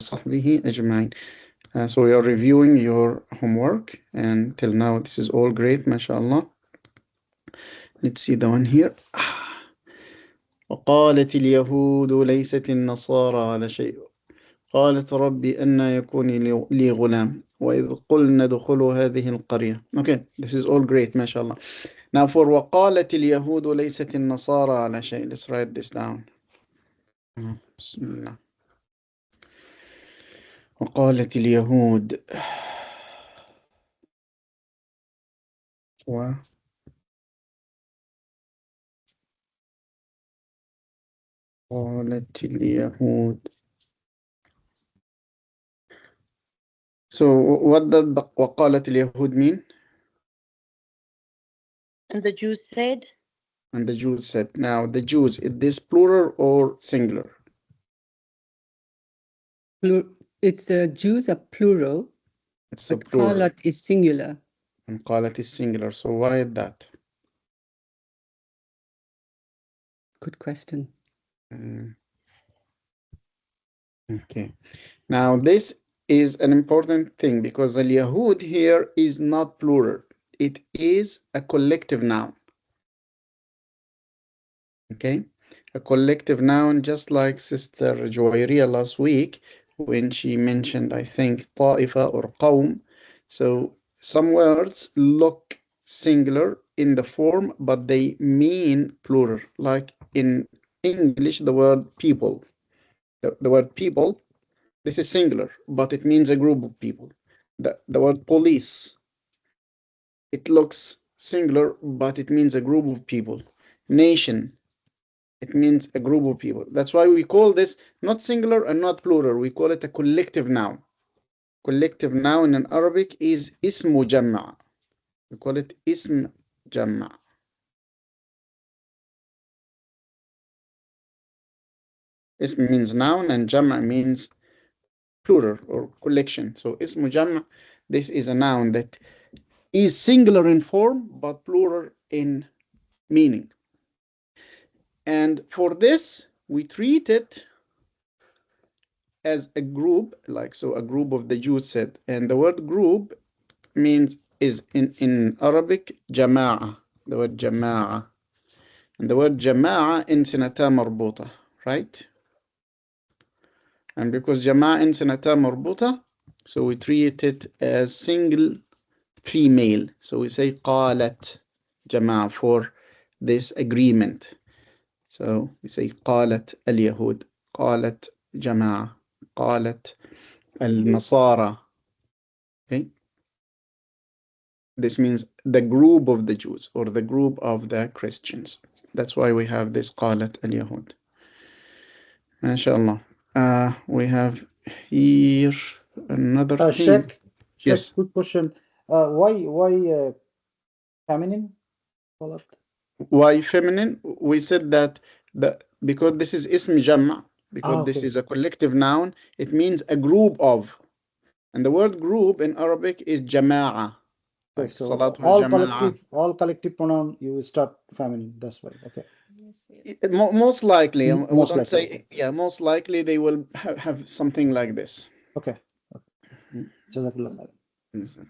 وصحبه أجمعين. So we are reviewing your homework, and till now this is all great, mashallah. Let's see the one here. وقالت اليهود ليست النصارى على شيء قالت ربي أنى يكون لي غلام وإذ قلنا ادخلوا هذه القرية. Okay, this is all great, mashallah. Now for وقالت اليهود ليست النصارى على شيء, let's write this down. بسم الله. وقالت اليهود وقالت اليهود. So what does وقالت اليهود mean? And the Jews said? And the Jews said. Now the Jews, is this plural or singular? It's the Jews are plural. It's a but plural. قالت is singular. And qalat is singular. So why is that? Good question. Okay. Now this is an important thing because al-Yahud here is not plural. It is a collective noun. Okay? A collective noun, just like Sister Joyria last week when she mentioned, I think, ta'ifa or qawm. So some words look singular in the form, but they mean plural. Like in English, the word people. The word people, this is singular, but it means a group of people. The word police, it looks singular, but it means a group of people. Nation, it means a group of people. That's why we call this not singular and not plural. We call it a collective noun. Collective noun in Arabic is ismu jamma. We call it ism jamma. Ism means noun and jamma means plural or collection. So ismu jamma, this is a noun that is singular in form but plural in meaning. And for this, we treat it as a group, like so a group of the Jews said. And the word group means is in Arabic jama'a, the word jama'a. And the word jama'a in sinata marbuta, right? And because jama'a in sinata marbuta, so we treat it as single female. So we say qalat jama'a for this agreement. So we say قالت اليهود, قالت جماعة, قالت النصارى. Okay? This means the group of the Jews or the group of the Christians. That's why we have this قالت اليهود. MashaAllah. We have here another thing. Yes. Good question. Why feminine? Why feminine? We said that because this is ism jamma, because this is a collective noun, it means a group of. And the word group in Arabic is jama'a. Okay, so all collective pronoun you start feminine. That's why. Okay. Most likely, most likely. Say, yeah, most likely they will have something like this. Okay. Jazakallah.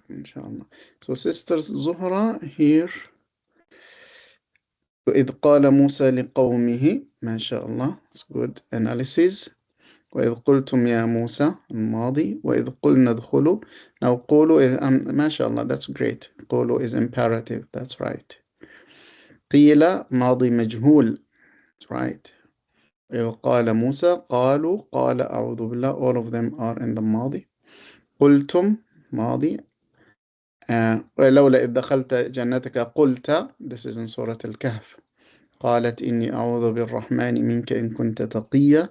Inshallah. So sisters Zuhra here. وإذ قال موسى لقومه, MashaAllah, it's good analysis. وإذ قلتم يا موسى, الماضي. وإذ قلنا ادخلوا. Now قولوا is, MashaAllah, that's great. قولوا is imperative, that's right. قيل ماضي مجهول, that's right. إذ قال موسى, قالوا, قال أعوذ بالله, all of them are in the ماضي. قلتم ماضي. ولولا إذ دخلت جنتك قلت, this is in سورة الكهف. قالت إني أعوذ بالرحمن منك إن كنت تقيا.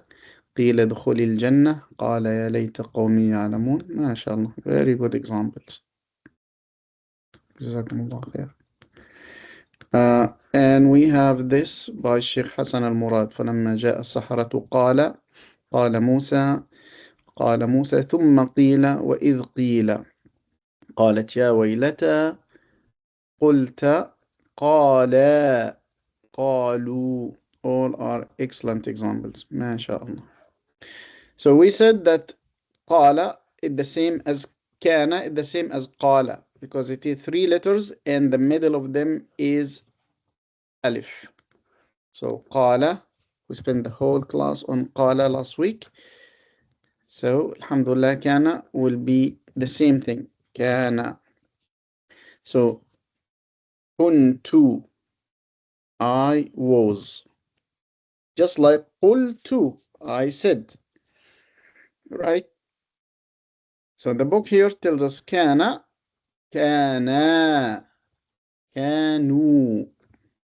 قيل ادخل الجنة. قال يا ليت قومي يعلمون. ما شاء الله, very good examples. جزاكم الله خير. And we have this by Sheikh Hassan al-Murad. فلما جاء السحرة قال موسى ثم قيل وإذ قيل قالت يا ويلتى قلت قالا قالوا. All are excellent examples. MashaAllah. So we said that قال is the same as كان, is the same as قال, because it is 3 letters and the middle of them is alif. So قال, we spent the whole class on قال last week. So alhamdulillah, كان will be the same thing. كان. So كنت, I was. Just like قلت, I said. Right? So the book here tells us كان, كانا, كانوا.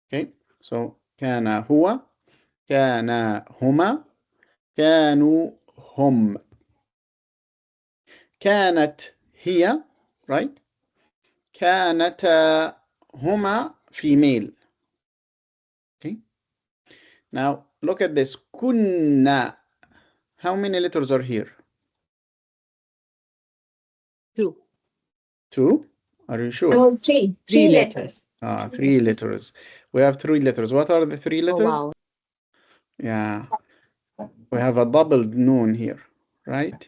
Okay? So كان هو, كان هما, كانوا هم. كانت هي, right? كانتا هما, female. Okay? Now look at this. كنا. How many letters are here? 2. 2? Are you sure? Oh, 3. 3 letters. 3 letters. We have 3 letters. What are the 3 letters? Oh, wow. Yeah. We have a doubled noon here, right?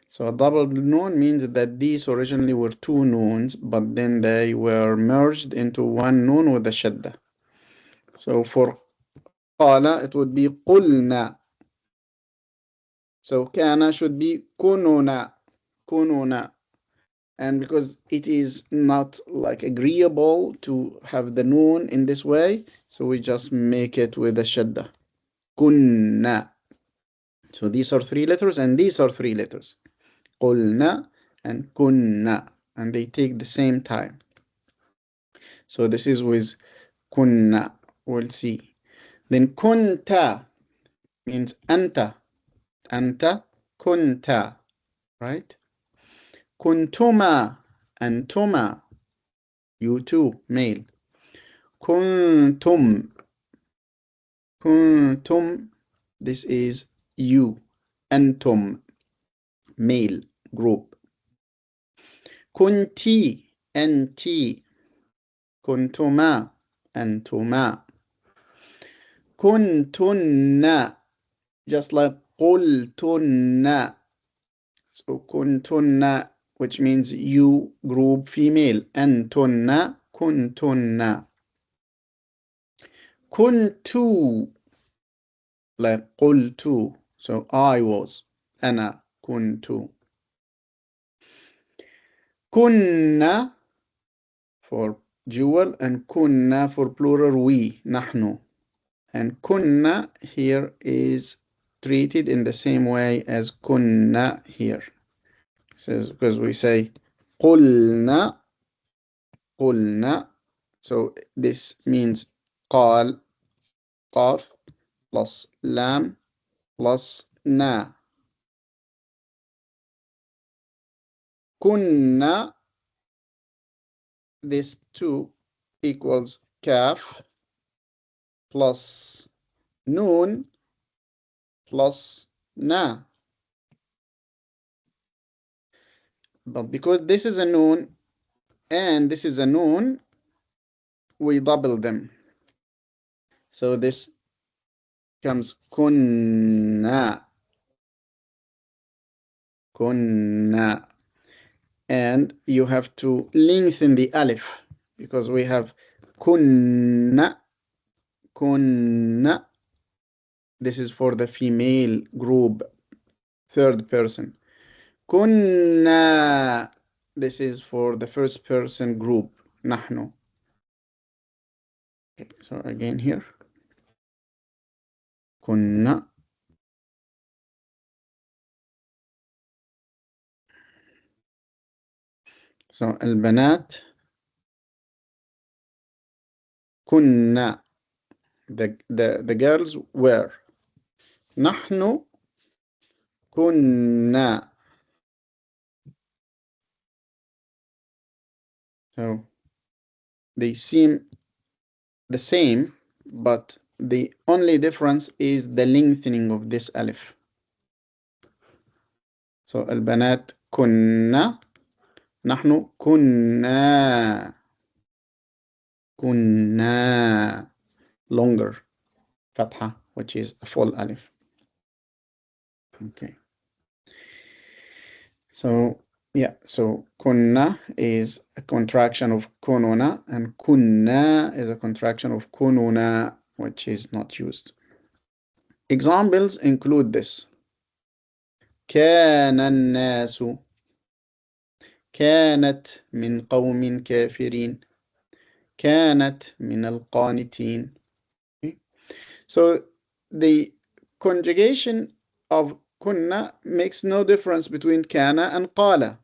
So a doubled noon means that these originally were 2 noons, but then they were merged into 1 noon with a shadda. So for قال, it would be قلنا. So كان should be كنونا, كنونا. And because it is not like agreeable to have the noon in this way, so we just make it with a shadda. كنا. So these are 3 letters and these are 3 letters. قلنا and كنا, and they take the same time. So this is with كنا. We'll see. Then كنت means أنت. أنت كنت, right? كنتما, أنتما, you too, male. كنتم, كنتم, this is you. أنتم, male, group. كنتي, أنتي. كنتما, أنتما. كنتن, just like قلتن. So كنتن, which means you, group, female. أنتن, كنتن. كنت, like قلت. So I was. أنا كنت. كنا for jewel and كنا for plural, we, نحن. And كنا here is treated in the same way as كنا here. So because we say قلنا, قلنا. So this means قال, قاف plus لام plus نا. كنا, this 2 equals kaf plus noon plus na. But because this is a noon and this is a noon, we double them. So this comes kunna, kunna. And you have to lengthen the alif because we have kunna, kunna. This is for the female group, 3rd person. Kunna, this is for the 1st person group, نحن. Okay, so again here. كنا. So البنات كنا, the girls were. نحن كنا. So they seem the same, but the only difference is the lengthening of this alif. So البنات كنا, نحن كنا, كنا, longer فتحة, which is a full alif. Okay. So yeah, so kunna is a contraction of kununa, and kunna is a contraction of kununa, which is not used. Examples include this. كان الناس كانت من قوم كافرين كانت من القانتين. Okay. So the conjugation of kunna makes no difference between kana and qala,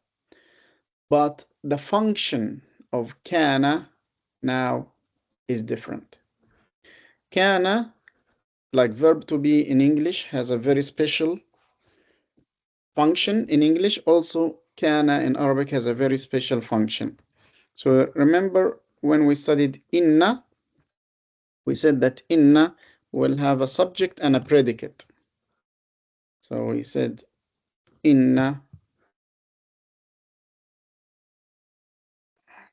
but the function of kana now is different. Kana, like verb to be in English, has a very special function in English. Also, kana in Arabic has a very special function. So remember when we studied inna, we said that inna will have a subject and a predicate. So we said inna.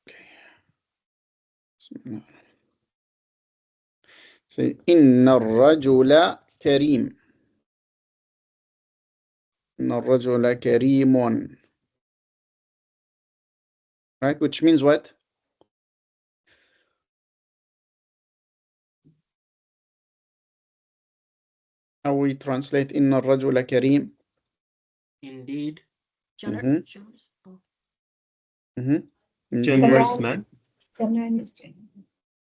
Okay. Say inna الرجل كريم. إن الرجل كريم. Right, which means what? How we translate إن الرجل كريم? Indeed. Mhm. Generous Indeed. man. The man is generous.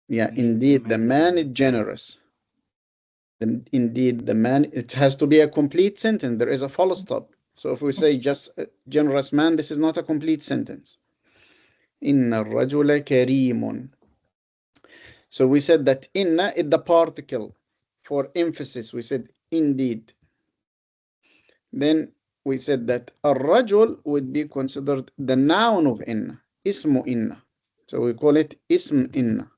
Yeah, indeed, the man is generous. Indeed, the man, it has to be a complete sentence. There is a full stop. So if we say just generous man, this is not a complete sentence. إن الرجل كريم. So we said that inna is the particle for emphasis. We said indeed. Then we said that الرجل would be considered the noun of inna. اسم inna. So we call it ism inna.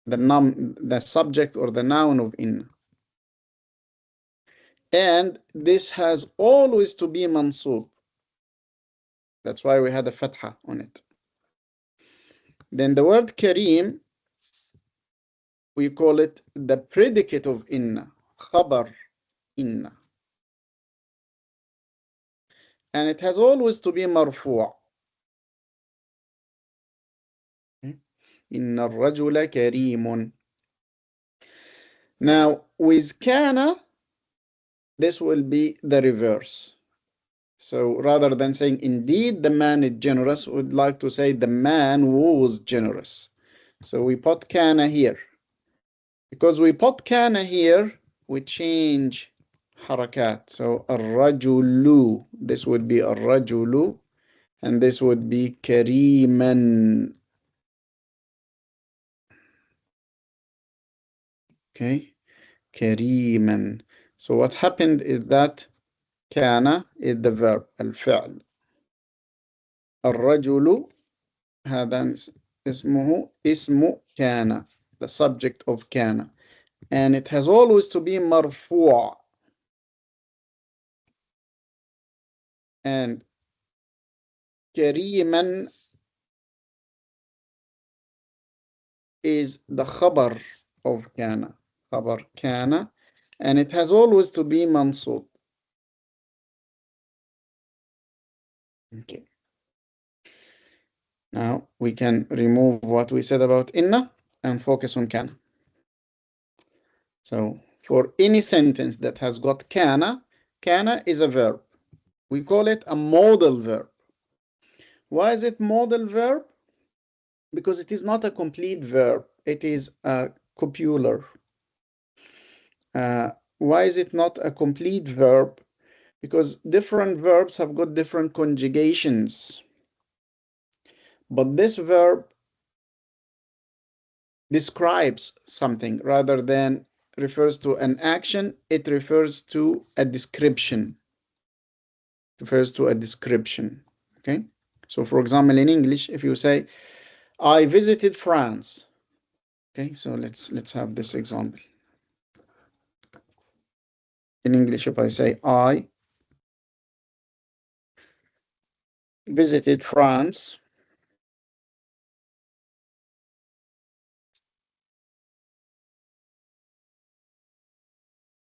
The subject or the noun of inna. And this has always to be mansub. That's why we had a fatha on it. Then the word kareem, we call it the predicate of inna, khabar inna. And it has always to be marfu'. Inna ar-rajula kareemun. Now, with kana, this will be the reverse. So rather than saying, indeed, the man is generous, we'd like to say the man was generous. So we put kana here. Because we put kana here, we change harakat. So ar-rajulu, this would be ar-rajulu, and this would be kariman. Okay, kariman. So what happened is that kana is the verb, al-fi'l. الرجل هذا اسمه اسم كان, the subject of كان, and it has always to be مرفوع. And كريما is the khabar of كان, khabar كان, and it has always to be mansub. Okay. Now we can remove what we said about inna and focus on kana. So for any sentence that has got kana, kana is a verb. We call it a modal verb. Why is it modal verb? Because it is not a complete verb. It is a copular. Why is it not a complete verb? Because different verbs have got different conjugations. But this verb describes something rather than refers to an action. It refers to a description. Refers to a description. Okay. So for example, in English, if you say, I visited France. Okay, so let's have this example. In English, if I say, I visited France.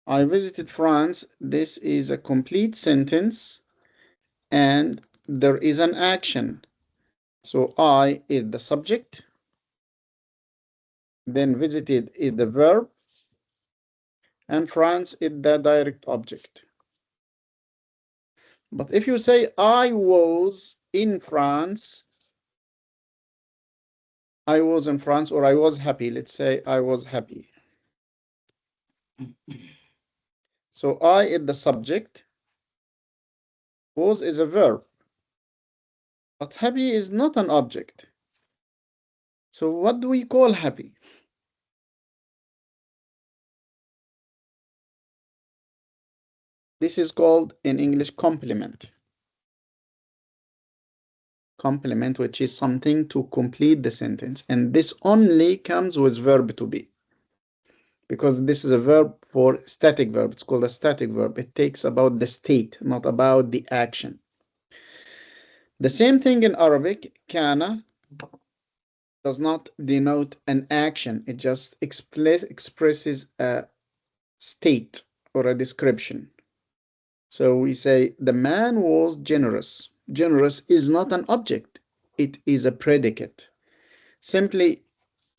I visited France. This is a complete sentence, and there is an action. So I is the subject, then visited is the verb, and France is the direct object. But if you say I was in France, I was in France, or I was happy, let's say I was happy. So I is the subject, was is a verb, but happy is not an object. So what do we call happy? This is called in English complement. Complement, which is something to complete the sentence. And this only comes with verb to be. Because this is a verb for static verb. It's called a static verb. It takes about the state, not about the action. The same thing in Arabic, kana does not denote an action. It just expresses a state or a description. So we say the man was generous. Generous is not an object. It is a predicate. Simply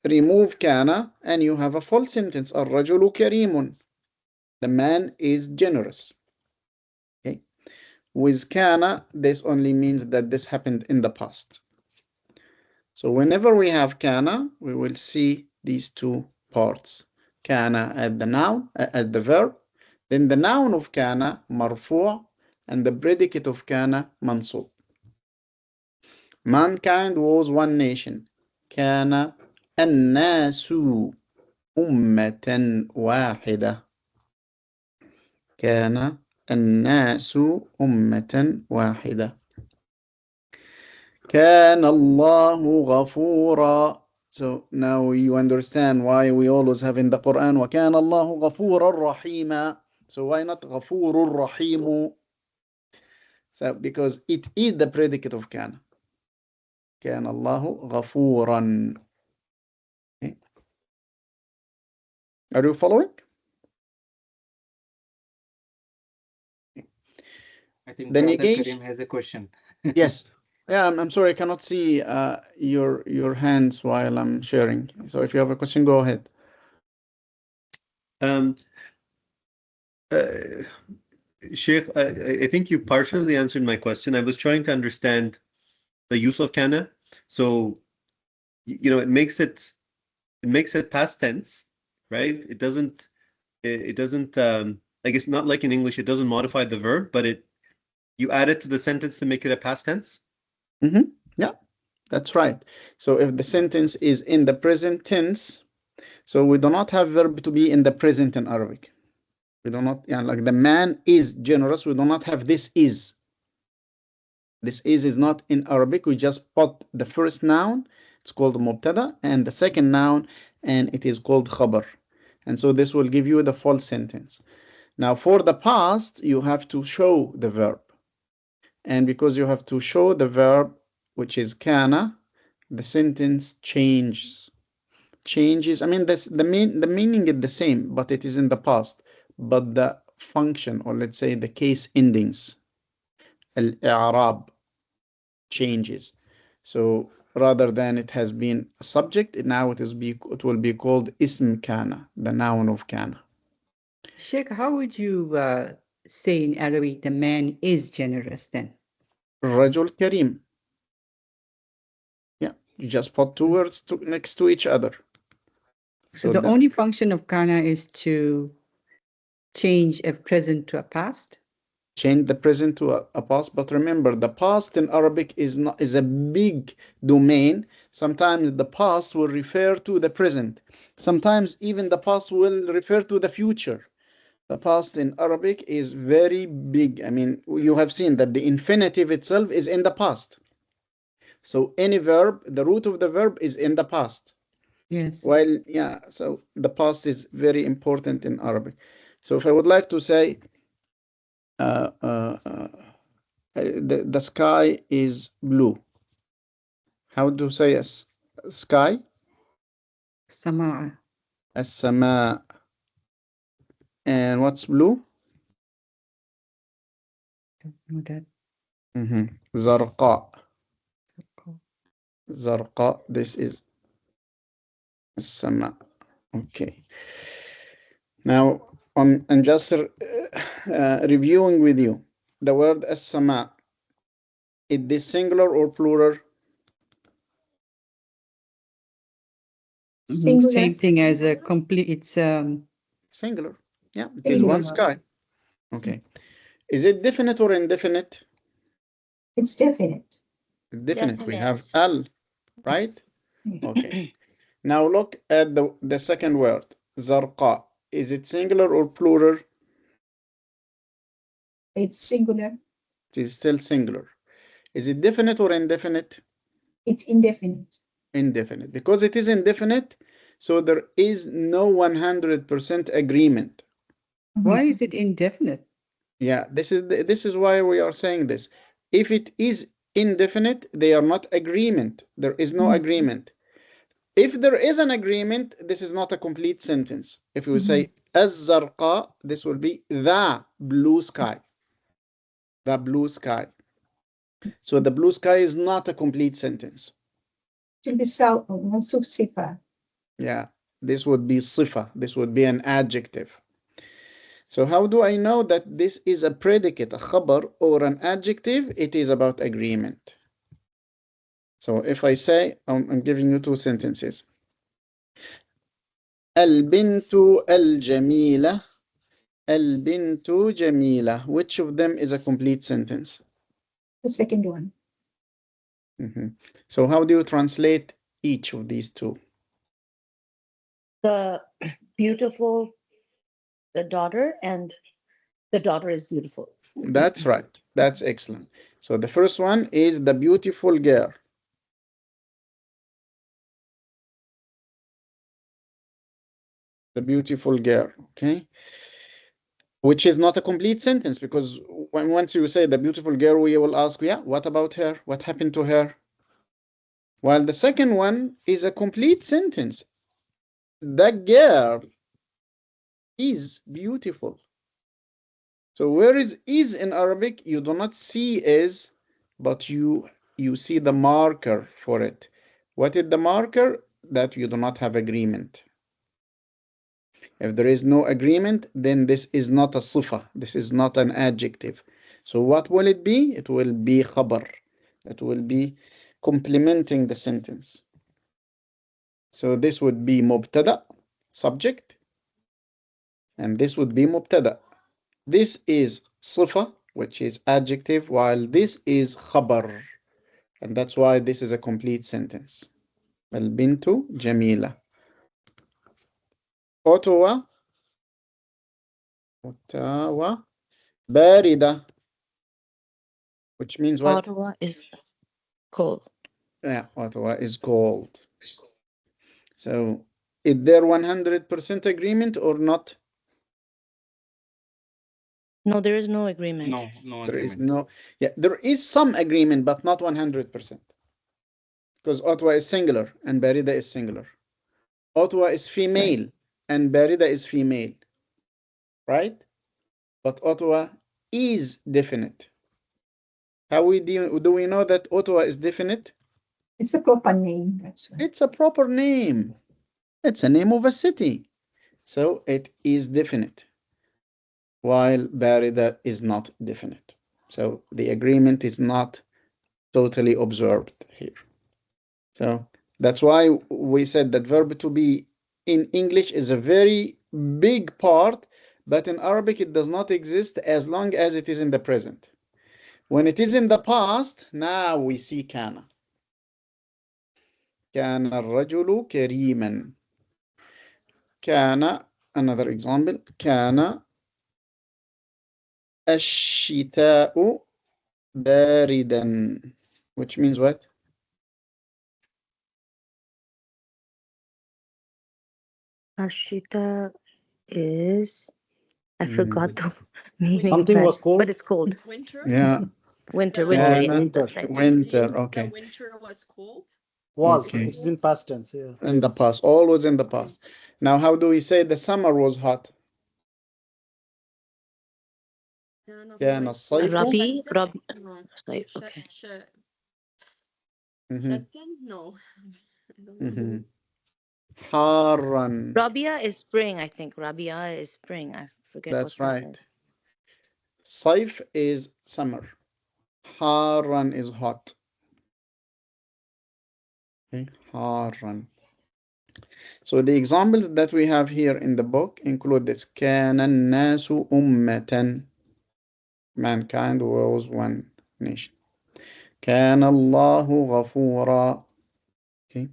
remove kana and you have a full sentence. الرجل كريم. The man is generous. Okay. With kana, this only means that this happened in the past. So whenever we have kana, we will see these two parts. Kana at the noun, at the verb. Then the noun of kana, marfu', and the predicate of kana, mansub. Mankind was one nation. كان الناس أمة واحدة. كان الناس أمة واحدة. كان الله غفورا. So now you understand why we always have in the Quran وكان الله غفورا رحيما. So why not غفور رحيم? So because it is the predicate of كان. كان الله غفورا. Okay. Are you following? I think The Brother negation. Karim has a question. Yes. Yeah, I'm sorry, I cannot see your hands while I'm sharing. So if you have a question, go ahead. Sheikh, I think you partially answered my question. I was trying to understand the use of kana. So, it makes it past tense, right? It doesn't, I guess not like in English, it doesn't modify the verb, but you add it to the sentence to make it a past tense? Yeah, that's right. So if the sentence is in the present tense, so we do not have verb to be in the present in Arabic. We do not, like the man is generous, we do not have this is. This is not in Arabic. We just put the first noun, it's called mubtada, and the second noun, and it is called khabar. And so this will give you the full sentence. Now for the past, you have to show the verb. And because you have to show the verb, which is kana, the sentence changes. I mean, the meaning is the same, but it is in the past. But the function, or let's say the case endings, al-i'rab, changes. So rather than it has been a subject, now it will be called ism kana, the noun of kana. Sheikh, how would you say in Arabic the man is generous then? Rajul karim. Yeah, you just put two words next to each other. So the only function of kana is to change a present to a past? Change the present to a past, but remember the past in Arabic is a big domain. Sometimes the past will refer to the present. Sometimes even the past will refer to the future. The past in Arabic is very big. I mean, you have seen that the infinitive itself is in the past. So any verb, the root of the verb is in the past. Yes. Well, yeah, so the past is very important in Arabic. So if I would like to say, the sky is blue. How do you say sky? Sama. السماء. And what's blue? Don't know that. زرقاء. زرقاء, this is السماء. Okay. Now, and just reviewing with you, the word as-sama, is this singular or plural? Singular. Same thing as a complete, it's Singular. Yeah, it is one sky. Okay. Is it definite or indefinite? It's definite. Definite. We have al, right? Okay. Now look at the second word, zarqa. Is it singular or plural? It's singular. It is still singular. Is it definite or indefinite? It's indefinite. Indefinite. Because it is indefinite, so there is no 100% agreement. why is it indefinite? Yeah, this is why we are saying this. If it is indefinite, they are not agreement. There is no agreement. If there is an agreement, this is not a complete sentence. If we say az-zarqa, this will be the blue sky. The blue sky. So the blue sky is not a complete sentence. Should be mawsuf sifa. Yeah, this would be sifa. This would be an adjective. So how do I know that this is a predicate, a khabar, or an adjective? It is about agreement. So if I say, I'm giving you two sentences. Al-bintu al-jamila. Al-bintu jamila. Which of them is a complete sentence? The second one. So how do you translate each of these two? The beautiful, the daughter, and the daughter is beautiful. That's right. That's excellent. So the first one is the beautiful girl. The beautiful girl, okay? Which is not a complete sentence, because once you say the beautiful girl, we will ask, yeah, what about her? What happened to her? While the second one is a complete sentence. The girl is beautiful. So where is in Arabic? You do not see is, but you see the marker for it. What is the marker? That you do not have agreement. If there is no agreement, then this is not a sifa. This is not an adjective. So what will it be? It will be khabar. It will be complementing the sentence. So this would be mubtada, subject, and this would be mubtada. This is sifa, which is adjective, while this is khabar. And that's why this is a complete sentence. Al-bintu jamila. Ottawa. Ottawa. Barida. Which means what? Ottawa is cold. Yeah, Ottawa is cold. So is there 100% agreement or not? No, there is no agreement. No There is agreement. no, yeah, there is some agreement, but not 100%. Because Ottawa is singular and Barida is singular. Ottawa is female and Barida is female, right? But Ottawa is definite. How do we know that Ottawa is definite? It's a proper name. That's right. It's a proper name. It's a name of a city. So it is definite, while Barida is not definite. So the agreement is not totally observed here. So that's why we said that verb to be in English is a very big part, but in Arabic it does not exist as long as it is in the present. When it is in the past, now we see kana. كان الرجل كريما. كان, another example, كان الشتاء باردا, which means what? Ashita is, I forgot the meaning. Something but- was cold? But it's cold. Winter? Yeah, Winter, The- winter. Yeah, Yeah, winter. that's right. winter, The okay. winter was cold. Was. Okay. It's in past tense. Yeah. In the past, always in the past. Now, how do we say the summer was hot? كان الصيف Rabi, Rabi. Okay. Mhm. Mhm. حارا. Rabia is spring, I think. Rabia is spring. I forget That's what right. sentence. صيف is summer. حارا is hot. Okay. حارا. So the examples that we have here in the book include this. كان الناس أمة. Mankind was one nation. كان الله غفورا. Okay.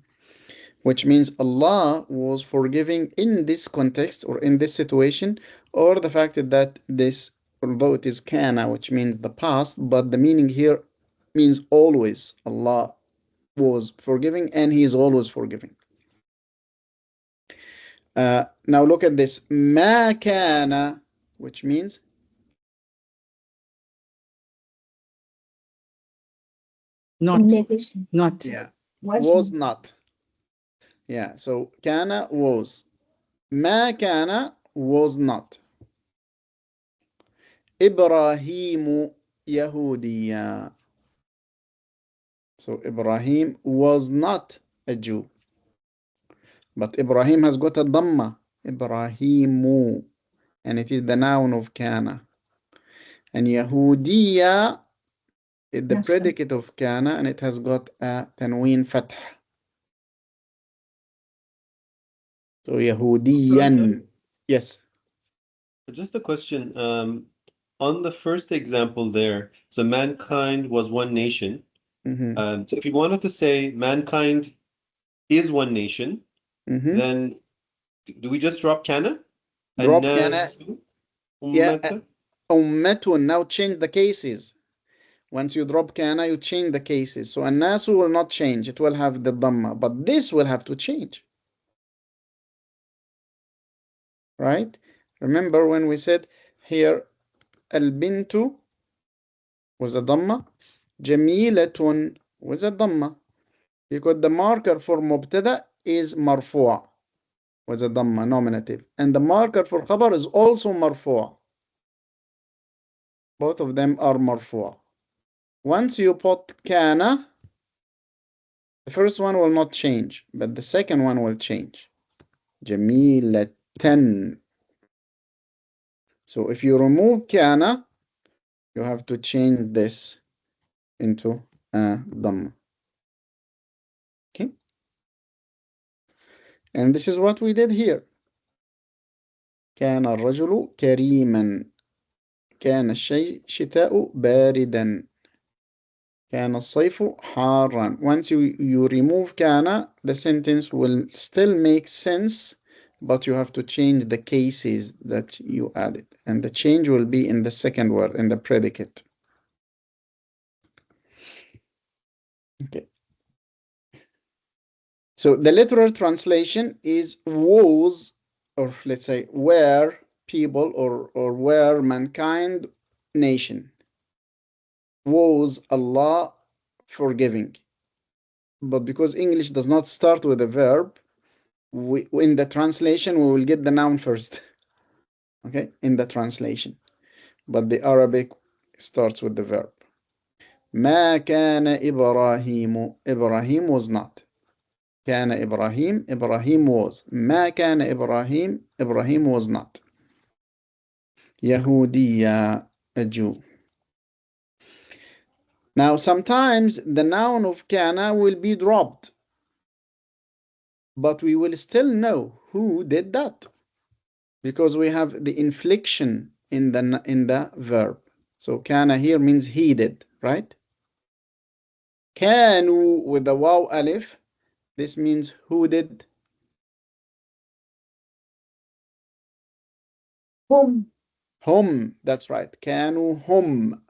Which means Allah was forgiving in this context or in this situation, or the fact that this, although it is kana, which means the past, but the meaning here means always. Allah was forgiving and He is always forgiving. Now look at this. ما كان, which means Not, Negation. not. yeah, Was was not. Yeah, so kana was. ما كان was not. إبراهيم يهوديا. So Ibrahim was not a Jew. But Ibrahim has got a dhamma. Ibrahimu. And it is the noun of kana. And Yahudiya is the Yes, sir. predicate of kana and it has got a tanween fath. So Yahudiyan. Yes. Just a question. On the first example there, so mankind was one nation. Mhm. So if you wanted to say mankind is one nation, Mhm. then do we just drop kana? Drop الناس Yeah. أمة. Ummatun. Now change the cases. Once you drop kana, you change the cases. So annasu will not change. It will have the dhamma. But this will have to change. Right? Remember when we said here, al-bintu was a dhamma, jamilatun was a dhamma, because the marker for mubtada is marfu' was a dhamma, nominative, and the marker for khabar is also marfu'. Both of them are marfu'. Once you put kana, the first one will not change, but the second one will change. Jamilatan. So if you remove kana, you have to change this into dhamma. Okay. And this is what we did here. كان الرجل كريما. كان الشتاء باردا. كان الصيف حارا. Once you remove kana, the sentence will still make sense, but you have to change the cases that you added. And the change will be in the second word, in the predicate. Okay. So the literal translation is was, or let's say were people or were mankind nation. Was Allah forgiving. But because English does not start with a verb, in the translation, we will get the noun first. Okay, in the translation. But the Arabic starts with the verb. ما كان إبراهيم. Ibrahim was not. كان إبراهيم. Ibrahim was. ما كان إبراهيم. Ibrahim was not. يهودية. A Jew. Now, sometimes the noun of kana will be dropped, but we will still know who did that because we have the inflection in the verb. So kana here means he did, right? Kanu with the waw alif, this means who did. Whom? Hum, that's right. Kanu hum.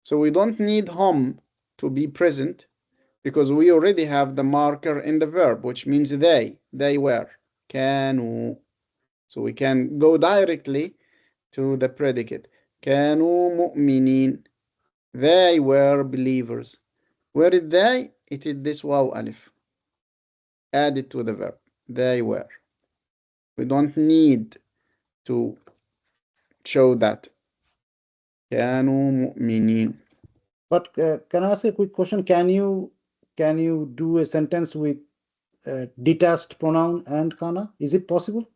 So we don't need hum to be present because we already have the marker in the verb, which means they were. Kanu. So we can go directly to the predicate. كانوا مؤمنين. They were believers. Where is they? It is this waw alif. Added to the verb. They were. We don't need to show that. كانوا مؤمنين. But can I ask a quick question? Can you do a sentence with detached pronoun and kana? Is it possible,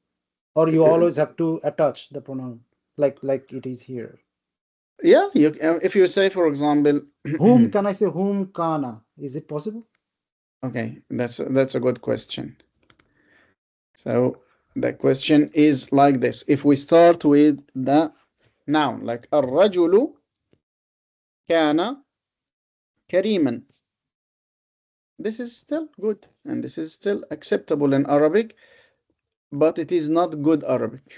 or you always have to attach the pronoun like it is here? Yeah, if you say, for example, Whom can I say whom kana? Is it possible? okay, that's a good question. So the question is like this: if we start with the noun, like الرجل كان كريما, this is still good and this is still acceptable in Arabic, but it is not good Arabic.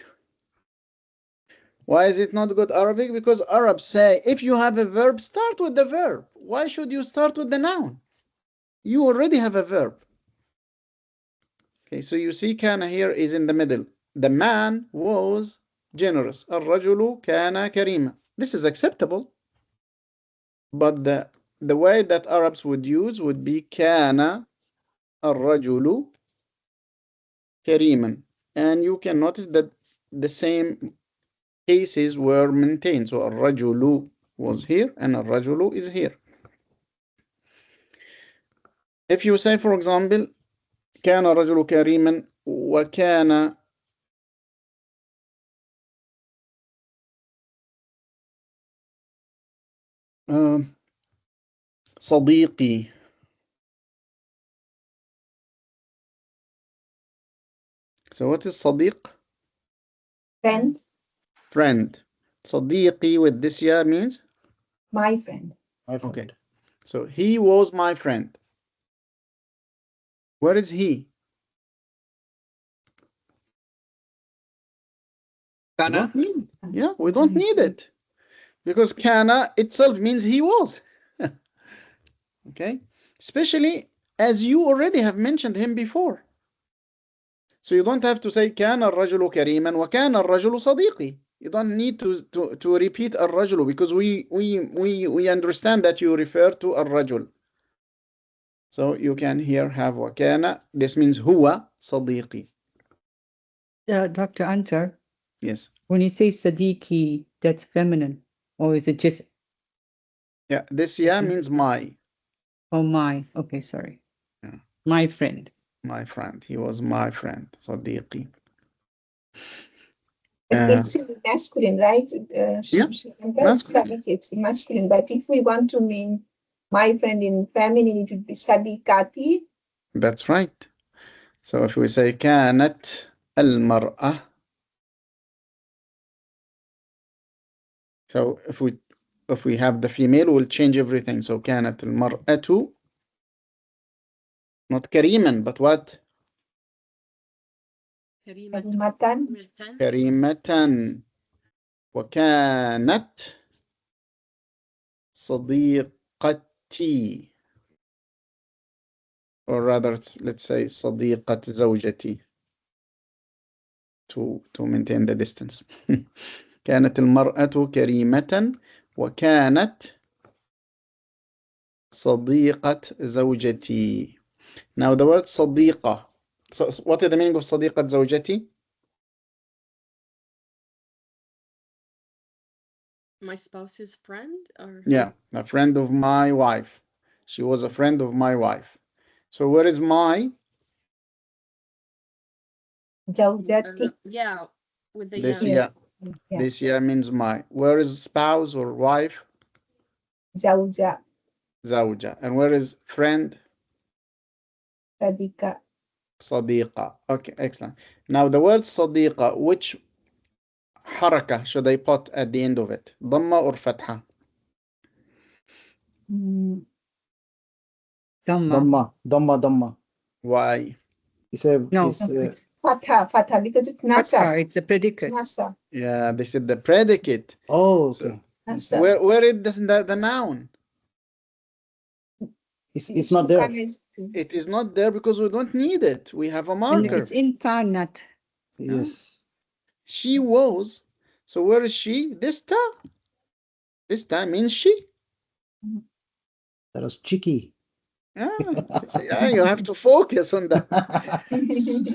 Why is it not good Arabic? Because Arabs say if you have a verb, start with the verb. Why should you start with the noun? You already have a verb. Okay, so you see kana here is in the middle. The man was generous. الرجل كان كريما. This is acceptable. But the way that Arabs would use would be كان الرجل كريما. And you can notice that the same cases were maintained. So الرجل was here and الرجل is here. If you say, for example, كان الرجل كريما وكان صديقي. So what is صديق? Friend, Friend. صديقي with this ya means? my friend. My friend. Okay. So he was my friend. Where is he? We Kana. don't need, yeah, we don't need it. Because kana itself means he was. Okay. Especially as you already have mentioned him before. So you don't have to say كان الرجل كريما وكان الرجل صديقي. You don't need to repeat الرجل because we understand that you refer to الرجل. So you can here have وكان. This means هو صديقي. Dr. Ansar, Yes. when you say Sadiqi, that's feminine, or is it just, Yeah. This ya means my. oh my, okay, sorry. Yeah. My friend. My friend. He was my friend. صديقي. It's in masculine, right? Yeah, masculine. It's masculine. But if we want to mean my friend in feminine, it would be Sadiqati. That's right. So if we say كانت المرأة. So if we have the female, we'll change everything. So كانت المرأة not كريما, but what? Karimatan. كريمة. وكانت صديقتي. Or rather, let's say صديقة زوجتي. To maintain the distance. كانت المرأة كريمة وكانت صديقة زوجتي. Now the word صديقة. So what is the meaning of صديقة زوجتي? My spouse's friend, or Yeah, a friend of my wife. She was a friend of my wife. So where is my? Zawjati. yeah, with the This yeah. yeah. This yeah means my. Where is spouse or wife? Zawja. زوجة. And where is friend? Sadiqa. صديقة. Okay, excellent. Now the word صديقة, which حركة should I put at the end of it? ضمة or فتحة? Dhamma. Dhamma. Why? It's a No. it's Fatha, because it's Fatha, Nasa. it's a It's predicate. Nasa. Yeah, this is the predicate. oh So, okay. Nasa. where is the noun? It's not there. It is not there because we don't need it. We have a And marker. it's in Kanat. Yes. She was. So where is she? This ta. This ta means she. That was cheeky. Yeah, yeah, you have to focus on that.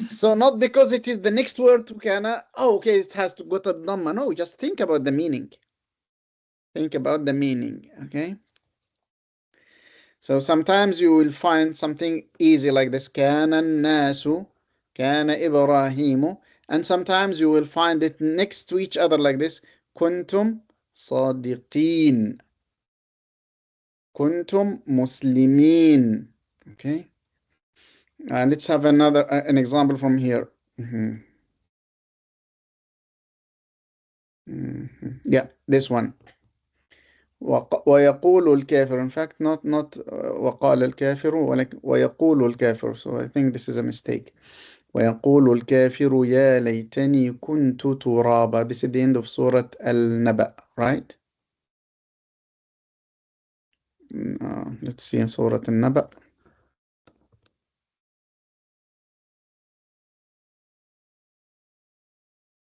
So not because it is the next word to kana. Oh, okay, it has to go to dhamma. No, just think about the meaning. Think about the meaning, okay? So sometimes you will find something easy like this, كان الناس, كان إبراهيم, and sometimes you will find it next to each other like this, كنتم صادقين, كنتم مسلمين, okay? Let's have an example from here. Yeah, this one. ويقول الكافر, in fact not وقال الكافر ولكن ويقول الكافر, so I think this is a mistake. ويقول الكافر يا ليتني كنت ترابا. This is the end of Surah Al-Naba, right? Let's see in Surah Al-Naba.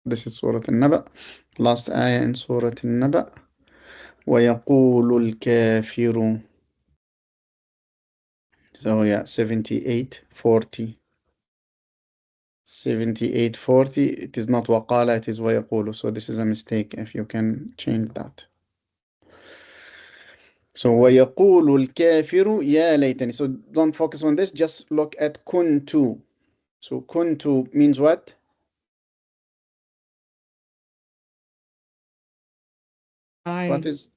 This is Surah Al-Naba, last ayah in Surah Al-Naba. ويقول الكافر. So yeah, 78:40. 78:40. It is not وقال, it is ويقول. So this is a mistake. If you can change that. So ويقول الكافر يا ليتني. So don't focus on this. Just look at كنت. So كنت means what? What is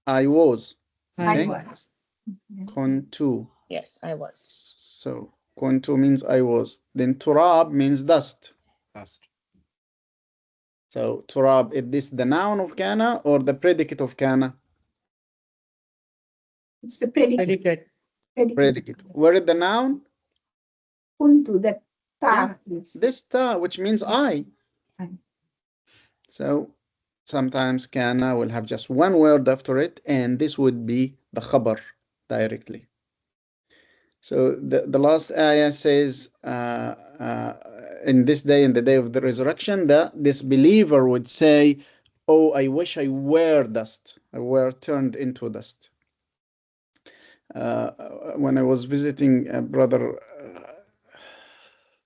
I was? I Okay. was. كنت. Yes, I was. So كنت means I was. Then turab means dust. Past. So turab, is this the noun of kana or the predicate of kana? It's the predicate. Predicate. Predicate. Where is the noun? Kuntu, the ta. This ta, which means I. So sometimes kana will have just one word after it, and this would be the khabar directly. So the last ayah says, in this day, in the day of the resurrection, that this believer would say, oh, I wish I were dust. I were turned into dust. When I was visiting brother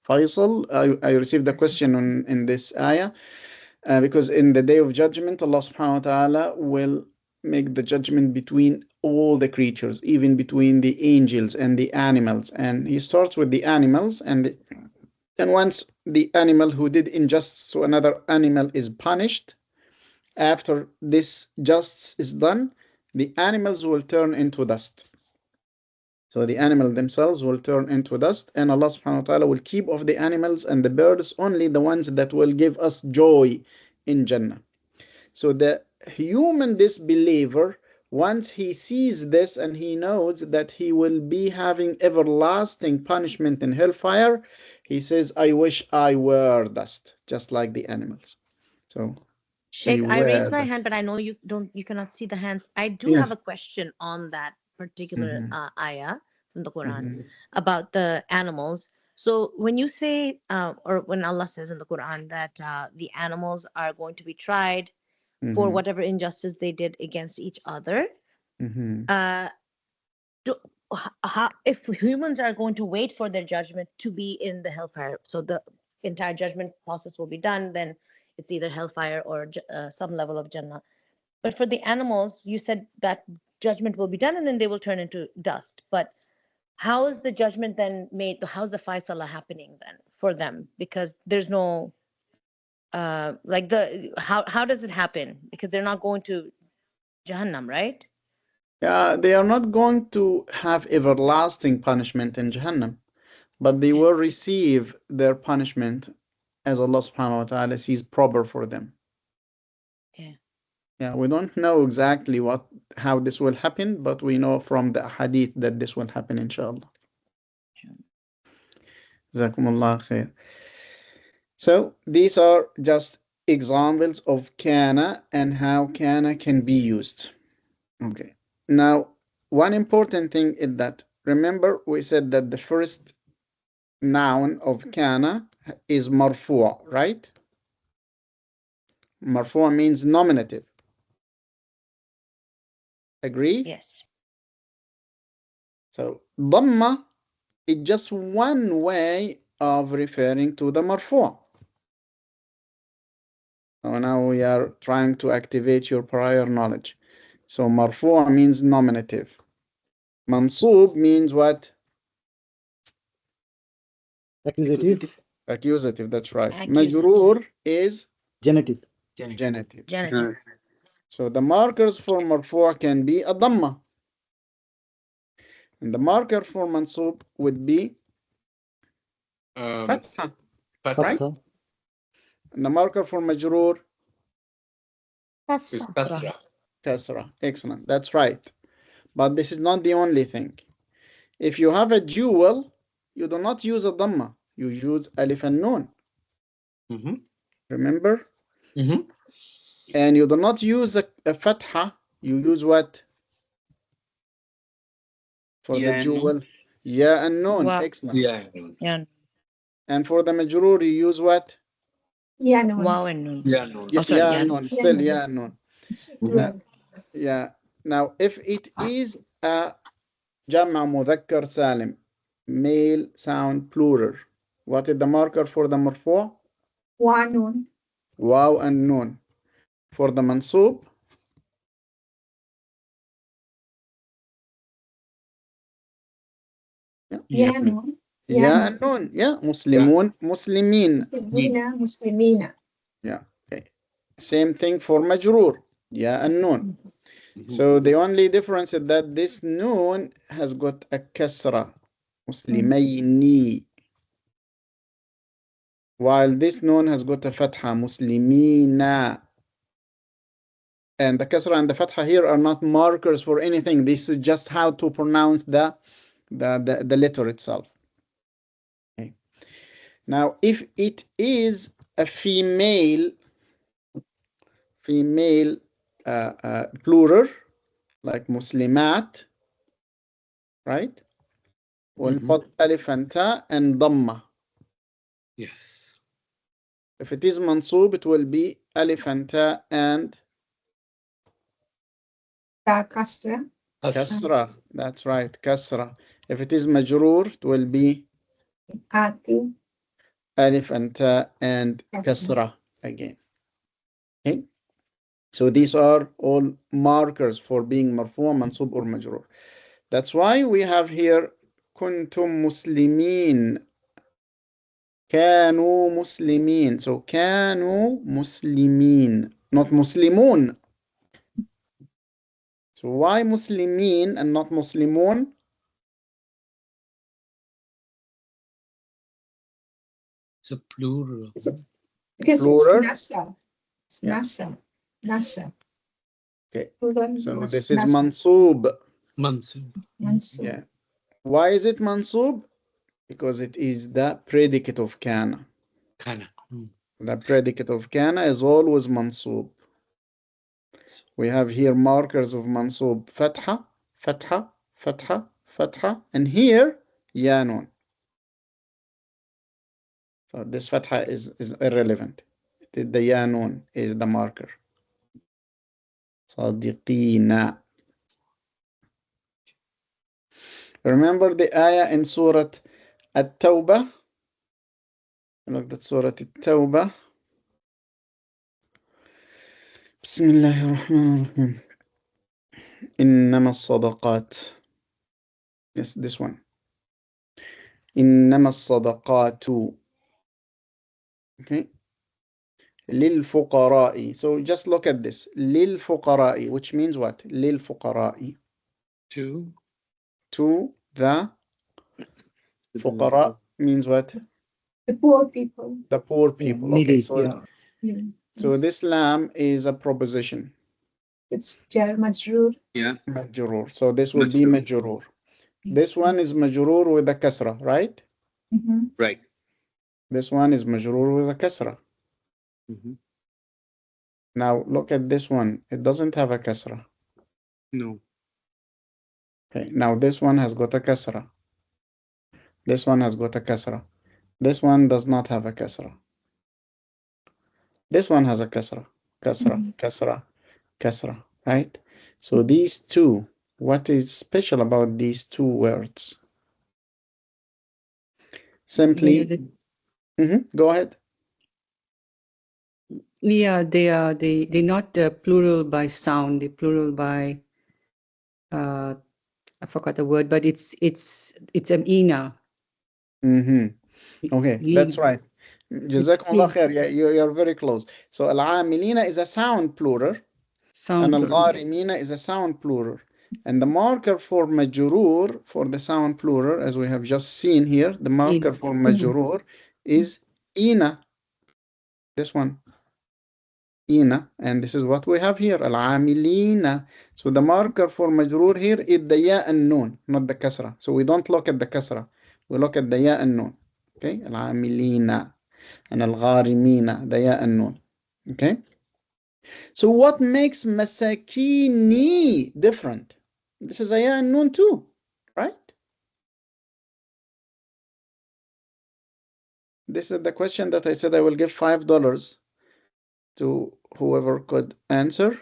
Faisal, I received a question in this ayah, because in the day of judgment, Allah subhanahu wa ta'ala will make the judgment between all the creatures, even between the angels and the animals. And he starts with the animals, and once the animal who did injustice to another animal is punished, after this justice is done, the animals will turn into dust. So the animals themselves will turn into dust, and Allah subhanahu wa ta'ala will keep of the animals and the birds only the ones that will give us joy in Jannah. So the human disbeliever, once he sees this and he knows that he will be having everlasting punishment in hellfire, he says, I wish I were dust, just like the animals. So Sheikh, we I raised were my dust. hand, but I know you cannot see the hands. I do Yes. have a question on that particular ayah from the Quran Mhm. about the animals. So when you say, or when Allah says in the Quran that the animals are going to be tried for Mhm. whatever injustice they did against each other, Mhm. if humans are going to wait for their judgment to be in the hellfire, so the entire judgment process will be done, then it's either hellfire or some level of Jannah. But for the animals, you said that judgment will be done and then they will turn into dust. But how is the judgment then made? How's the faisala happening then for them? Because there's no like how does it happen? Because they're not going to Jahannam, right? Yeah, they are not going to have everlasting punishment in Jahannam, but they will receive their punishment as Allah subhanahu wa ta'ala sees proper for them. Okay. Yeah, we don't know exactly how this will happen, but we know from the hadith that this will happen, inshallah. Jazakumullah khair. So these are just examples of kana and how kana can be used. Okay. Now, one important thing is that, remember we said that the first noun of kana is marfu', right? Marfu' means nominative. Agree? Yes. So dhamma is just one way of referring to the marfu'. So now we are trying to activate your prior knowledge. So marfu' means nominative. Mansub means what? Accusative. Accusative, that's right. Accusative. Majroor is Genitive. genitive. Genitive. So the markers for marfu' can be a dhamma. And the marker for mansub would be fatha. Right? Fatha. And the marker for majroor, Kasra. kasra. Excellent. That's right. But this is not the only thing. If you have a jewel, you do not use a dhamma. You use alif and nun. Mhm. Remember? Mhm. And you do not use a fatha. You use what? For Ya the and jewel. Ya and nun. Wow. Excellent. Yeah. Yeah. And for the majroor, you use what? Ya nun. Wow and nun. Yeah. No. Ya, Oh, sorry, ya yeah. and nun. Still nun. ya and nun. Plural. Yeah. Now, if it is a jam'a mudhakkar salim, male sound plural, what is the marker for the marfu'? Wa nun. Waw and nun. For the mansub, Ya nun. ya and nun. Yeah, muslimun, muslimin. Muslimina. Muslimina. Yeah. Okay. Same thing for majroor. Ya and nun. So the only difference is that this noon has got a kasra, muslimayni, while this noon has got a fatha, muslimina. And the kasra and the fatha here are not markers for anything. This is just how to pronounce the letter itself. Okay. Now, if it is a female plural, like muslimat, right? We'll put alif and ta and dhamma. Yes. If it is mansub, it will be alif and ta and Ta kasra. kasra. That's right, kasra. If it is majroor, it will be Ati. alif and ta and Kasra. kasra again. Okay. So these are all markers for being marfu', mansub, or majroor. That's why we have here kuntum muslimin. كانوا مسلمين. So كانوا مسلمين, not muslimun. So why muslimin and not muslimun? It's a plural. Because Plural? it's nasa. It's Yeah. nasa. Nasa. Okay. Plural So was this is nasa. mansub. Mansub. Mansub. Yeah. Why is it mansub? Because it is the predicate of kana. Kana. The predicate of kana is always mansub. We have here markers of mansub. Fatha, fatha, fatha, fatha, and here ya nun. So this fatha is irrelevant. The ya nun is the marker. Sadiqina. Remember the ayah in Surah At-Tawbah? Look at Surah At-Tawbah. بسم الله الرحمن الرحيم. إنما الصدقات. Yes, this one. إنما الصدقات. Okay. للفقراء. So just look at this. للفقراء, which means what? للفقراء. Two. To the فقراء means what? The poor people. The poor Yeah, people. needy. Okay, so, Yeah. Yeah. so this lam is a proposition. It's jar majroor. Yeah. Majroor. So this will be Majroor. majroor. This one is majroor with a kasra, right? Mhm. Right. This one is majroor with a kasra. Now look at this one. It doesn't have a kasra. No. Okay. Now this one has got a kasra. This one has got a kasra. This one does not have a kasra. This one has a kasra. Kasra, kasra, kasra, right? So these two, what is special about these two words? Simply, go ahead. Yeah, they're not plural by sound, they're plural by I forgot the word, but it's an ina. Okay, that's right. Jazakumullah khair. Yeah, you're very close. So al-amilina is a sound plural, Sound and plural. al-gharimina is a sound plural. And the marker for majrur, for the sound plural, as we have just seen here, the marker for majrur is ina. This one, ina, and this is what we have here, al-amilina. So the marker for majrur here is the ya and nun, not the kasra. So we don't look at the kasra, we look at the ya and nun. Okay, al-amilina and al-gharimina, the ya and nun. Okay. So what makes masakini different? This is a ya and nun too, right? This is the question that I said I will give $5 to whoever could answer.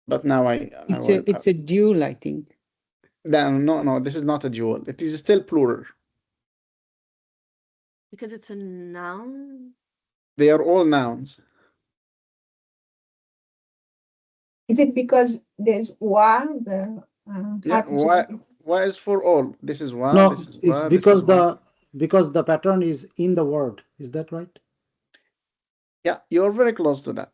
But now It's a dual, I think. No, this is not a dual. It is still plural. Because it's a noun. They are all nouns. Is it because there's wa, the Yeah, why is for all? This is wa, No, this is it's wa, because this is wa. because the pattern is in the word. Is that right? Yeah, you're very close to that.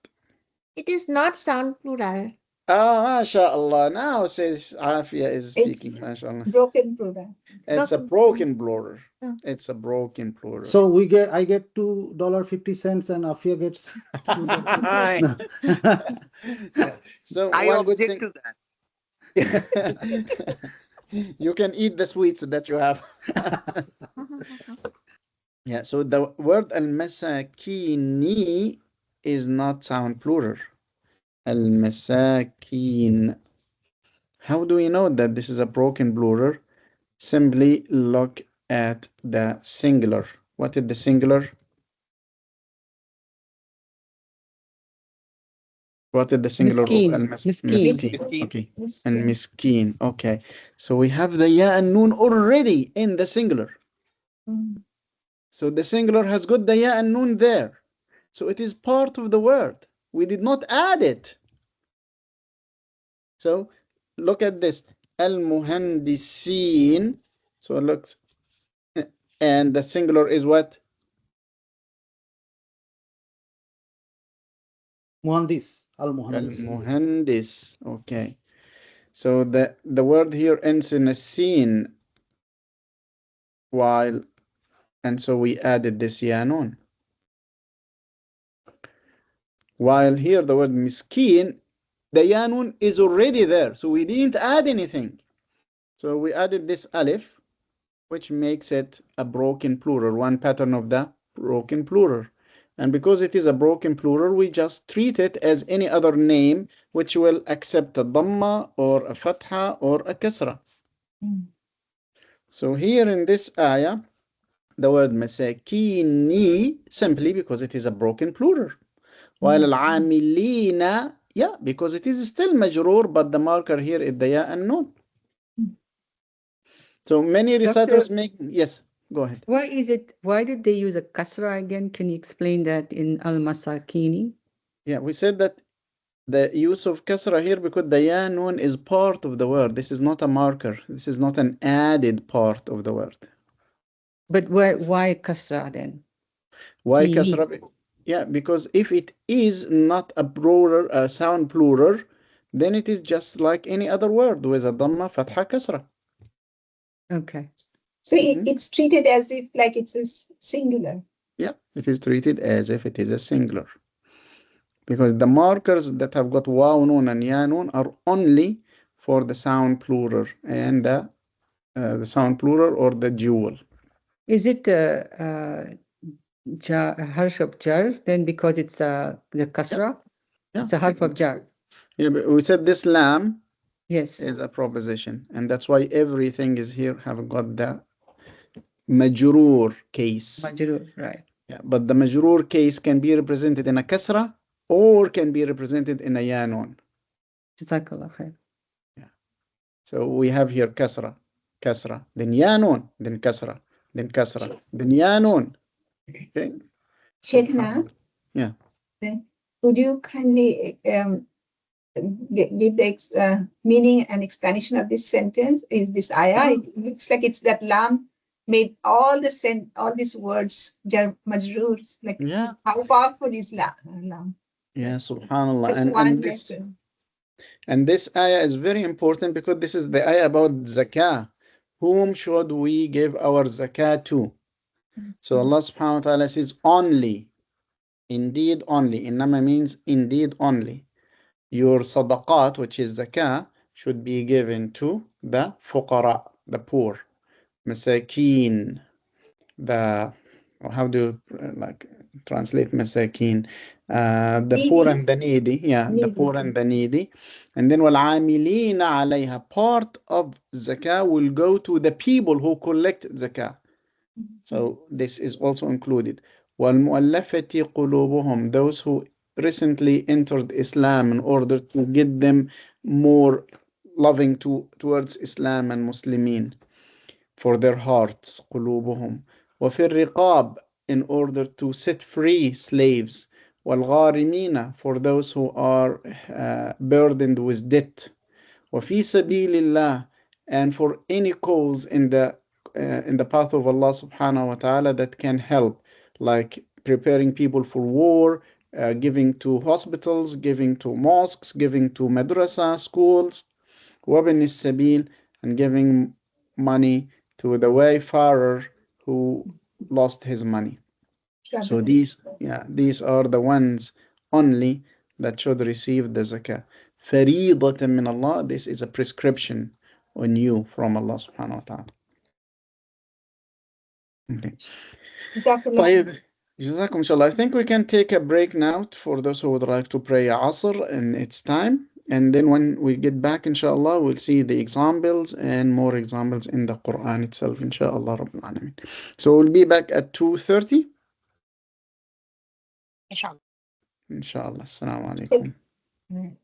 It is not sound plural. Ah, mashallah. Now says Afia is speaking, mashallah. broken plural. It's a broken plural. It's a broken plural. So I get $2.50 and Afia gets $2. Yeah. So I one good object thing, to that. you can eat the sweets that you have. Yeah, so the word al-masakini is not sound plural. Al-masakin. How do we know that this is a broken plural? Simply look at the singular. What is the singular? What is the singular? Miskin. Miskin. Okay. And miskin. Okay. So we have the ya and nun already in the singular. So the singular has got the ya and nun there. So it is part of the word. We did not add it. So look at this. Al-muhandisin. So look. And the singular is what? Muhandis. Al-muhandis. Al-muhandis. Okay. So the word here ends in a sin, and so we added this ya nun. While here the word miskin, the ya nun is already there, so we didn't add anything. So we added this alif, which makes it a broken plural, one pattern of the broken plural. And because it is a broken plural, we just treat it as any other name which will accept a dhamma or a fatha or a kasra. So here in this ayah, the word masakini, simply because it is a broken plural. While al-amilina, yeah, because it is still majroor, but the marker here is the ya and nun. So many reciters yes, go ahead. Why did they use a kasra again? Can you explain that in al-masakini? Yeah, we said that the use of kasra here because the ya nun is part of the word. This is not a marker. This is not an added part of the word. But why kasra then? Why kasra? Yeah, because if it is not a plural, a sound plural, then it is just like any other word with a dhamma, fatha, kasra. Okay. So it's treated as if like it's a singular. Yeah, it is treated as if it is a singular. Because the markers that have got waw nun and ya nun are only for the sound plural and the sound plural or the dual. Is it harf of jar then because it's the kasra? Yeah. It's a harf of jar. Yeah, but we said this lam is a proposition, and that's why everything is here have got the majroor case. Majroor, right. Yeah, but the majroor case can be represented in a kasra or can be represented in a ya nun. Jazakallah khair. Yeah. So we have here kasra, then ya nun, then kasra, then ya nun. Okay. Sheikh, Yeah. Then would you kindly give the meaning and explanation of this sentence? Is this ayah? It looks like it's that lam made all these words jar majroors. Like Yeah. how powerful is lam? Yeah, subhanallah. Just And one this letter. and this ayah is very important because this is the ayah about zakah. Whom should we give our zakah to? So Allah subhanahu wa ta'ala says only, indeed only. Innama means indeed only. Your sadaqat, which is zakah, should be given to the fuqara, the poor, masakin, the, how do you like translate masakin? The poor Needy. and the needy. Yeah, the Needy. poor and the needy. And then وَالْعَامِلِينَ عَلَيْهَا. Part of zakah will go to the people who collect zakah. So this is also included. وَالْمُؤَلَّفَةِ قُلُوبُهُم. Those who recently entered Islam, in order to get them more loving towards Islam and Muslimin, for their hearts, قلوبهم. وفي الرقاب, in order to set free slaves. والغارمين, for those who are burdened with debt. وفي سبيل الله, and for any cause in the path of Allah subhanahu wa ta'ala that can help, like preparing people for war, giving to hospitals, giving to mosques, giving to madrasa, schools. وابن السبيل, and giving money to the wayfarer who lost his money. So these are the ones only that should receive the zakah. فريضة من Allah, this is a prescription on you from Allah subhanahu wa ta'ala. Okay. Jazakallah. طيب. جزاكم inshallah. I think we can take a break now for those who would like to pray Asr in its time. And then when we get back, inshallah, we'll see the examples and more examples in the Quran itself, inshallah. Rabbil Alameen. So we'll be back at 2:30. Inshallah. Inshallah. Assalamu alaikum. Mm.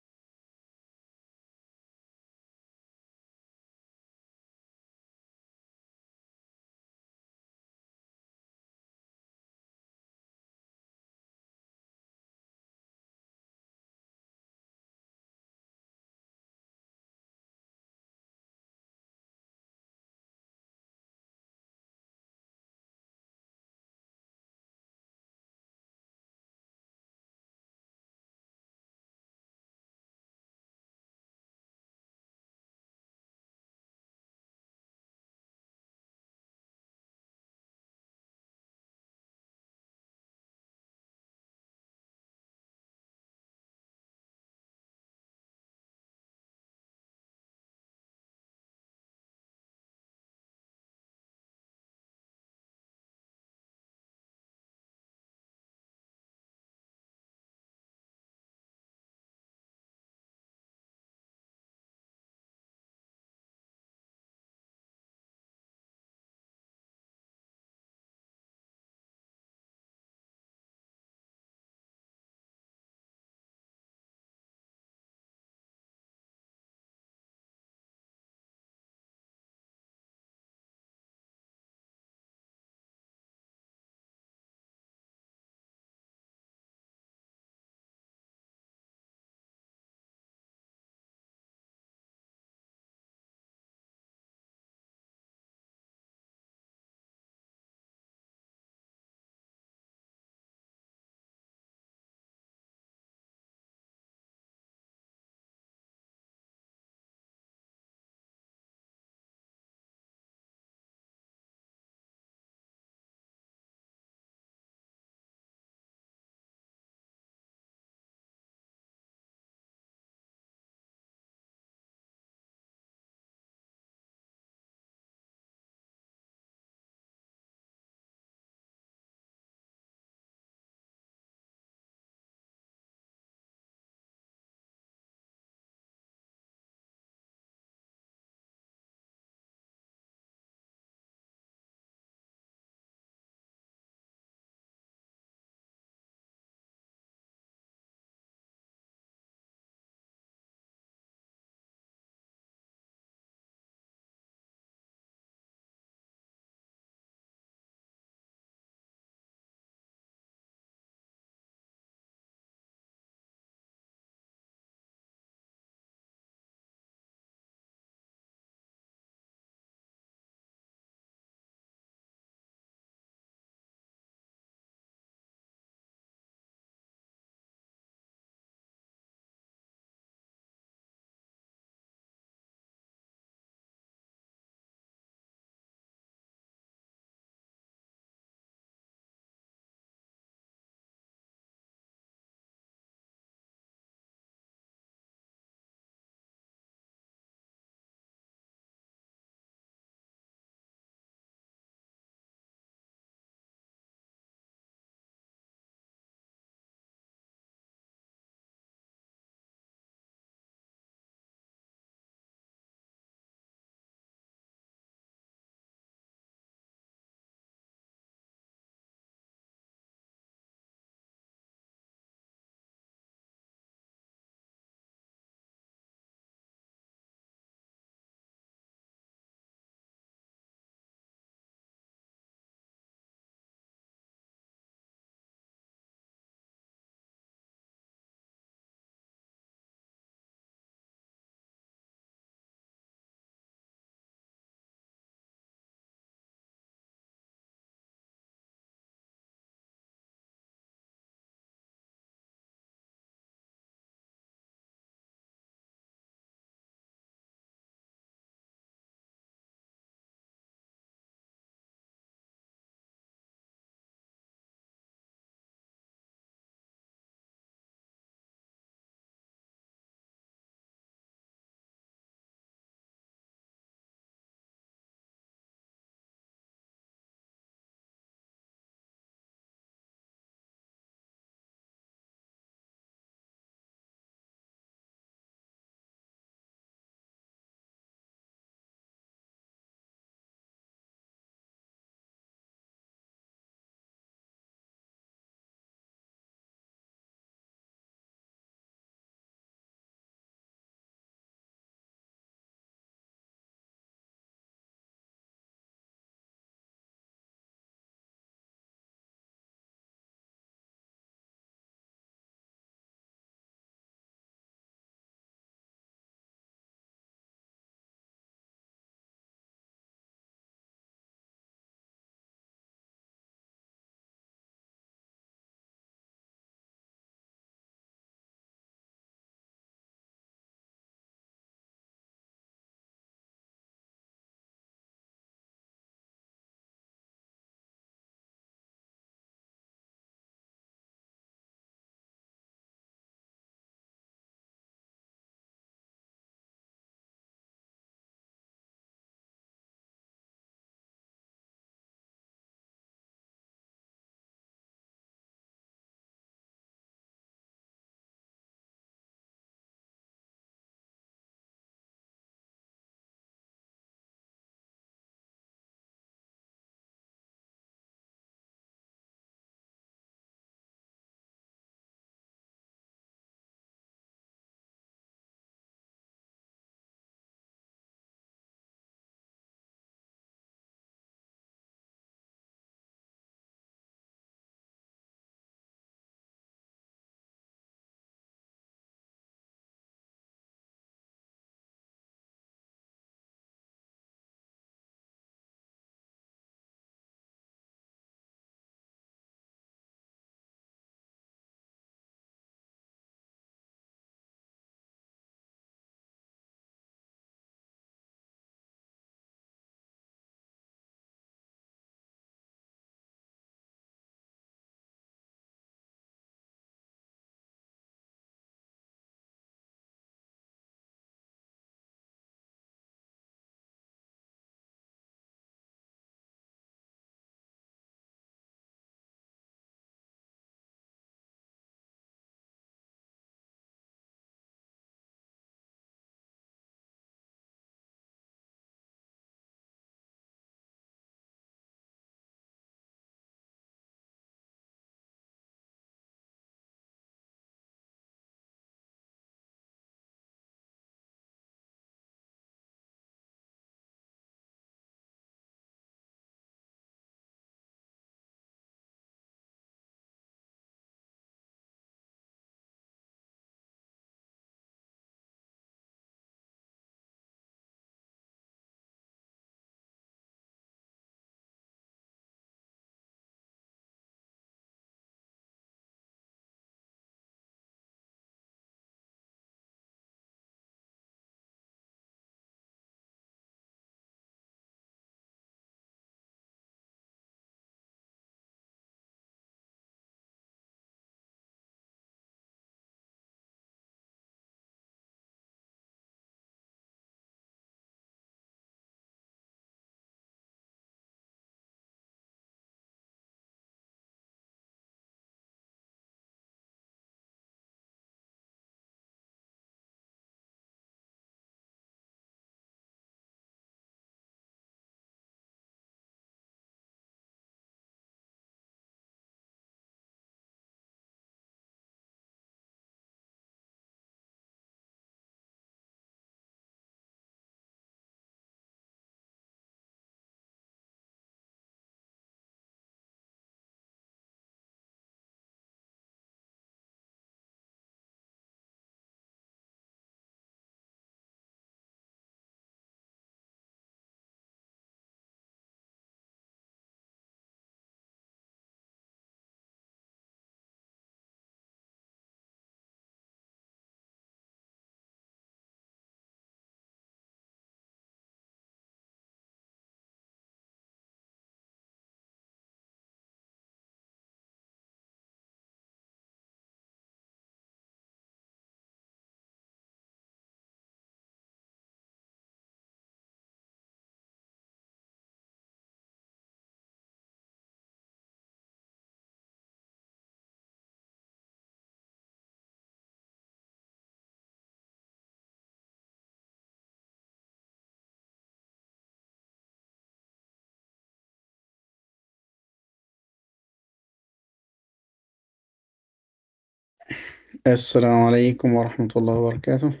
السلام عليكم ورحمة الله وبركاته.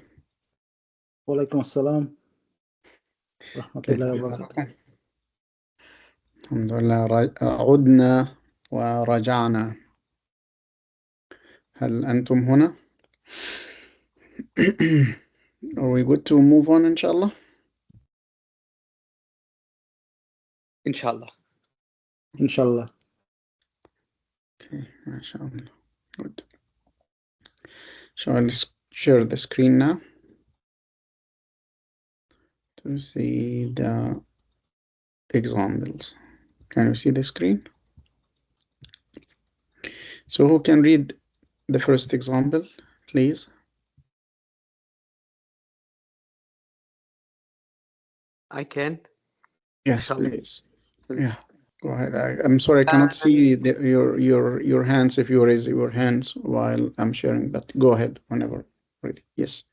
وعليكم السلام ورحمة كيف الله وبركاته. حالكم؟ الحمد لله عدنا ورجعنا. هل أنتم هنا؟ Are we good to move on إن شاء الله؟ Inshallah. Inshallah. Okay, ما شاء الله. Good. So I'll share the screen now to see the examples. Can you see the screen? So who can read the first example, please? I can. Yes, Shall- please. Yeah, go ahead. I'm sorry, I cannot see your hands if you raise your hands while I'm sharing, but go ahead whenever ready. Yes.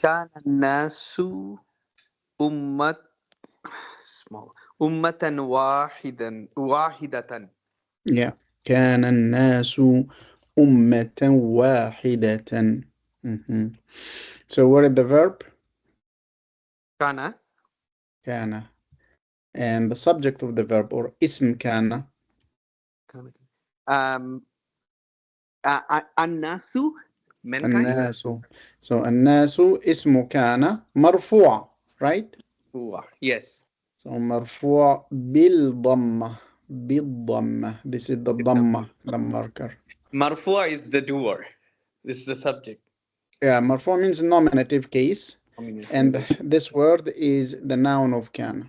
كان الناس أمة واحدة. Yeah. كان الناس أمة واحدة. Mhm. So what is the verb? كان كان. And the subject of the verb or اسم كان. الناس mankind. الناس. So الناس اسم كان مرفوع, right? Yes. So مرفوع بالضمة. This is the ضمة, the marker. مرفوع is the doer. This is the subject. Yeah, مرفوع means nominative case, and this word is the noun of كان.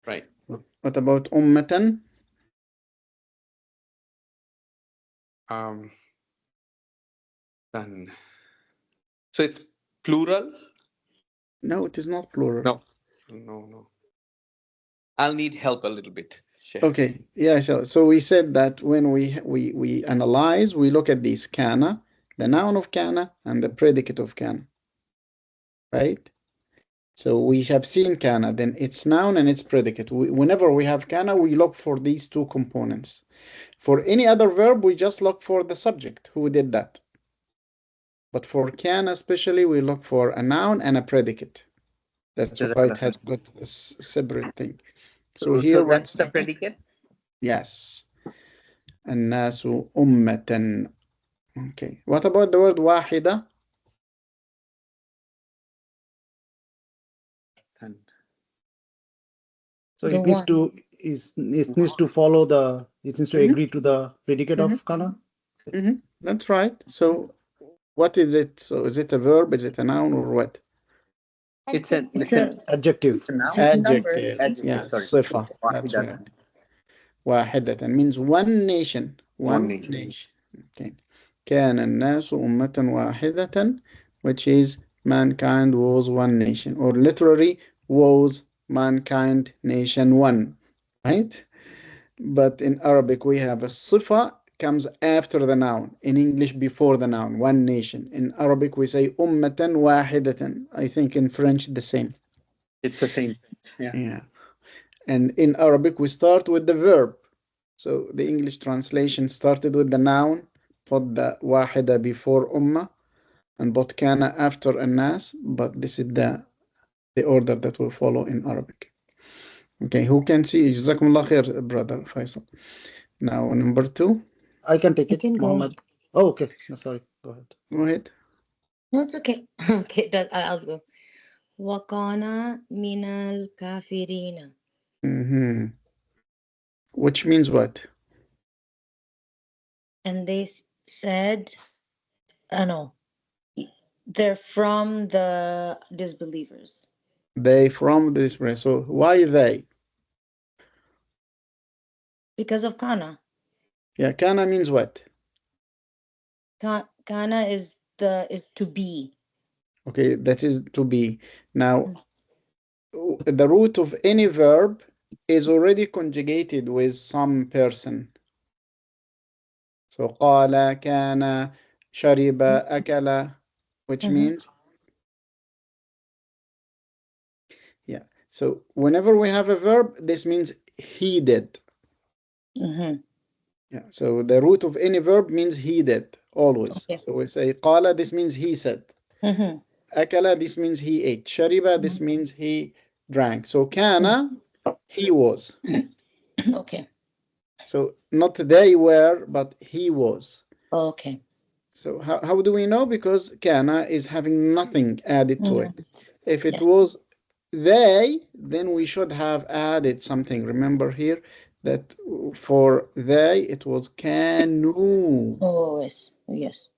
Right. What about أمة? Then. So it's plural? No, it is not plural. No. I'll need help a little bit. Sheikh. Okay, yeah, so we said that when we analyze, we look at these كان, the noun of كان, and the predicate of كان, right? So we have seen كان, then its noun and its predicate. Whenever we have كان, we look for these two components. For any other verb, we just look for the subject, who did that. But for كان especially, we look for a noun and a predicate. That's why it has got a separate thing. So here, that's the predicate? yes. الناس أمة. Okay. What about the word واحدة? So The it needs one. to it needs to follow the it needs to agree to the predicate of kana. That's right. So what is it? So is it a verb? Is it a noun or what? It's an Adjective. Adjective. Yeah, sorry. صفة. That's right. واحدة means one nation. One nation. Okay. كان الناس أمة واحدة, which is mankind was one nation, or literally was mankind nation one, right? But in Arabic we have a صفة comes after the noun. In English before the noun, one nation. In Arabic we say أمة واحدة. I think in French the same. It's the same. Yeah. And in Arabic we start with the verb. So the English translation started with the noun, put the واحدة before أمة, and put كان after الناس, but this is the order that will follow in Arabic. Okay, who can see? جزاكم الله خير, brother Faisal. Now number 2. I can take You it, can go. Mohammed. Oh, okay. No, sorry. Go ahead. Go ahead. No, it's okay. Okay, I'll go. وَكَانَ مِنَ الْكَافِرِينَ. Which means what? And they said, no, they're from the disbelievers. They from this place. So why they? Because of Kana. Yeah, kana means what? Kana is to be. Okay, that is to be. Now, the root of any verb is already conjugated with some person. So قال, كان, شرب, أكل, which means, yeah. So whenever we have a verb, this means he did. Yeah. So the root of any verb means he did always. Okay. So we say qala, this means he said. Mhm. Akala, this means he ate. Shariba, this means he drank. So kana, he was. Okay. So not they were, but he was. Okay. So how do we know? Because kana is having nothing added to it. If it Yes. was they, then we should have added something. Remember here that for they, it was kanu, Oh, yes. Yes.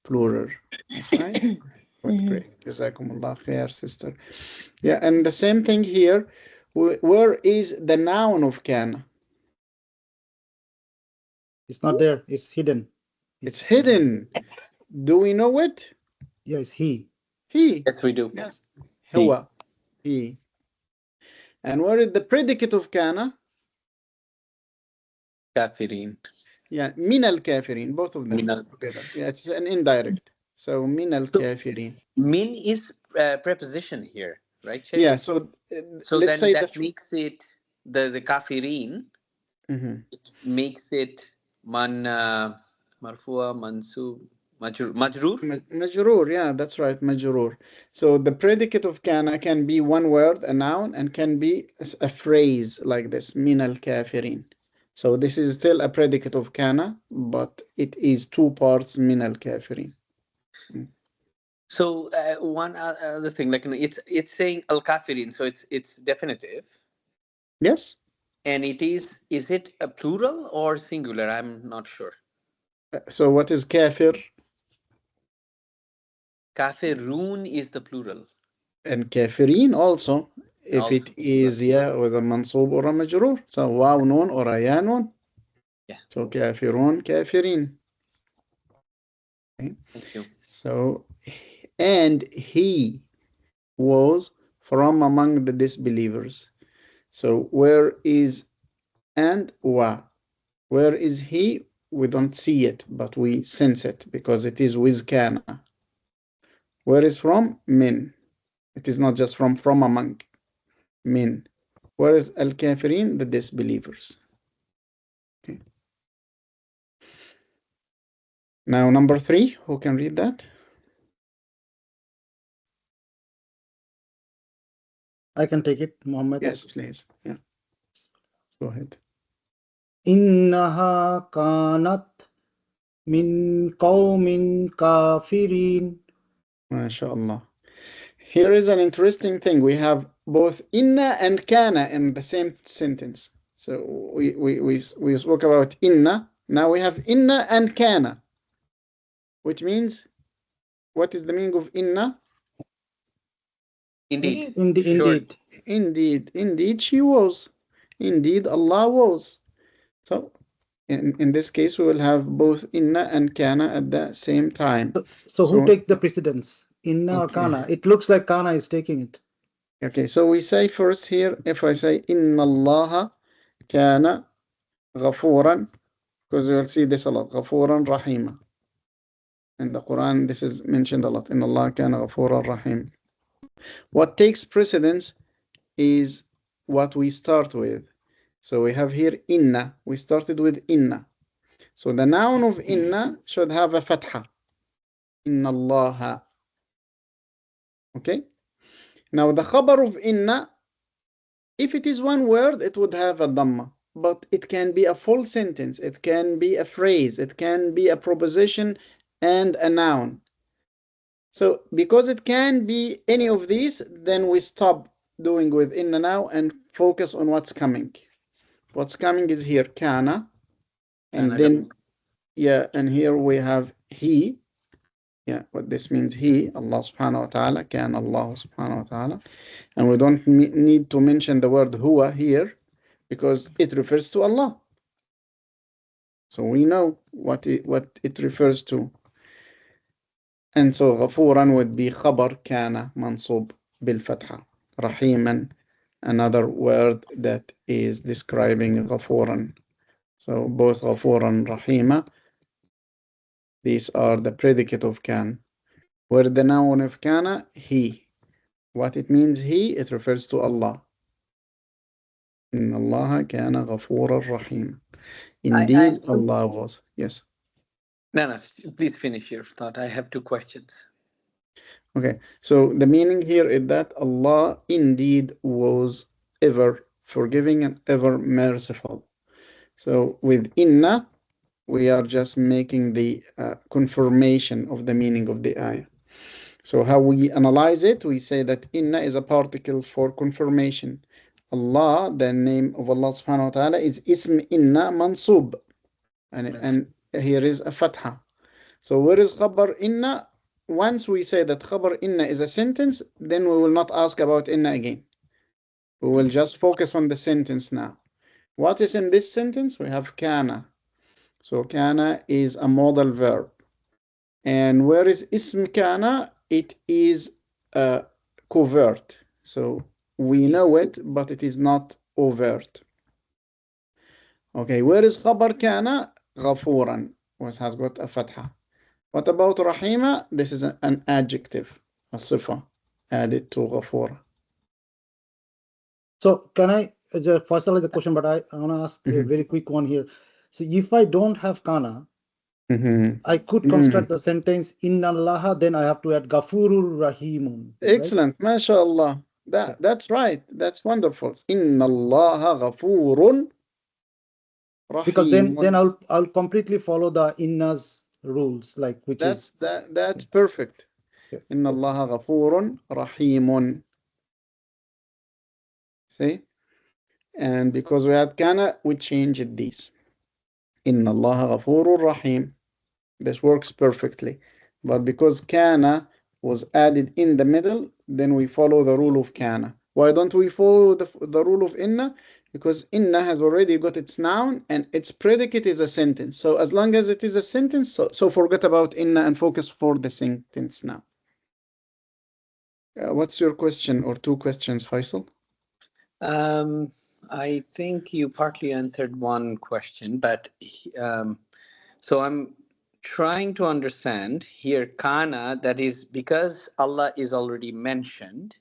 plural. That's right. What great. Jazakumullah khair, sister. Yeah, and the same thing here. Where is the noun of kana? It's not there. It's hidden. It's hidden. Do we know it? Yeah, it's he. He. Yes, we do. Yes. He. Huwa. He. And where is the predicate of kana? Kafirin. Yeah, min al-kafirin, both of them Min al- together. Yeah, it's an indirect. So min al-kafirin. Min is preposition here, right, Sheikh? Yeah, so So let's then say that makes it the kafirin Mhm. makes it marfua, mansub, majrur. Majroor, yeah, that's right, majroor. So the predicate of kana can be one word, a noun, and can be a phrase like this, min al-kafirin. So this is still a predicate of kana, but it is two parts, min al-kafirin. So one other thing, like it's saying al kafirin, so it's definitive, Yes? and is it a plural or singular? I'm not sure. So what is kafir? Kafirun is the plural. And kafirin also, if Also, it is with a mansub or a majroor. So waw nun or a ya nun. Yeah. So kafirun, kafirin. Okay. Thank you. So, and he was from among the disbelievers. So where is and wa? Where is he? We don't see it, but we sense it because it is with kana. Where is from? Min. It is not just from among. Min. Where is al-kafirin? The disbelievers. Okay. Now number 3, who can read that? I can take it, Muhammad. Yes, please. Yeah. Go ahead. إنها كانت من قوم كافرين. MashaAllah. Here is an interesting thing. We have both inna and kana in the same sentence. So we spoke about inna. Now we have inna and kana, which means, what is the meaning of inna? Indeed. Indeed. Indeed, she was. Indeed, Allah was. So in this case, we will have both inna and kana at the same time. So who takes the precedence? Inna or Okay. kana? It looks like kana is taking it. Okay, so we say first here, if I say inna Allah kana ghafuran, because we will see this a lot, ghafuran rahima. In the Quran, this is mentioned a lot. Inna Allah kana ghafuran rahim. What takes precedence is what we start with. So we have here inna. We started with inna. So the noun of inna should have a fatha. Inna Allah. Okay? Now the khabar of inna, if it is one word, it would have a dhamma. But it can be a full sentence. It can be a phrase. It can be a proposition and a noun. So because it can be any of these, then we stop doing with inna now and focus on what's coming. What's coming is here kana, and then yeah, and here we have he. Yeah, what this means, he, Allah subhanahu wa ta'ala, kana Allah subhanahu wa ta'ala. And we don't need to mention the word huwa here because it refers to Allah. So we know what it refers to. And so ghafuran would be khabar kana mansub bil fatha. Rahiman, another word that is describing ghafuran. So both ghafuran, rahima, these are the predicate of kan. Where the noun of kana, he. What it means he, it refers to Allah. Inna Allah kana ghafuran rahim. Indeed, Allah was. Yes. No, no, please finish your thought. I have 2 questions. Okay, so the meaning here is that Allah indeed was ever forgiving and ever merciful. So with inna, we are just making the confirmation of the meaning of the ayah. So how we analyze it, we say that inna is a particle for confirmation. Allah, the name of Allah subhanahu wa ta'ala is ism inna mansub. And here is a fatha. So where is khabar inna? Once we say that khabar inna is a sentence, then we will not ask about inna again. We will just focus on the sentence now. What is in this sentence? We have kana. So kana is a modal verb. And where is ism kana? It is covert. So we know it, but it is not overt. Okay, where is khabar kana? Ghafuran, which has got a fatha. What about rahima? This is an adjective, a sifa, added to ghafura. So can I just personalize the question, but I want to ask a very quick one here. So if I don't have kana, I could construct the sentence Inna Allah, then I have to add Gafurur Rahimun. Excellent, mashallah. That's right. That's wonderful. Inna Allah ghafurun rahim. Because then I'll completely follow the Inna's rules, like which that's perfect. Inna Allah ghafurun rahimun. See? And because we had kana, we changed these. Inna Allah ghafurur rahim. This works perfectly. But because kana was added in the middle, then we follow the rule of kana. Why don't we follow the rule of inna? Because inna has already got its noun and its predicate is a sentence. So as long as it is a sentence, so forget about inna and focus for the sentence now. What's your question or 2 questions, Faisal? I think you partly answered one question, but so I'm trying to understand here kana, that is because Allah is already mentioned.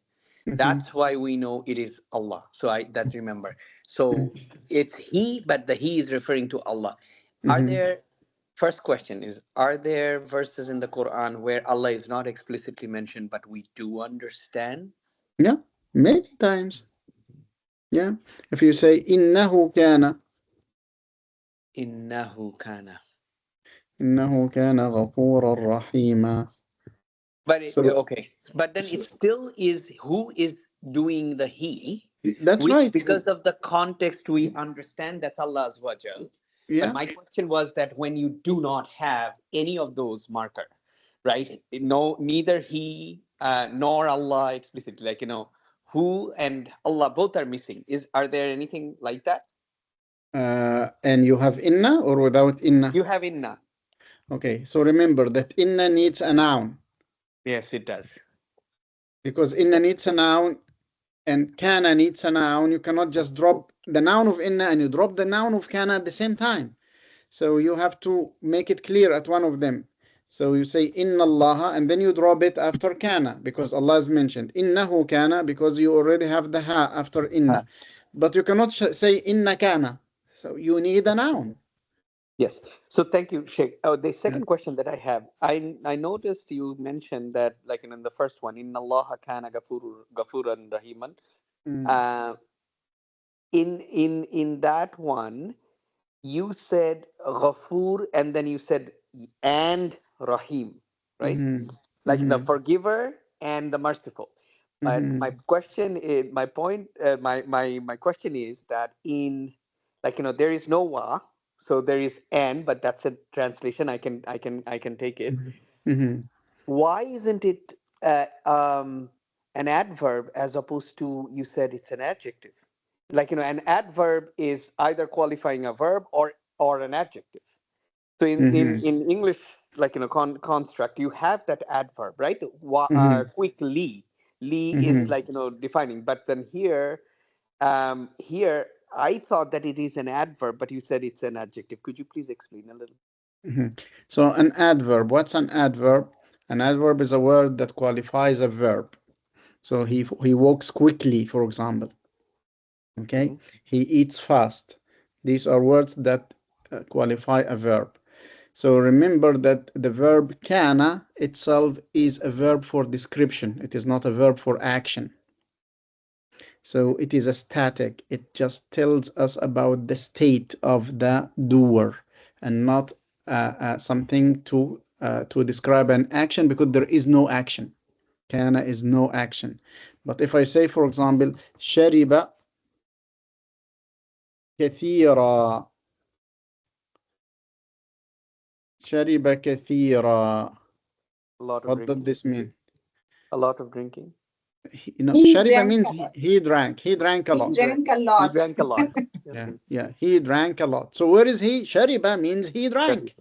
That's why we know it is Allah. So that remember. So it's he, but the he is referring to Allah. Are there, first question is, are there verses in the Quran where Allah is not explicitly mentioned, but we do understand? Yeah, many times. Yeah, if you say innahu kana. Innahu kana. Innahu kana ghafuran rahima. But okay, but then it still is who is doing the he. That's right. Because of the context, we understand that's Allah Azza wa Jal. Yeah. But my question was that when you do not have any of those marker, right? No, neither he nor Allah explicitly, like who and Allah both are missing. Are there anything like that? And you have inna or without inna? You have inna. Okay, so remember that inna needs a noun. Yes, it does. Because inna needs a noun and kana needs a noun. You cannot just drop the noun of inna and you drop the noun of kana at the same time. So you have to make it clear at one of them. So you say inna Allah and then you drop it after kana because Allah is mentioned. Innahu kana because you already have the ha after inna. But you cannot say inna kana. So you need a noun. Yes. So thank you, Sheikh. The second question that I have, I noticed you mentioned that, like in the first one, Inna Allah kana gafuran rahiman. In that one, you said ghafur and then you said and rahim, right? Like the forgiver and the merciful. But my question is, my question is that in, like there is no wa. So there is and, but that's a translation. I can take it. Why isn't it an adverb as opposed to, you said it's an adjective? Like an adverb is either qualifying a verb or an adjective. So in English, like construct, you have that adverb, right? Quickly, is like defining. But then here. I thought that it is an adverb, but you said it's an adjective. Could you please explain a little? So an adverb, what's an adverb? An adverb is a word that qualifies a verb. So he walks quickly, for example. Okay, he eats fast. These are words that qualify a verb. So remember that the verb kana itself is a verb for description. It is not a verb for action. So it is a static. It just tells us about the state of the doer and not something to describe an action, because there is no action. Kana is no action. But if I say, for example, شرب كثيرا. شرب كثيرا. A lot of What does drinking. this mean? A lot of drinking. He Shariba drank means a lot. he drank. He drank a He lot. drank a He lot. drank a lot. Yeah. He drank a lot. So where is he? Shariba means he drank.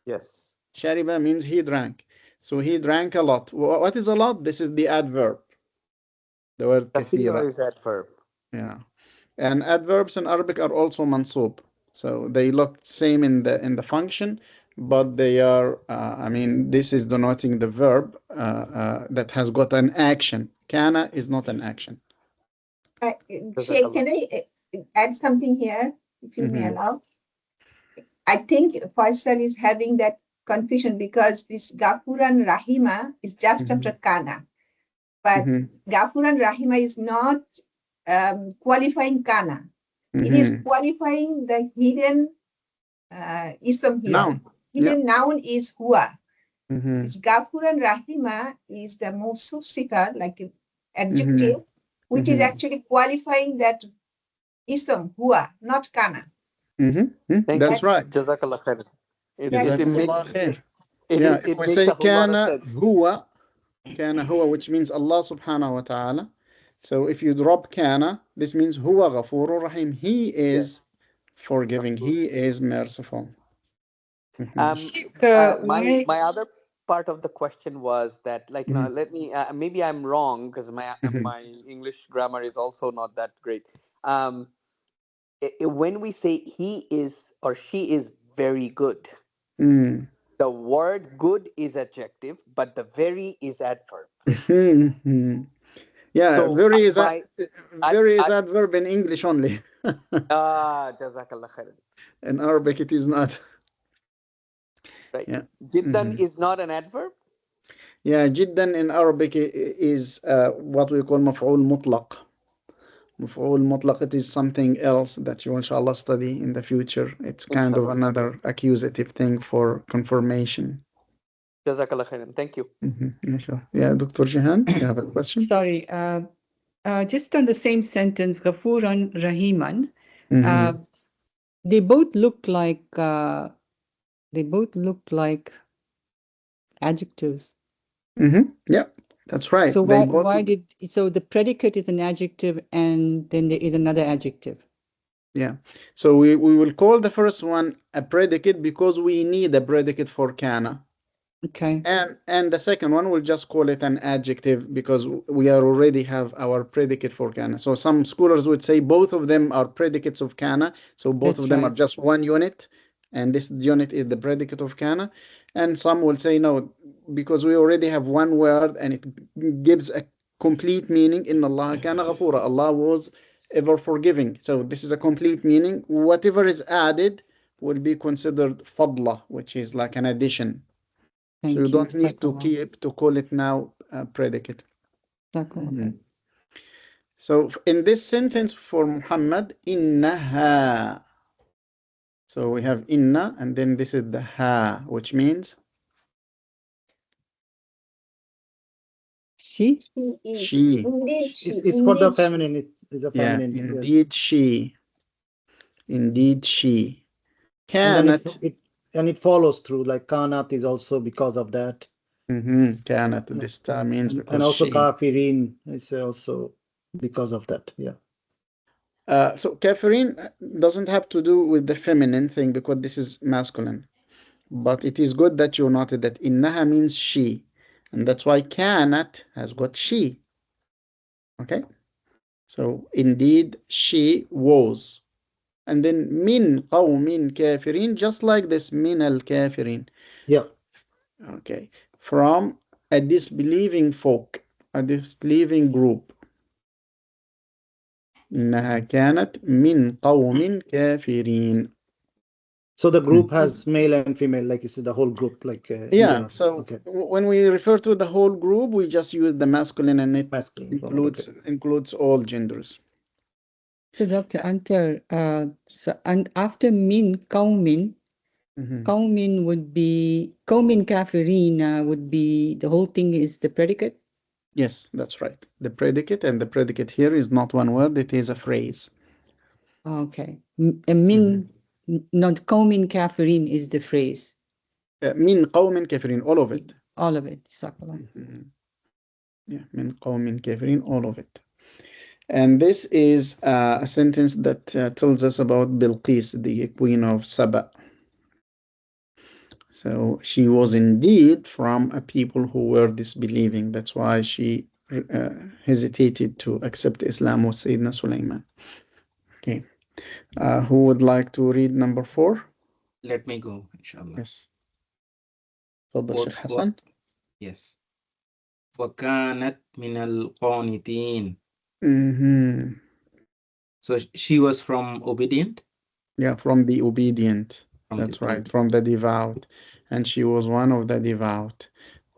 Yes. Shariba means he drank. So he drank a lot. What is a lot? This is the adverb. The word Kathira kathira. is adverb. Yeah. And adverbs in Arabic are also mansub. So they look same in the function, but they are, I mean, this is denoting the verb that has got an action. Kana is not an action. Shay, can I add something here, if you may allow? I think Faisal is having that confusion because this Ghafur and Rahima is just after Kana. But Ghafur and Rahima is not qualifying Kana. It is qualifying the hidden ism here. Noun. Hidden noun is huwa. This Ghafur and Rahima is the mawsuf sifa, like adjective, which is actually qualifying that ism huwa, not kana. That's right. Jazakallah khair. Jazakumullah khair. It Yeah, if we makes say a whole lot of kana sense. huwa, which means Allah subhanahu wa ta'ala. So if you drop kana, this means huwa ghafurur rahim. He is forgiving. He is merciful. My other part of the question was that, like, you know, let me maybe I'm wrong because my English grammar is also not that great. When we say he is or she is very good, the word good is adjective, but the very is adverb. Yeah, So very is adverb in English only. Jazakallah khair. In Arabic, it is not. Right. Yeah. Jiddan is not an adverb? Yeah, jiddan in Arabic is what we call maf'ul mutlaq. Maf'ul mutlaq, it is something else that you inshallah study in the future. It's kind of another accusative thing for confirmation. Jazakallah khairan. Thank you. Yeah, sure. Yeah, Dr. Jihan, you have a question? Sorry, just on the same sentence, Ghafuran, Rahiman, they both look like adjectives. Yeah, that's right. So so the predicate is an adjective and then there is another adjective. Yeah. So we will call the first one a predicate because we need a predicate for kana. Okay. And the second one we'll just call it an adjective because we already have our predicate for kana. So some scholars would say both of them are predicates of kana. So both of them are just one unit, and this unit is the predicate of kana. And some will say no, because we already have one word and it gives a complete meaning. Inna Allah kana ghafura. Allah was ever forgiving. So this is a complete meaning. Whatever is added will be considered fadla, which is like an addition. So you don't need to call it now predicate. So in this sentence for Muhammad, innaha. So we have inna, and then this is the ha, which means she. She. It's for the feminine. It's a feminine. Yeah, indeed she. Indeed she. Kanat. And it follows through, like kanat is also because of that. Kanat, this means because and also she. kafirin is also because of that. Yeah. So kafirin doesn't have to do with the feminine thing because this is masculine. But it is good that you noted that innaha means she. And that's why kanat has got she. Okay? So indeed she was. And then min qawmin kafirin, just like this, min al kafirin. Yeah. Okay. From a disbelieving folk, a disbelieving group. إنها كانت من قوم كافرين. So the group has male and female, like you said, the whole group, like in Yeah, general. so Okay. when we refer to the whole group, we just use the masculine, and it Masculine pronoun, includes all genders. So Dr. Antar, and after min, qawmin, qawmin would be, qawmin kafirin would be, the whole thing is the predicate? Yes, that's right. The predicate, and the predicate here is not one word, it is a phrase. Okay. Min, not qawmin kafirin is the phrase. Min qawmin kafirin, all of it. All of it. Jazakallah. Yeah, min qawmin kafirin, all of it. And this is a sentence that tells us about Bilqis, the queen of Saba. So she was indeed from a people who were disbelieving. That's why she hesitated to accept Islam with Sayyidina Sulaiman. Okay. Who would like to read number 4? Let me go, inshallah. Yes. تفضل شيخ حسن. Yes. وَكَانَتْ مِنَ الْقَانِتِينَ. So she was from obedient? Yeah, from the obedient. That's right, from the devout. And she was one of the devout.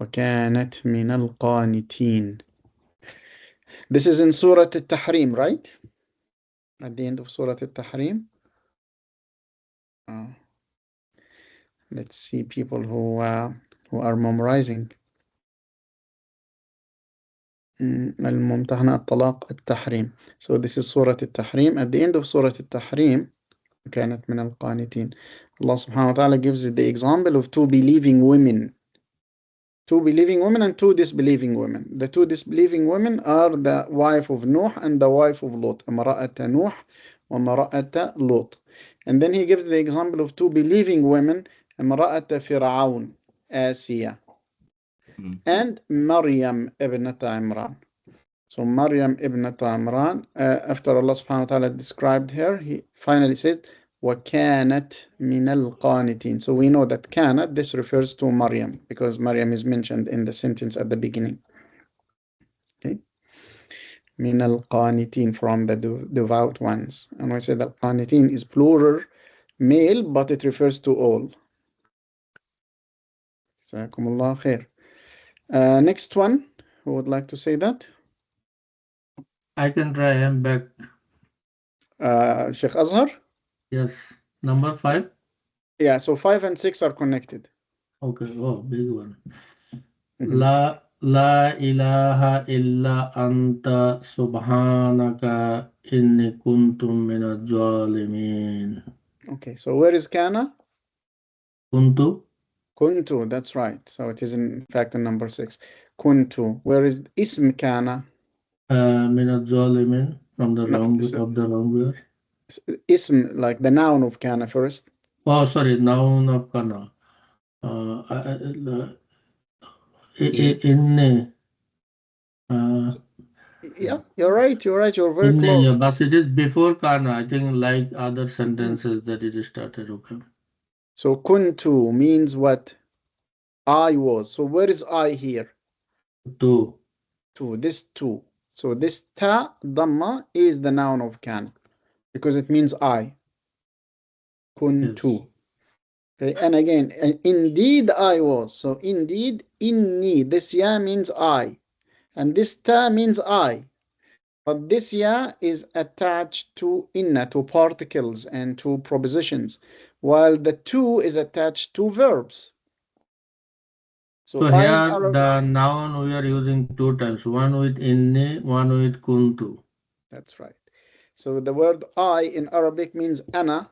وَكَانَتْ مِنَ الْقَانِتِينَ. This is in Surah Al-Tahrim, right? At the end of Surah Al-Tahrim. Let's see people who are memorizing. الممتحنة الطلاق التحريم. So this is Surah Al-Tahrim. At the end of Surah Al-Tahrim, كانت من القانتين. Allah subhanahu wa ta'ala gives the example of 2 believing women. 2 believing women and 2 disbelieving women. The 2 disbelieving women are the wife of Nuh and the wife of Lot. امرأة نوح وامرأة لوط. And then he gives the example of 2 believing women. امرأة فرعون آسيا. And Maryam ibn Imran. So Maryam ibn Imran, after Allah subhanahu wa ta'ala described her, he finally said, وَكَانَتْ مِنَ الْقَانِتِينَ. So we know that كانت, this refers to Maryam, because Maryam is mentioned in the sentence at the beginning. Okay. مِنَ الْقَانِتِينَ, from the devout ones. And we say that qanitin is plural, male, but it refers to all. Jazakumullah khair. Next one, who would like to say that? I can try. I'm back. Sheikh Azhar? Yes. Number 5? Yeah, so 5 and 6 are connected. Okay. Oh, big one. La ilaha illa anta subhanaka inni kuntum minaz zalimin. Okay, so where is kana? Kuntu. Kuntu, that's right. So it is in fact in number 6. Kuntu. Where is ism kana? Minaz zalimin, from the wrongdoer. Ism, like the noun of kana first. Oh, sorry, noun of kana. Inni. Yeah, you're right. You're very close. Yeah, but it is before kana, I think, like other sentences that it started. Okay. So kuntu means what? I was. So where is I here? Two. This two. So this ta dhamma is the noun of kana, because it means I. Kuntu. Yes. Okay, and again, indeed I was. So indeed, inni. This ya means I. And this ta means I. But this ya is attached to inna, to particles and to prepositions, while the tu is attached to verbs. So here the noun we are using 2 times, one with inni, one with kuntu. That's right. So the word I in Arabic means ana,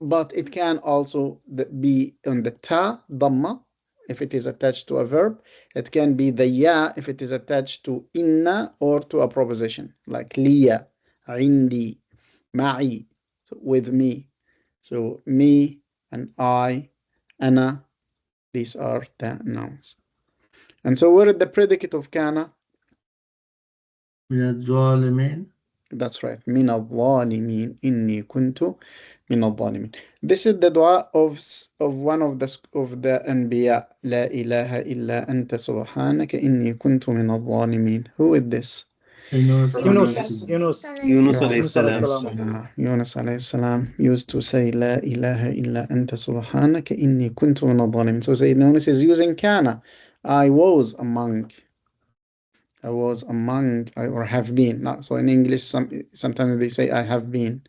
but it can also be on the ta, dhamma, if it is attached to a verb. It can be the ya if it is attached to inna or to a preposition, like liya, indi, ma'i, so with me. So me and I, ana, these are the nouns. And so where is the predicate of kana? That's right. Min al-zalimin, inni kuntu min al-zalimin. This is the dua of one of the anbiya. La ilaha illa anta subhanaka inni kuntu min al-zalimin. Who is this? Yunus Yunus alayhi salam. Yunus alayhi salam used to say, La ilaha illa anta subhanaka inni kuntu min adh-dhalimin. So Sayyidina Yunus is using kana. I was among, or have been. Not, so in English, sometimes they say I have been.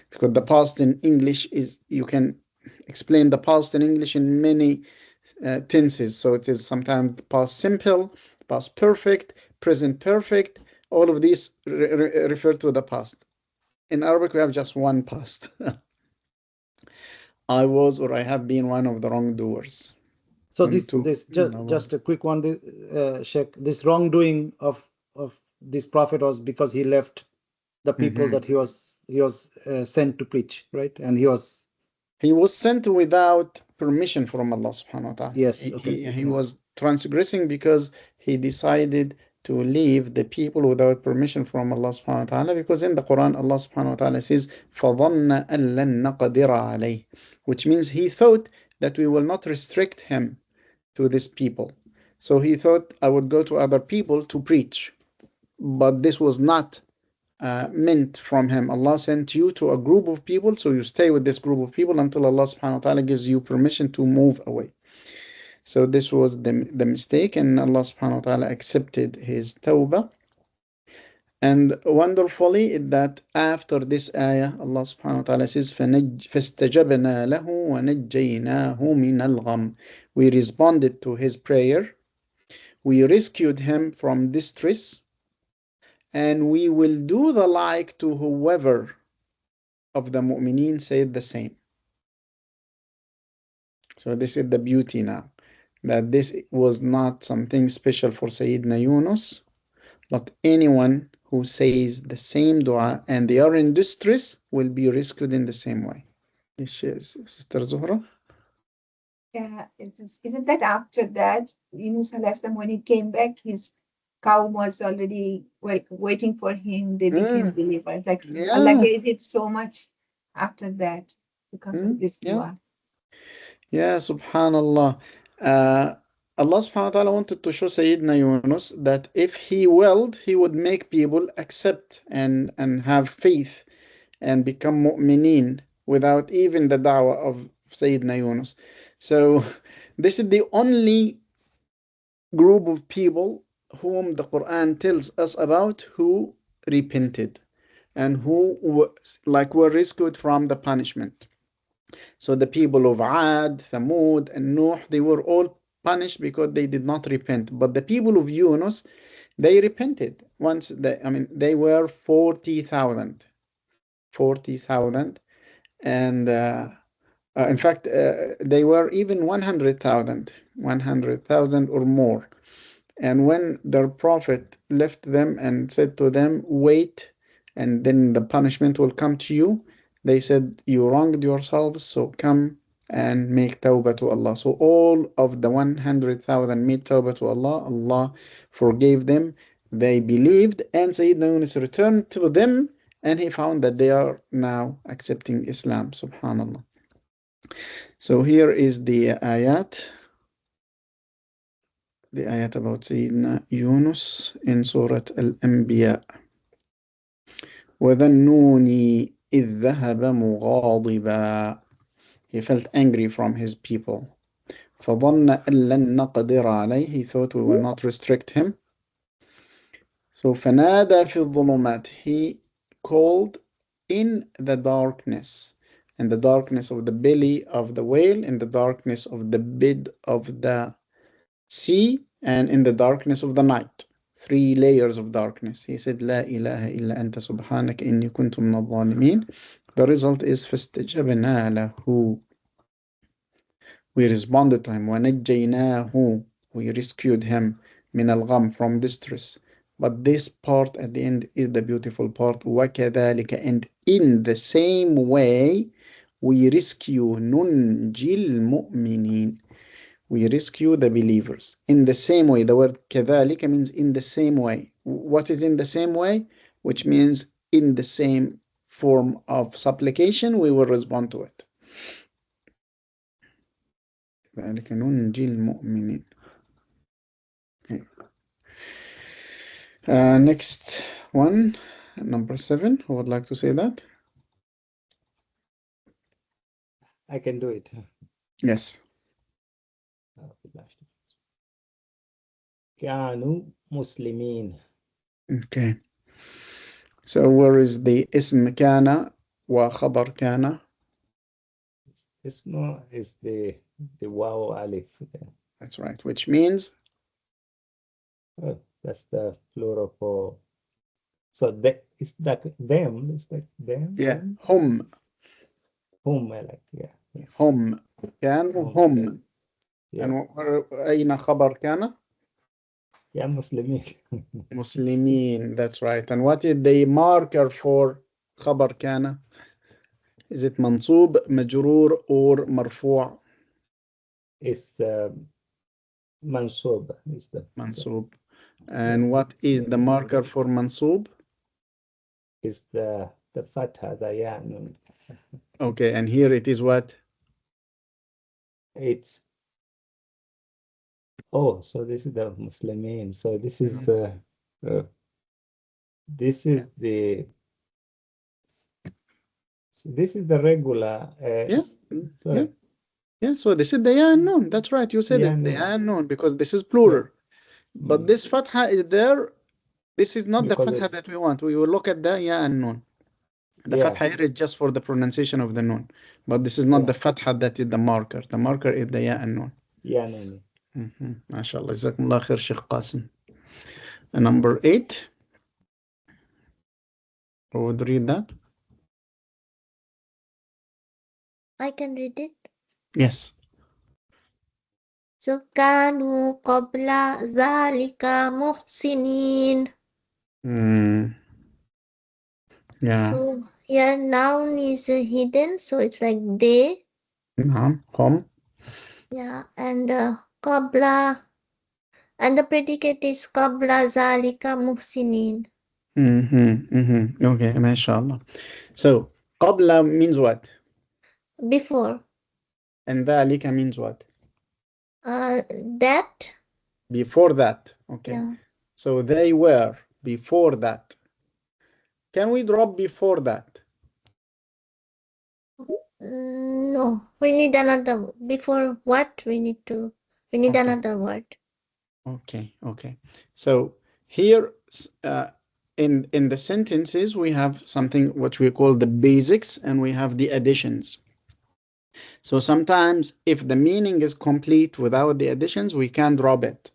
Because the past in English is, you can explain the past in English in many tenses. So it is sometimes the past simple, past perfect, present perfect. All of these refer to the past. In Arabic, we have just one past. I was or I have been one of the wrongdoers. So just a quick one, Sheikh. This wrongdoing of this prophet was because he left the people that he was sent to preach, right? And he was sent without permission from Allah subhanahu wa ta'ala. Yes, okay. He was transgressing because he decided to leave the people without permission from Allah subhanahu wa ta'ala, because in the Quran Allah subhanahu wa ta'ala says فَظَنَّ أَن لَن نَقْدِرَ عَلَيْهِ, which means he thought that we will not restrict him to this people. So he thought I would go to other people to preach, but this was not meant from him. Allah sent you to a group of people, so you stay with this group of people until Allah subhanahu wa ta'ala gives you permission to move away. So this was the mistake, and Allah subhanahu wa ta'ala accepted his tawbah. And wonderfully that after this ayah, Allah subhanahu wa ta'ala says فَاسْتَجَبْنَا لَهُ وَنَجَّيْنَاهُ مِنَ الْغَمِّ. We responded to his prayer, we rescued him from distress, and we will do the like to whoever of the mu'mineen said the same. So this is the beauty now, that this was not something special for Sayyidina Yunus, but anyone who says the same dua and they are in distress will be rescued in the same way. Yes, Sister Zuhra? Yeah, isn't that after that, Yunus alayhi salam, when he came back, his cow was already waiting for him. They became believers. Like Allah gave it so much after that because of this dua. Yeah, subhanallah. Allah subhanahu wa ta'ala wanted to show Sayyidina Yunus that if he willed, he would make people accept and have faith and become mu'mineen without even the da'wah of Sayyidina Yunus. So this is the only group of people whom the Quran tells us about who repented and who were rescued from the punishment. So the people of Ad, Thamud, and Nuh, they were all punished because they did not repent. But the people of Yunus, they repented. They were 40,000. 40,000. And in fact, they were even 100,000. 100,000 or more. And when their prophet left them and said to them, wait, and then the punishment will come to you, they said, you wronged yourselves, so come and make tawbah to Allah. So all of the 100,000 made tawbah to Allah. Allah forgave them. They believed, and Sayyidina Yunus returned to them, and he found that they are now accepting Islam. Subhanallah. So here is the ayat. The ayat about Sayyidina Yunus in Surah Al-Anbiya. وَذَنُّونِي إِذْ ذَهَبَ مُغَاضِبًا. He felt angry from his people. فَظَنَّ أَن لَن نَقْدِرَ عَلَيْهِ. He thought we will not restrict him. So فَنَادَى فِي الظُّلُمَاتِ. He called in the darkness. In the darkness of the belly of the whale, in the darkness of the bed of the sea, and in the darkness of the night. 3 layers of darkness. He said, La ilaha illa anta subhanaka inni kuntu min adh-dhalimin. The result is فَاسْتَجَبْنَا لَهُ. We responded to him. وَنَجَّيْنَاهُ. We rescued him مِنَ الْغَمْ, from distress. But this part at the end is the beautiful part. وَكَذَلِكَ. And in the same way, we rescue نُنْجِي الْمُؤْمِنِينَ. We rescue the believers. In the same way. The word كذلك means in the same way. What is in the same way? Which means in the same form of supplication, we will respond to it. كذلك ننجي المؤمنين. Next one, number 7. Who would like to say that? I can do it. Yes. كانوا مسلمين. Okay. So where is the اسم كان وخبر كان? اسمه is the waw alif. That's right. Which means? That's the plural for. So is that them? Is that them? Yeah. Them? هم. Whom I like. Yeah. هم. كان هم. Yeah. And أين خبر كان? Yeah, Muslimin. مسلمين. That's right. And what is the marker for خبر كان? Is it منصوب, مجرور, or مرفوع? It's mansub. Is the منصوب. And what is the marker for منصوب? Is the fatha, the ya nun. Okay, and here it is what? It's so this is the Muslimin. So this is the regular. Yes. Sorry. Yeah, so this is the ya and nun. That's right. You said Ya it, the nun. ya and nun, because this is plural. But this fatha is there. This is not Because the fatha that we want. We will look at the ya and nun. The Yeah. fatha here is just for the pronunciation of the nun. But this is not the fatha that is the marker. The marker is the ya and nun. Ya nun. MashaAllah. Jazakumullah khair, Sheikh Qasim. And number 8. Who would read that? I can read it. Yes. So كانوا قبل ذلك محسنين. Yeah. So here noun is hidden, so it's like they. نعم. هم. Yeah, and qabla, and the predicate is qabla zalika muhsinin. Okay, mashallah. So, qabla means what? Before. And dhalika means what? That. Before that. Okay. Yeah. So they were before that. Can we drop before that? No, we need another. Before what we need another word. Okay. So here in the sentences we have something what we call the basics and we have the additions. So sometimes if the meaning is complete without the additions, we can drop it.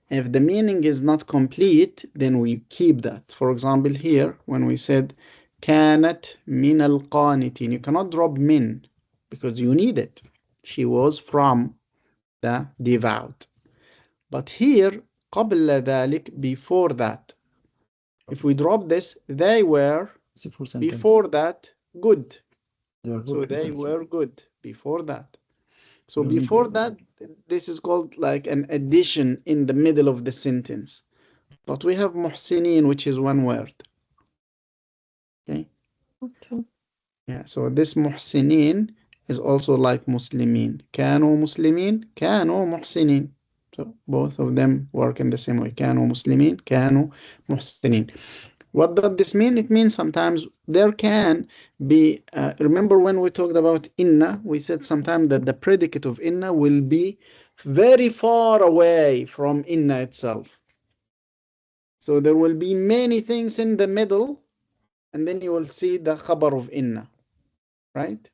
If the meaning is not complete, then we keep that. For example, here when we said كانت من القانتين, you cannot drop min because you need it. She was from the devout. But here قبل ذلك, before that. If we drop this, they were before that good. So they were good before that. So before that, this is called like an addition in the middle of the sentence. But we have muhsinin, which is one word. Okay. Yeah, so this muhsinin is also like muslimin. كانوا مسلمين, كانوا محسنين. So both of them work in the same way. كانوا مسلمين, كانوا محسنين. What does this mean? It means sometimes there can be, remember when we talked about inna, we said sometimes that the predicate of inna will be very far away from inna itself. So there will be many things in the middle, and then you will see the khabar of inna, right?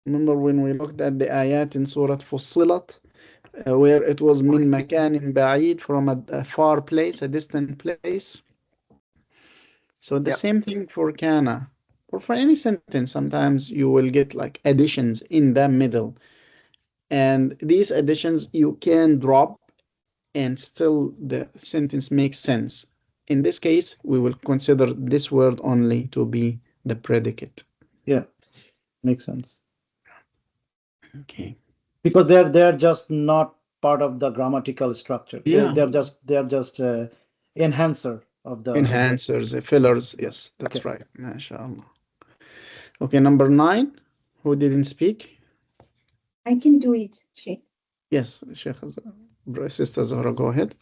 Remember when we looked at the ayat in Surah Fussilat, where it was min makanin ba'id, from a far place, a distant place. So the same thing for kana, or for any sentence, sometimes you will get like additions in the middle. And these additions you can drop and still the sentence makes sense. In this case, we will consider this word only to be the predicate. Yeah, makes sense. Okay. Because they're just not part of the grammatical structure. Yeah. They're just enhancer of the enhancers, fillers. Yes, that's right. MashaAllah. Okay, number 9. Who didn't speak? I can do it, Sheikh. Yes, Sheikh Sister Zahra, go ahead.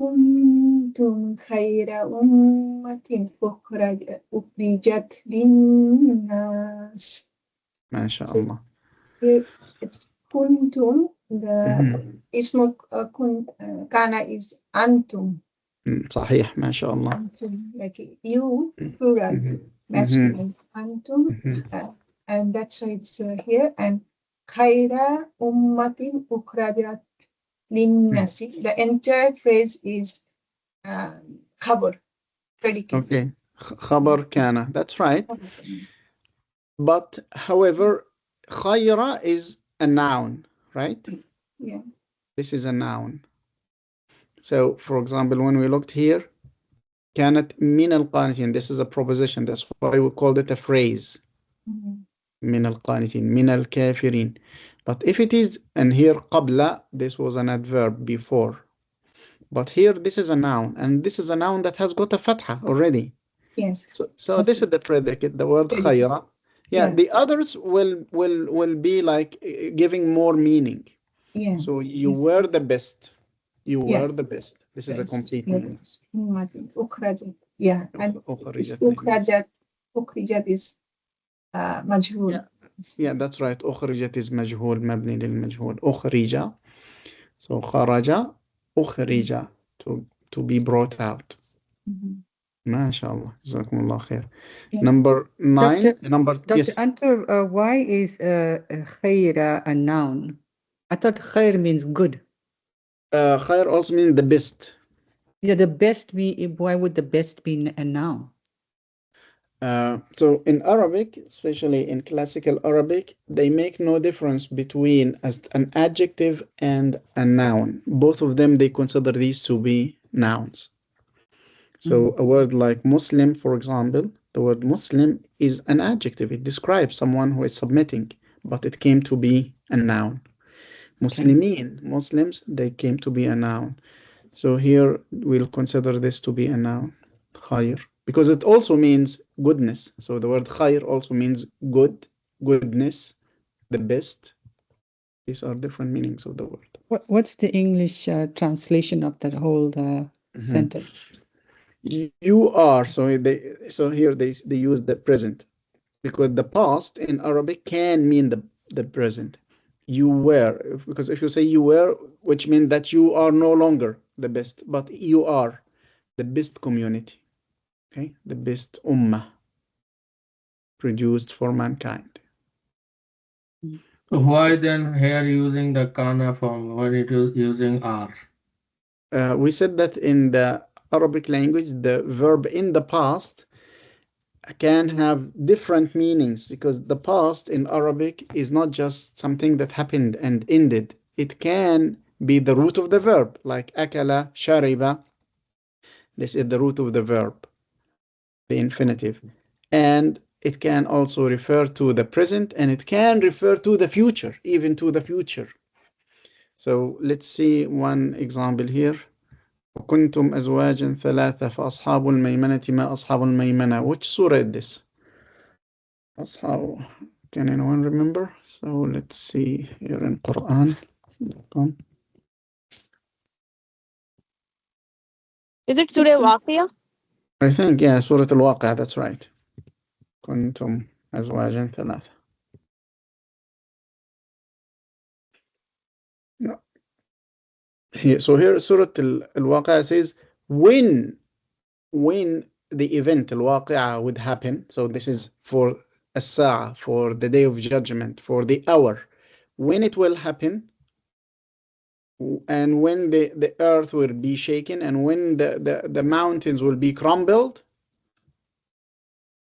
كنتم كنتم خير أمة أخرجت للناس. ما شاء الله. Here it's كنتم, the اسم كان is أنتم. صحيح ما شاء الله. أنتم, like you, plural, masculine. أنتم, and that's why it's here. And خير أمة أخرجت للناس. The entire phrase is خبر, predicate. Okay. خبر كان. That's right. But however, خير is a noun, right? Yeah. This is a noun. So, for example, when we looked here, كانت من القانتين. This is a proposition. That's why we called it a phrase. من القانتين, من الكافرين. But if it is, and here قبل, this was an adverb before. But here this is a noun, and this is a noun that has got a fatha already. Yes. So this is the predicate, the word خير. Yeah, the others will be like giving more meaning. Yes. So you were the best. You were the best. This is a complete meaning. Yeah, and أخرجت is مجهول. Yeah, that's right. أخرجت is مجهول مبني للمجهول. أخرج. So خرج أخرج, to be brought out. ما شاء الله. جزاكم الله خير. Number 9. Dr. Yes. Antar, why is خير a noun? I thought خير means good. خير also means the best. Yeah, the best why would the best be a noun? So in Arabic, especially in classical Arabic, they make no difference between an adjective and a noun. Both of them, they consider these to be nouns. So a word like Muslim, for example, the word Muslim is an adjective. It describes someone who is submitting, but it came to be a noun. Muslimin, Muslims, they came to be a noun. So here we'll consider this to be a noun, khair, because it also means goodness. So the word khair also means good, goodness, the best. These are different meanings of the word. What's the English translation of that whole sentence? You are. So here they use the present, because the past in Arabic can mean the present. You were, because if you say you were, which means that you are no longer the best, but you are the best community, okay, the best ummah produced for mankind. So why then here using the kana form when it is using are? We said that in the Arabic language, the verb in the past can have different meanings, because the past in Arabic is not just something that happened and ended. It can be the root of the verb, like akala, shariba. This is the root of the verb, the infinitive. And it can also refer to the present, and it can refer to the future, even to the future. So let's see one example here. وكنتم أزواجا ثلاثة فأصحاب الميمنة ما أصحاب الميمنة. Which surah is this? أصحاب. Can anyone remember? So let's see here in Quran. Is it Surah Waqia? I think, yeah, Surah Al-Waqi'ah, that's right. كنتم أزواجا ثلاثة. No. Here Surah Al-Waqi'ah says when the event Al-Waqi'ah would happen. So this is for as-sa'a, for the day of judgment, for the hour, when it will happen, and when the earth will be shaken, and when the mountains will be crumbled,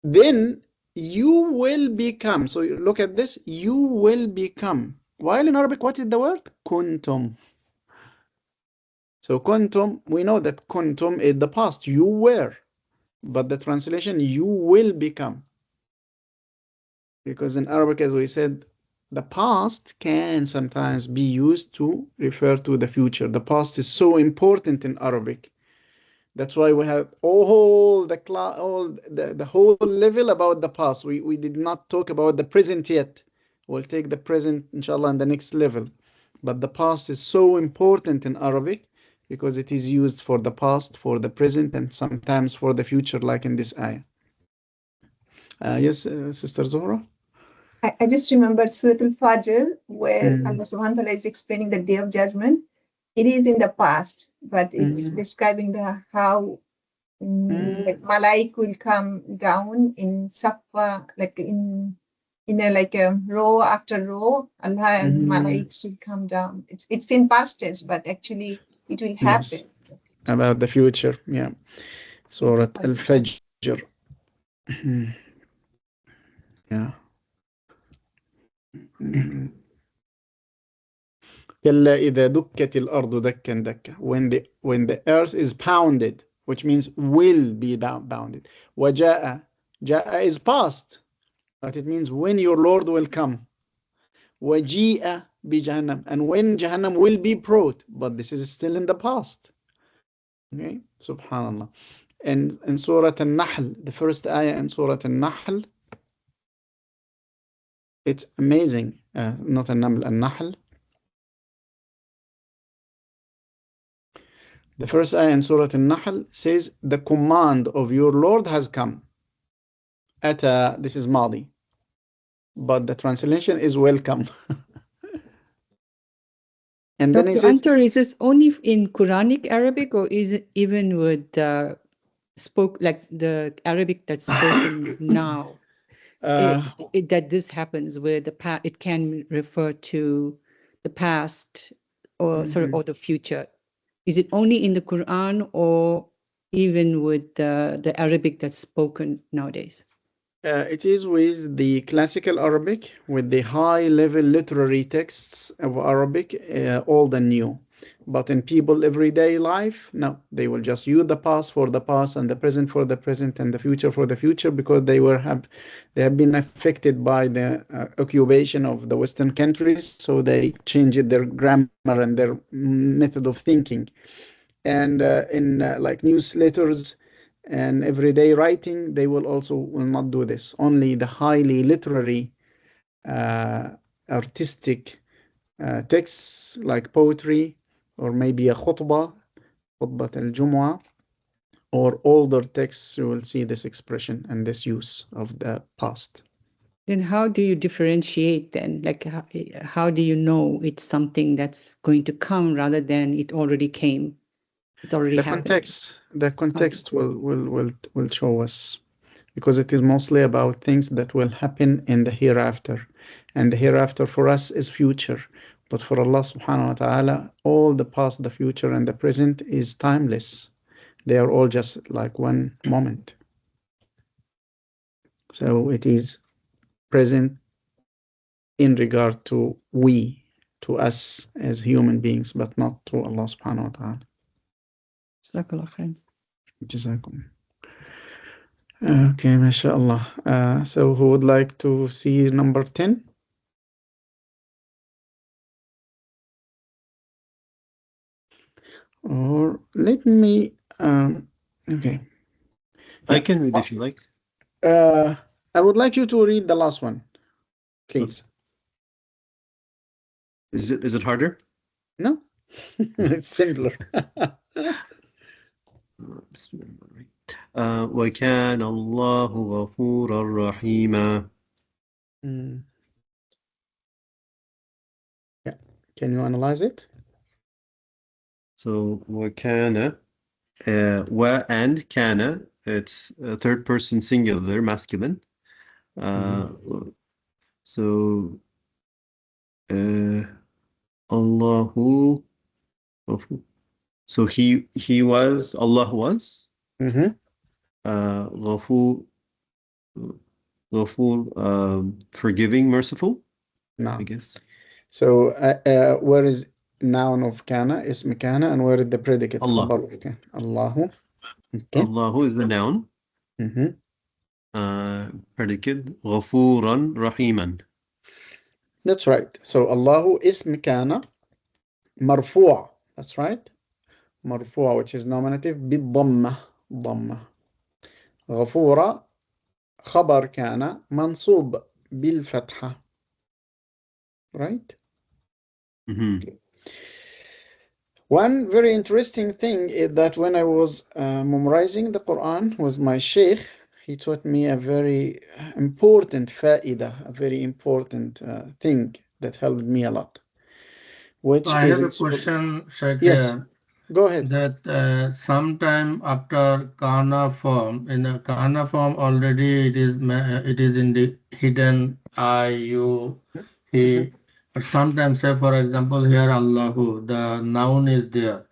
then you will become. So look at this, you will become. While in Arabic, what is the word? Kuntum. So kuntum, we know that kuntum is the past, you were, but the translation, you will become. Because in Arabic, as we said, the past can sometimes be used to refer to the future. The past is so important in Arabic. That's why we have all the whole level about the past. We did not talk about the present yet. We'll take the present, inshallah, in the next level. But the past is so important in Arabic because it is used for the past, for the present, and sometimes for the future, like in this ayah. Yes, Sister Zohra? I just remembered Surah Al-Fajr, where Allah subhanahu wa ta'ala is explaining the day of judgment. It is in the past, but it's describing how like Malaik will come down in Safa, like in a row after row. Allah and Malaiks will come down. It's in past tense, but actually it will happen. Yes. About the future, yeah. Surah Al-Fajr. Yeah. كلا إذا دكت الأرض دكا دكا. When the earth is pounded, which means will be bounded. وجاء, جاء is past, but it means when your Lord will come. وجيء بجهنم, and when Jahannam will be brought, but this is still in the past. Okay, Subhanallah. And in Surah Al-Nahl, the first ayah in Surah Al-Nahl, it's amazing. Not Al-Naml, Al-Nahl. The first ayah in Surah Al-Nahl says, the command of your Lord has come. Ata, this is Madi. But the translation is welcome. And then it says, answer, is this only in Quranic Arabic, or is it even with like the Arabic that's spoken now? That this happens where it can refer to the past or or the future. Is it only in the Quran or even with the Arabic that's spoken nowadays? It is with the classical Arabic, with the high-level literary texts of Arabic, old and new. But in people everyday life, no, they will just use the past for the past and the present for the present and the future for the future, because they have been affected by the occupation of the Western countries, so they changed their grammar and their method of thinking. And in like newsletters and everyday writing, they will not do this. Only the highly literary, artistic texts like poetry, or maybe a khutbah al-Jumu'ah, or older texts, you will see this expression and this use of the past. Then how do you differentiate then? Like, how do you know it's something that's going to come rather than it already came? It's already happened. The context will show us, because it is mostly about things that will happen in the hereafter, and the hereafter for us is future, but for Allah subhanahu wa ta'ala, all the past, the future, and the present is timeless. They are all just like one moment. So it is present in regard to us as human beings, but not to Allah subhanahu wa ta'ala. Jazakallah khair. Jazakum. Okay, mashallah. So who would like to see number 10? Or let me, okay. I can read if you like. I would like you to read the last one, please. Is it harder? No, it's simpler. وَكَانَ اللَّهُ غَفُورًا رَحِيمًا. Yeah. Can you analyze it? So وَكَانَ, wa and kana, it's a third person singular, masculine. So Allahu, so he was, Allah was Ghafur, forgiving, merciful. No. I guess. So where is noun of kana, ism kana, and where is the predicate? Allah. Allahu. Okay. Allahu is the noun. Predicate Ghafuran Rahiman. That's right. So Allahu ism kana marfu'. That's right. Marfu', which is nominative, bid-dhamma. Ghafura khabar kana mansub bil-fatha. Right? One very interesting thing is that when I was memorizing the Quran with my sheikh, he taught me a very important fa'idah, a very important thing that helped me a lot. Which I is have a question, Sheikh, yes, here. go ahead. That sometime after kana form, in the kana form already it is in the hidden I, you, he. But sometimes, say for example, here Allahu, the noun is there.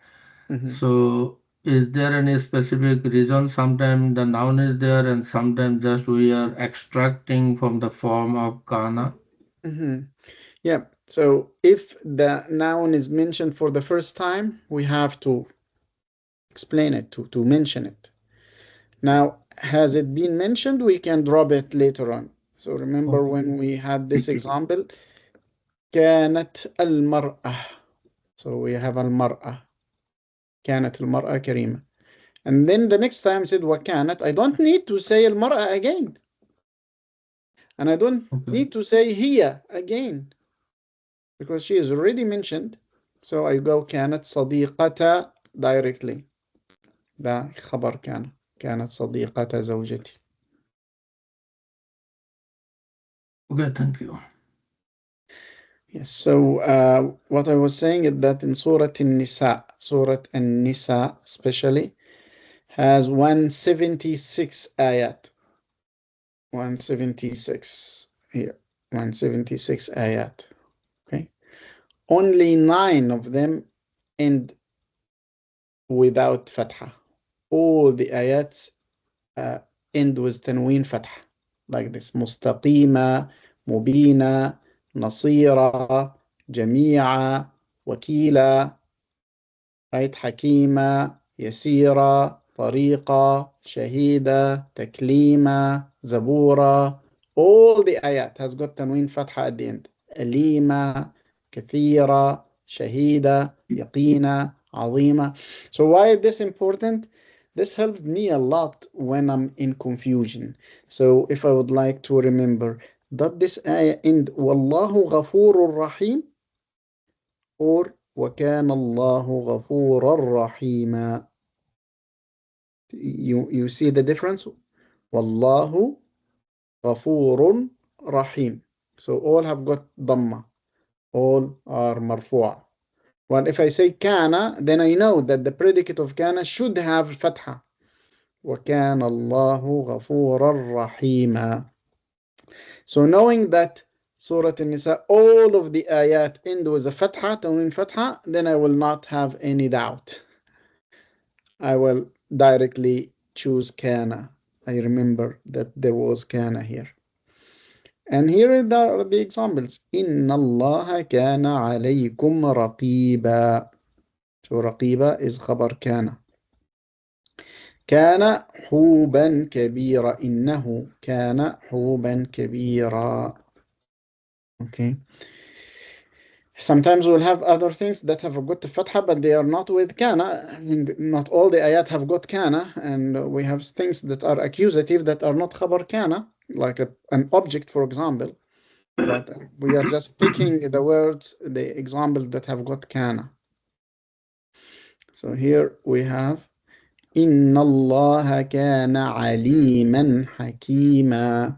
So is there any specific reason? Sometimes the noun is there and sometimes just we are extracting from the form of kana? Yeah, so if the noun is mentioned for the first time, we have to explain it, to mention it. Now, has it been mentioned? We can drop it later on. So remember when we had this example, كانت المرأة. So we have المرأة. كانت المرأة كريمة. And then the next time said وكانت, I don't need to say المرأة again. And I don't need to say هي again. Because she is already mentioned. So I go كانت صديقة directly. ده خبر كانت صديقة زوجتي. Okay, thank you. Yes, so what I was saying is that in Surah An-Nisa especially has 176 ayat. 176 here. 176 ayat. Okay. Only 9 of them end without fatha. All the ayats end with tanween fatha. Like this. Mustaqima, Mubina, Nasira, Jami'a, Wakila, right? Hakima, Yasira, Tariqa, Shahida, Taklima, Zabura. All the ayat has got tanween fatha at the end. Alima, Kathira, Shahida, Yaqina, Azima. So why is this important? This helped me a lot when I'm in confusion. So if I would like to remember, does this ayah end Wallahu Ghafurur Rahim or وَكَانَ اللَّهُ غَفُورًا رَحِيمًا? You see the difference? Wallahu Ghafurun Rahim. So all have got Dhamma. All are marfu'a. Well, if I say kana, then I know that the predicate of kana should have fatha. وَكَانَ اللَّهُ غَفُورًا رَحِيمًا. So knowing that Surah An-Nisa, all of the ayat end with a fatha, tanween fatha, then I will not have any doubt. I will directly choose kana. I remember that there was kana here. And here are the examples. إِنَّ اللَّهَ كَانَ عَلَيْكُمْ رَقِيبًا. So رقيبة is خبر كان. كان حوبا كبيرا. إنه كان حوبا كبيرا. Okay. Sometimes we'll have other things that have got fatha, but they are not with kana. I mean, not all the ayat have got kana, and we have things that are accusative that are not khabar kana, like an object, for example. But we are just picking the words, the examples that have got kana. So here we have إِنَّ اللَّهَ كَانَ عَلِيمًا حَكِيمًا.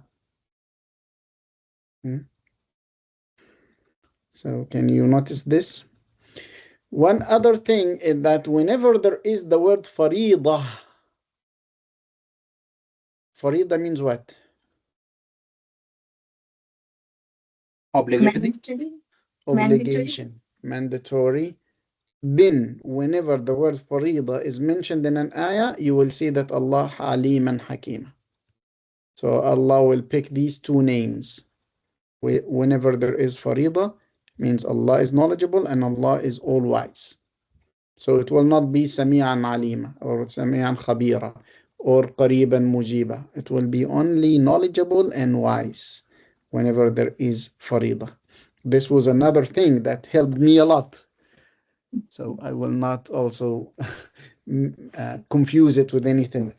So can you notice this? One other thing is that whenever there is the word faridah, faridah means what? Mandatory. Obligation, mandatory. Then whenever the word faridah is mentioned in an ayah, you will see that Allah aliman hakim. So Allah will pick these two names. Whenever there is faridah, means Allah is knowledgeable and Allah is all wise. So it will not be sami'an alima or sami'an khabira or qariban mujiba. It will be only knowledgeable and wise whenever there is faridah. This was another thing that helped me a lot. So I will not also confuse it with anything.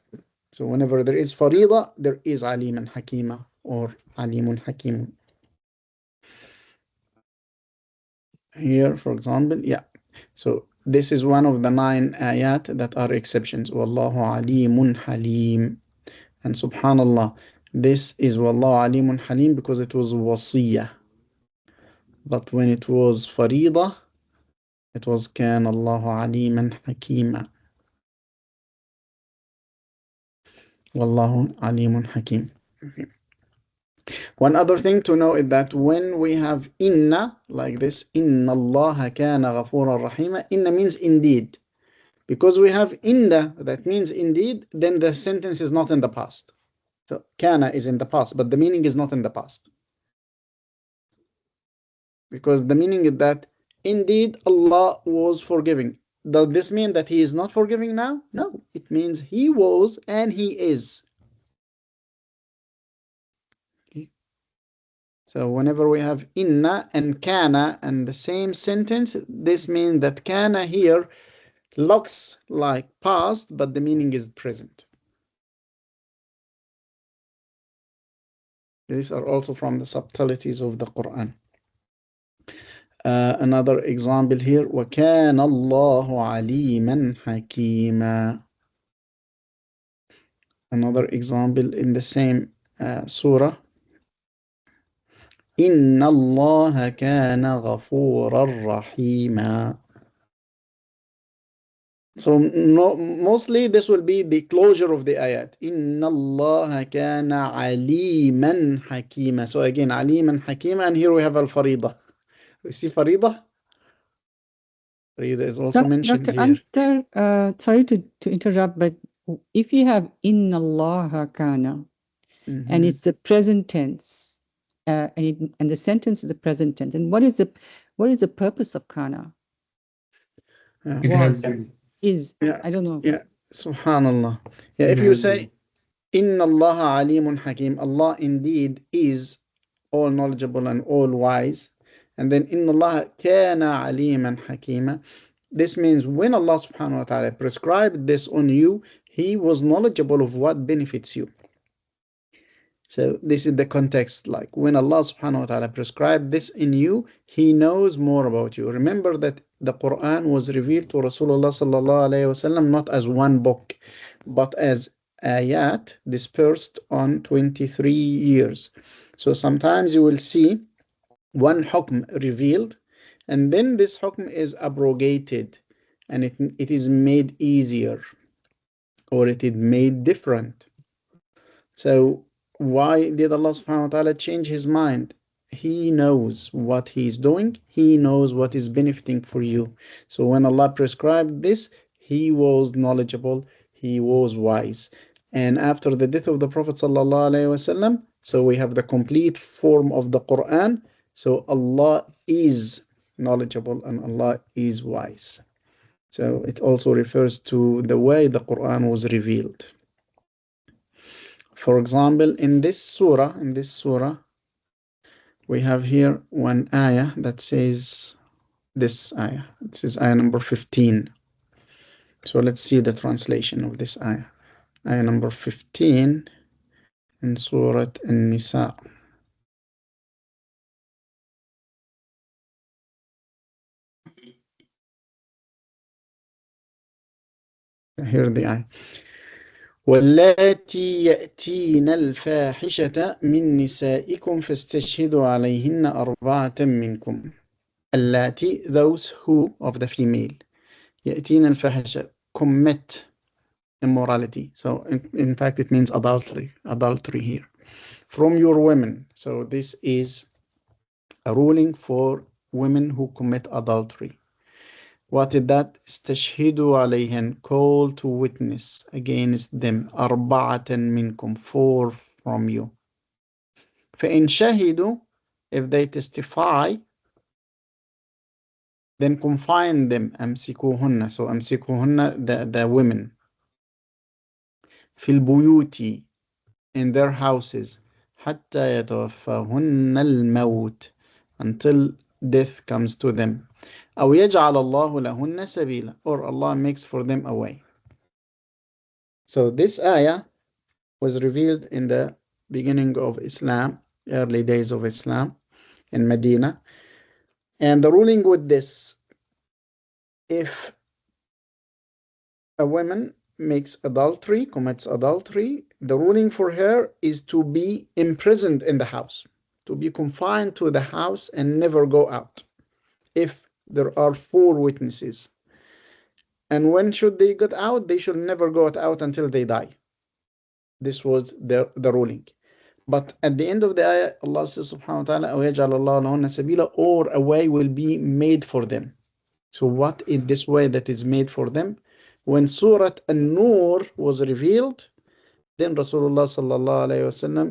So whenever there is faridah, there is aliman hakima or alimun hakim. Here, for example, yeah. So this is one of the 9 ayat that are exceptions. Wallahu alimun halim. And subhanallah, this is Wallahu alimun halim because it was wasiyah. But when it was farida, it was كان الله عليما حكيما. Wallahu alimun hakim. One other thing to know is that when we have inna like this, inna Allah kana ghafuran rahima, inna means indeed. Because we have inna, that means indeed, then the sentence is not in the past. So kana is in the past, but the meaning is not in the past. Because the meaning is that indeed Allah was forgiving. Does this mean that he is not forgiving now? No, it means he was and he is. Okay. So whenever we have inna and kana and the same sentence, this means that kana here looks like past, but the meaning is present. These are also from the subtleties of the Quran. Another example here, وَكَانَ اللَّهُ عَلِيمًا حَكِيمًا. Another example in the same surah, إِنَّ اللَّهَ كَانَ غَفُورًا رَحِيمًا. So mostly this will be the closure of the ayat. إِنَّ اللَّهَ كَانَ عَلِيمًا حَكِيمًا. So again, عَلِيمًا حَكِيمًا, and here we have al-farida. We see farida. Farida is also mentioned Dr. here. Antar, sorry to interrupt, but if you have inna Allah kana, and it's the present tense, and the sentence is the present tense, and what is the purpose of kana? It has been. I don't know. Yeah, subhanallah. Yeah, if you say inna Allah alimun hakim, Allah indeed is all knowledgeable and all wise, and then inna Allah kana aliman hakima, this means when Allah subhanahu wa ta'ala prescribed this on you, he was knowledgeable of what benefits you. So this is the context, like when Allah subhanahu wa ta'ala prescribed this in you, he knows more about you. Remember that the Quran was revealed to Rasulullah sallallahu alayhi wasallam not as one book, but as ayat dispersed on 23 years. So sometimes you will see one hukm revealed, and then this hukm is abrogated, and it is made easier, or it is made different. So why did Allah subhanahu wa ta'ala change his mind? He knows what he's doing. He knows what is benefiting for you. So when Allah prescribed this, he was knowledgeable. He was wise. And after the death of the Prophet sallallahu alaihi wasallam, so we have the complete form of the Quran. So Allah is knowledgeable and Allah is wise. So it also refers to the way the Quran was revealed. For example, in this surah, we have here one ayah that says this ayah. It says ayah number 15. So let's see the translation of this ayah. Ayah number 15 in Surah An-Nisa. Here the ayah. واللاتي يأتين الفاحشة من نسائكم فاستشهدوا عليهن أربعة منكم. اللاتي, those who of the female. يأتين الفاحشة, commit immorality. So in fact it means adultery here. From your women. So this is a ruling for women who commit adultery. What is that? استشهدوا عليهن, call to witness against them. أربعة منكم, 4 from you. فإن شهدوا, if they testify, then confine them. أمسكوهن, so أمسكوهن, the women. في البيوت, in their houses. حتى يتوفاهن الموت, until death comes to them. أو يجعل الله لهن سبيلا, or Allah makes for them a way. So this ayah was revealed in the beginning of Islam, early days of Islam in Medina. And the ruling with this, if a woman makes adultery, commits adultery, the ruling for her is to be imprisoned in the house, to be confined to the house and never go out, if there are 4 witnesses. And when should they get out? They should never go out until they die. This was the ruling. But at the end of the ayah, Allah says subhanahu wa ta'ala, وَيَجْعَلَ اللَّهُ لَهُنَّ سَبِيلًا, or a way will be made for them. So what is this way that is made for them? When Surah An-Nur was revealed, then Rasulullah sallallahu alayhi wasallam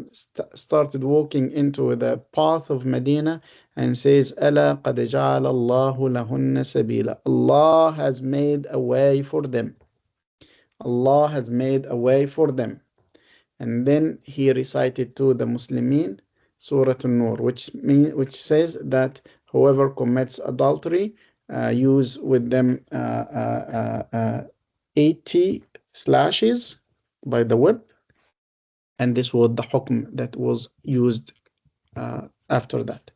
started walking into the path of Medina and says, أَلَا قَدْ جَعَلَ اللَّهُ لَهُنَّ سَبِيلًا. Allah has made a way for them. Allah has made a way for them. And then he recited to the Muslimin Surah An-Nur, which says that whoever commits adultery, use with them 80 slashes by the whip. And this was the hukm that was used after that.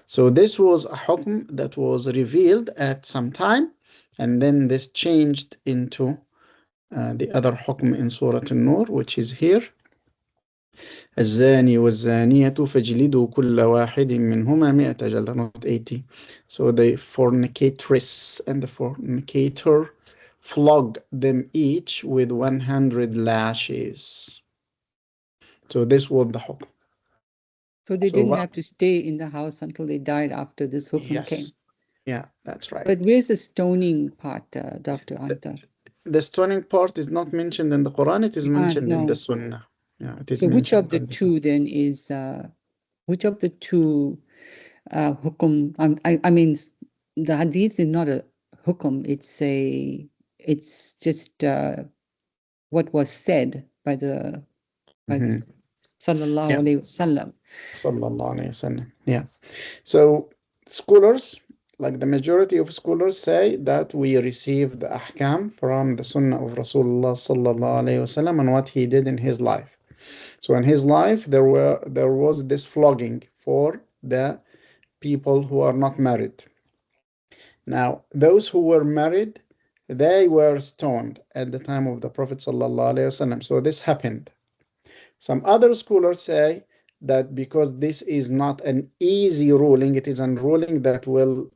So this was a hukm that was revealed at some time, and then this changed into the other hukm in Surah An-Nur, which is here. الزاني والزانية فاجلدوا كل واحد منهما 100 جلدة, not 80. So the fornicatress and the fornicator, flog them each with 100 lashes. So this was the hukm. So they didn't have to stay in the house until they died after this hukm came. Yeah, that's right. But where's the stoning part, Dr. Antar? The stoning part is not mentioned in the Quran, it is mentioned in the Sunnah. Yeah, it is. So which of the two then is, which of the two hukum, I mean, the hadith is not a hukum, it's just what was said by the Sallallahu Alaihi Wasallam. Sallallahu Alaihi Wasallam, yeah. So scholars, like the majority of scholars, say that we receive the ahkam from the Sunnah of Rasulullah Sallallahu Alaihi Wasallam and what he did in his life. So in his life, there was this flogging for the people who are not married. Now, those who were married, they were stoned at the time of the Prophet Sallallahu Alaihi Wasallam. So this happened. Some other scholars say that because this is not an easy ruling, it is a ruling that will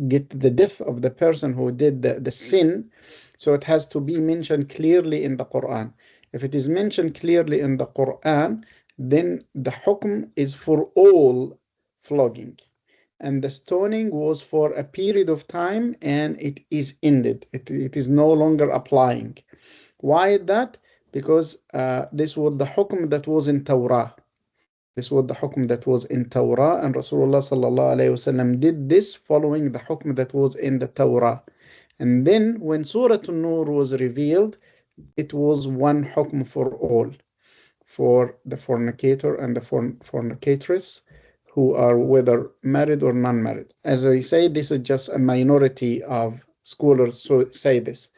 get the death of the person who did the sin. So it has to be mentioned clearly in the Quran. If it is mentioned clearly in the Quran, then the hukm is for all flogging. And the stoning was for a period of time and it is ended. It is no longer applying. Why is that? Because this was the hukm that was in Torah. This was the hukm that was in Torah, and Rasulullah sallallahu alayhi wasallam did this following the hukm that was in the Torah. And then when Surah An-Nur was revealed, it was one hukm for all, for the fornicator and the fornicatress who are whether married or non-married. As I say, this is just a minority of scholars who say this.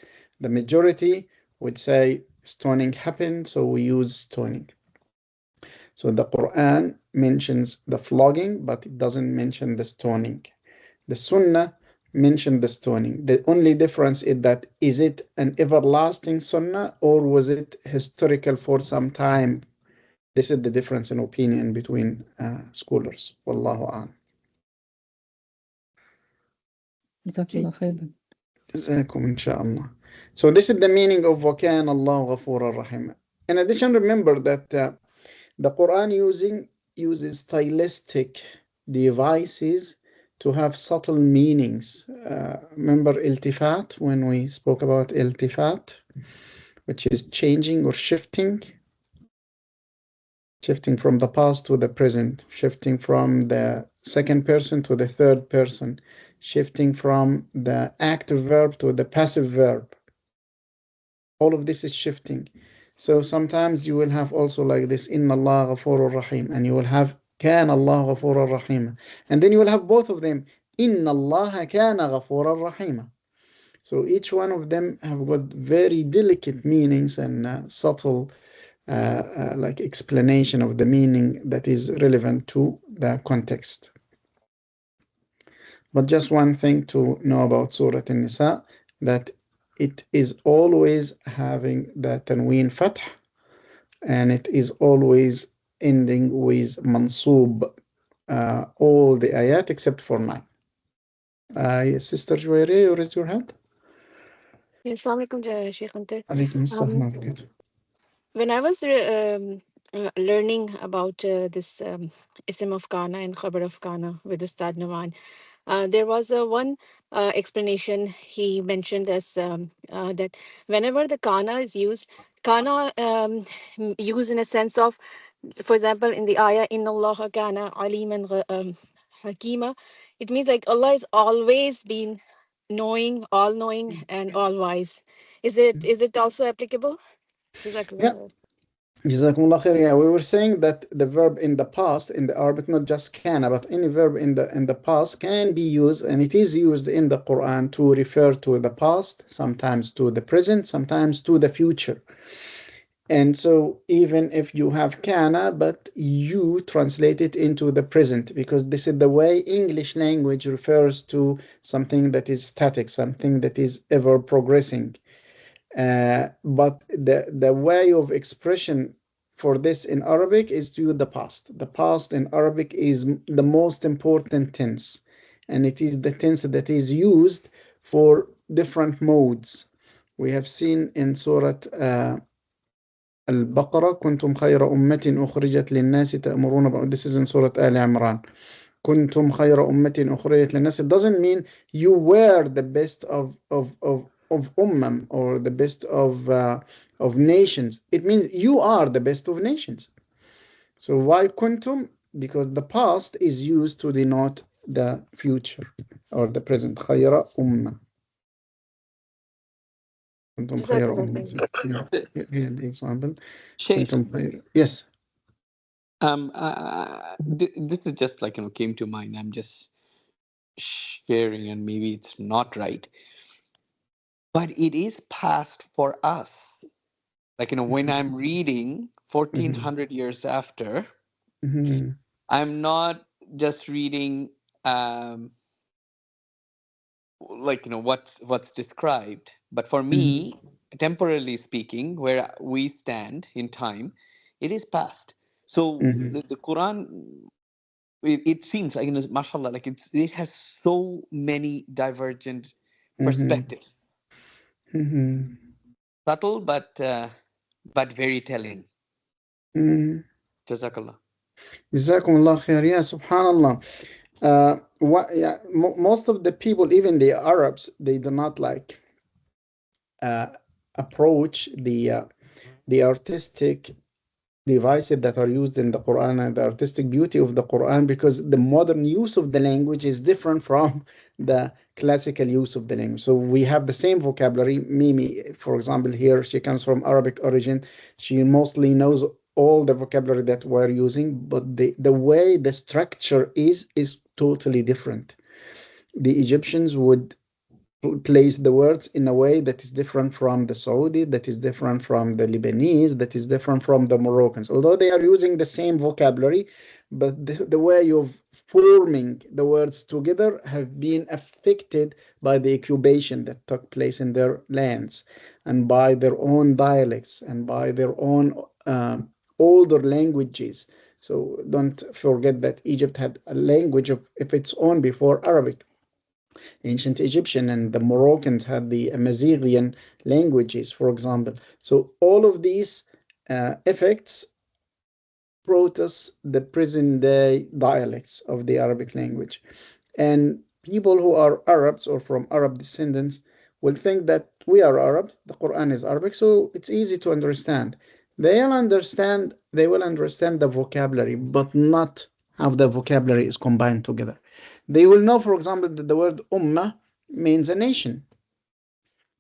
The majority would say stoning happened, so we use stoning. So the Quran mentions the flogging, but it doesn't mention the stoning. The Sunnah mentioned the stoning. The only difference is that is it an everlasting Sunnah or was it historical for some time? This is the difference in opinion between scholars. Wallahu a'lam. Jazakallah khairan. Jazakum inshallah. So this is the meaning of وَكَانَ اللَّهُ غَفُورًا رَحِيمًا. In addition, remember that the Quran uses stylistic devices to have subtle meanings. Remember iltifat, when we spoke about iltifat, which is changing or shifting from the past to the present, shifting from the second person to the third person, shifting from the active verb to the passive verb. All of this is shifting. So sometimes you will have also like this, Inna Allah Ghafurur Rahim, and you will have Kana Allah Ghafurur Rahim. And then you will have both of them, Inna Allah Kana Ghafurur Rahim. So each one of them have got very delicate meanings and subtle like explanation of the meaning that is relevant to the context. But just one thing to know about Surah An-Nisa, that it is always having the tanween fath, and it is always ending with mansoob. All the ayat except for 9. Yes, Sister Juwairiya, you raised your hand. Assalamu alaikum, Sheikh Antar. Alaikum assalam wa barakatuh. When I was learning about this Ism of Kana and Khabar of Kana with Ustad Nawan, there was one explanation he mentioned as that whenever the Kana is used, Kana used in a sense of, for example, in the ayah, Inna Allah Kana Aliman Hakima, it means like Allah is always been knowing, all-knowing, and all-wise. Is it also applicable? Yeah. Jazakumullah khair. Yeah, we were saying that the verb in the past in the Arabic, not just kana, but any verb in the past can be used, and it is used in the Quran to refer to the past, sometimes to the present, sometimes to the future. And so even if you have kana, but you translate it into the present, because this is the way English language refers to something that is static, something that is ever progressing. But the way of expression for this in Arabic is to the past. The past in Arabic is the most important tense, and it is the tense that is used for different modes. We have seen in Surah Al-Baqarah, كنتم خير أمة أخرجت للناس تأمرون. This is in Surah Al Imran. كنتم خير أمة أخرجت للناس. It doesn't mean you were the best of ummah or the best of nations. It means you are the best of nations. So why kuntum? Because the past is used to denote the future or the present. خير أمة. كنتم خير أمة. Here the example. كنتم خير. Yes. This is just like, came to mind. I'm just sharing, and maybe it's not right, but it is past for us. Like, when I'm reading 1400 years after, I'm not just reading what's described, but for me, temporarily speaking, where we stand in time, it is past. So the Quran, it seems like, mashallah, like it has so many divergent perspectives. Subtle, but very telling. Jazakallah. Jazakumullah khair. Yeah, subhanallah. Most of the people, even the Arabs, they do not approach the artistic devices that are used in the Quran and the artistic beauty of the Quran, because the modern use of the language is different from the classical use of the language. So we have the same vocabulary. Mimi, for example, here, she comes from Arabic origin. She mostly knows all the vocabulary that we're using, but the way the structure is totally different. The Egyptians would place the words in a way that is different from the Saudi, that is different from the Lebanese, that is different from the Moroccans. Although they are using the same vocabulary, but the way of forming the words together have been affected by the incubation that took place in their lands, and by their own dialects, and by their own older languages. So don't forget that Egypt had a language of its own before Arabic. Ancient Egyptian, and the Moroccans had the Amazighian languages, for example. So all of these effects brought us the present day dialects of the Arabic language. And people who are Arabs or from Arab descendants will think that we are Arab, the Quran is Arabic, so it's easy to understand. They will understand the vocabulary, but not how the vocabulary is combined together. They will know, for example, that the word ummah means a nation,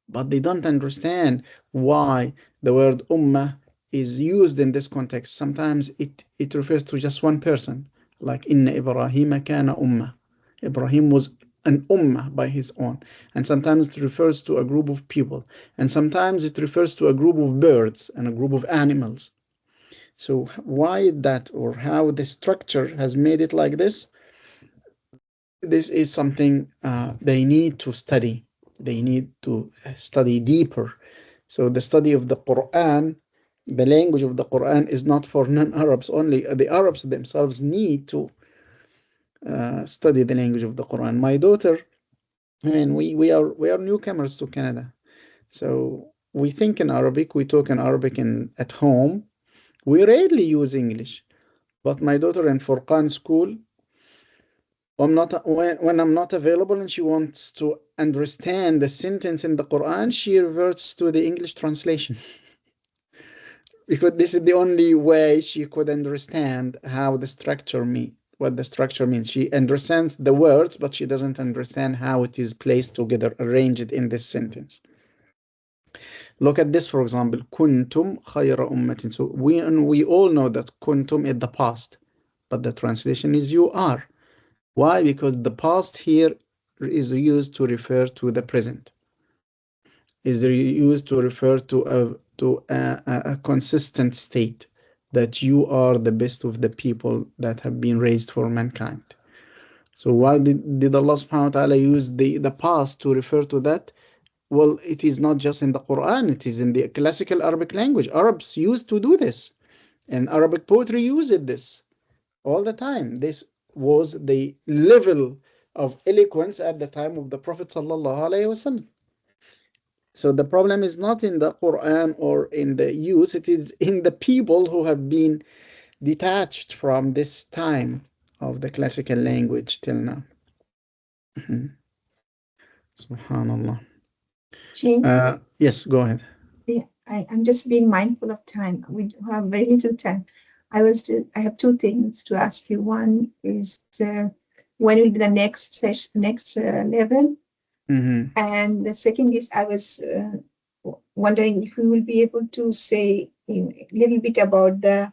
but they don't understand why the word ummah is used in this context. Sometimes it refers to just one person, like inna Ibrahim kana ummah. Ibrahim was an ummah by his own. And sometimes it refers to a group of people. And sometimes it refers to a group of birds and a group of animals. So why that, or how the structure has made it like this? This is something they need to study. They need to study deeper. So the study of the Quran, the language of the Quran, is not for non-Arabs only. The Arabs themselves need to study the language of the Quran. My daughter, and we are newcomers to Canada, so we think in Arabic, we talk in Arabic at home. We rarely use English, but my daughter in Furqan school, when I'm not available and she wants to understand the sentence in the Quran, she reverts to the English translation. Because this is the only way she could understand how the structure what the structure means. She understands the words, but she doesn't understand how it is placed together, arranged in this sentence. Look at this, for example, kuntum khayra ummatin. So we all know that kuntum is the past, but the translation is you are. Why? Because the past here is used to refer to the present. Is used to refer to a consistent state, that you are the best of the people that have been raised for mankind. So why did Allah subhanahu wa ta'ala use the past to refer to that? Well, it is not just in the Quran, it is in the classical Arabic language. Arabs used to do this, and Arabic poetry used this all the time. This was the level of eloquence at the time of the Prophet sallallahu alaihi wasallam. So the problem is not in the Quran or in the use, it is in the people who have been detached from this time of the classical language till now. Subhanallah. Yes, go ahead. Yeah, I'm just being mindful of time. We have very little time. I have two things to ask you. One is when will be the next session, next level? And the second is I was wondering if we will be able to say a little bit about the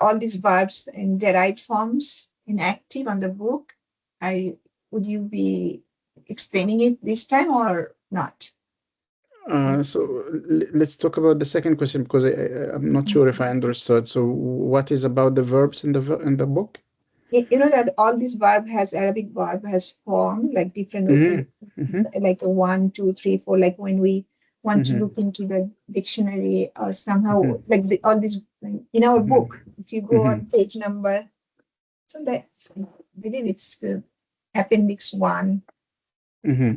all these verbs in derived forms in active on the book. Would you be explaining it this time or not? So let's talk about the second question, because I'm not sure if I understood. So what is about the verbs in the book? You know that all this verb has Arabic verb has form, like different, like a 1, 2, 3, 4. Like when we want to look into the dictionary or somehow, like all these in our book. If you go on page number, so that I believe it's appendix 1.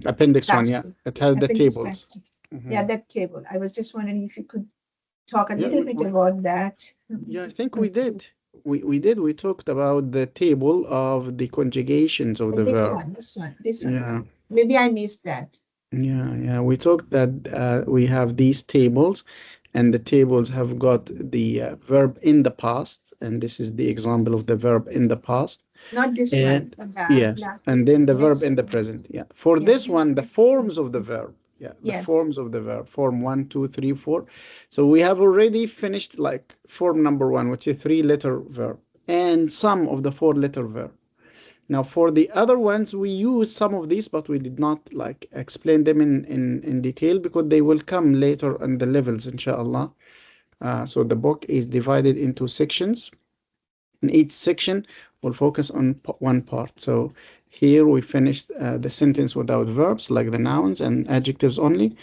Appendix 1, yeah. It has the tables. Yeah, that table. I was just wondering if you could talk a little bit about that. Yeah, I think we did. We did. We talked about the table of the conjugations of the verb. This one. Yeah. Maybe I missed that. Yeah. We talked that we have these tables, and the tables have got the verb in the past, and this is the example of the verb in the past. Not this one. Yes, and then the verb in the present. Yeah. For this one, the forms of the verb. Yeah, the forms of the verb, form 1, 2, 3, 4. So we have already finished like form number 1, which is 3-letter verb, and some of the 4-letter verb. Now for the other ones, we use some of these, but we did not like explain them in detail, because they will come later on the levels, inshallah. So the book is divided into sections, and each section will focus on one part. So here we finished the sentence without verbs, like the nouns and adjectives only.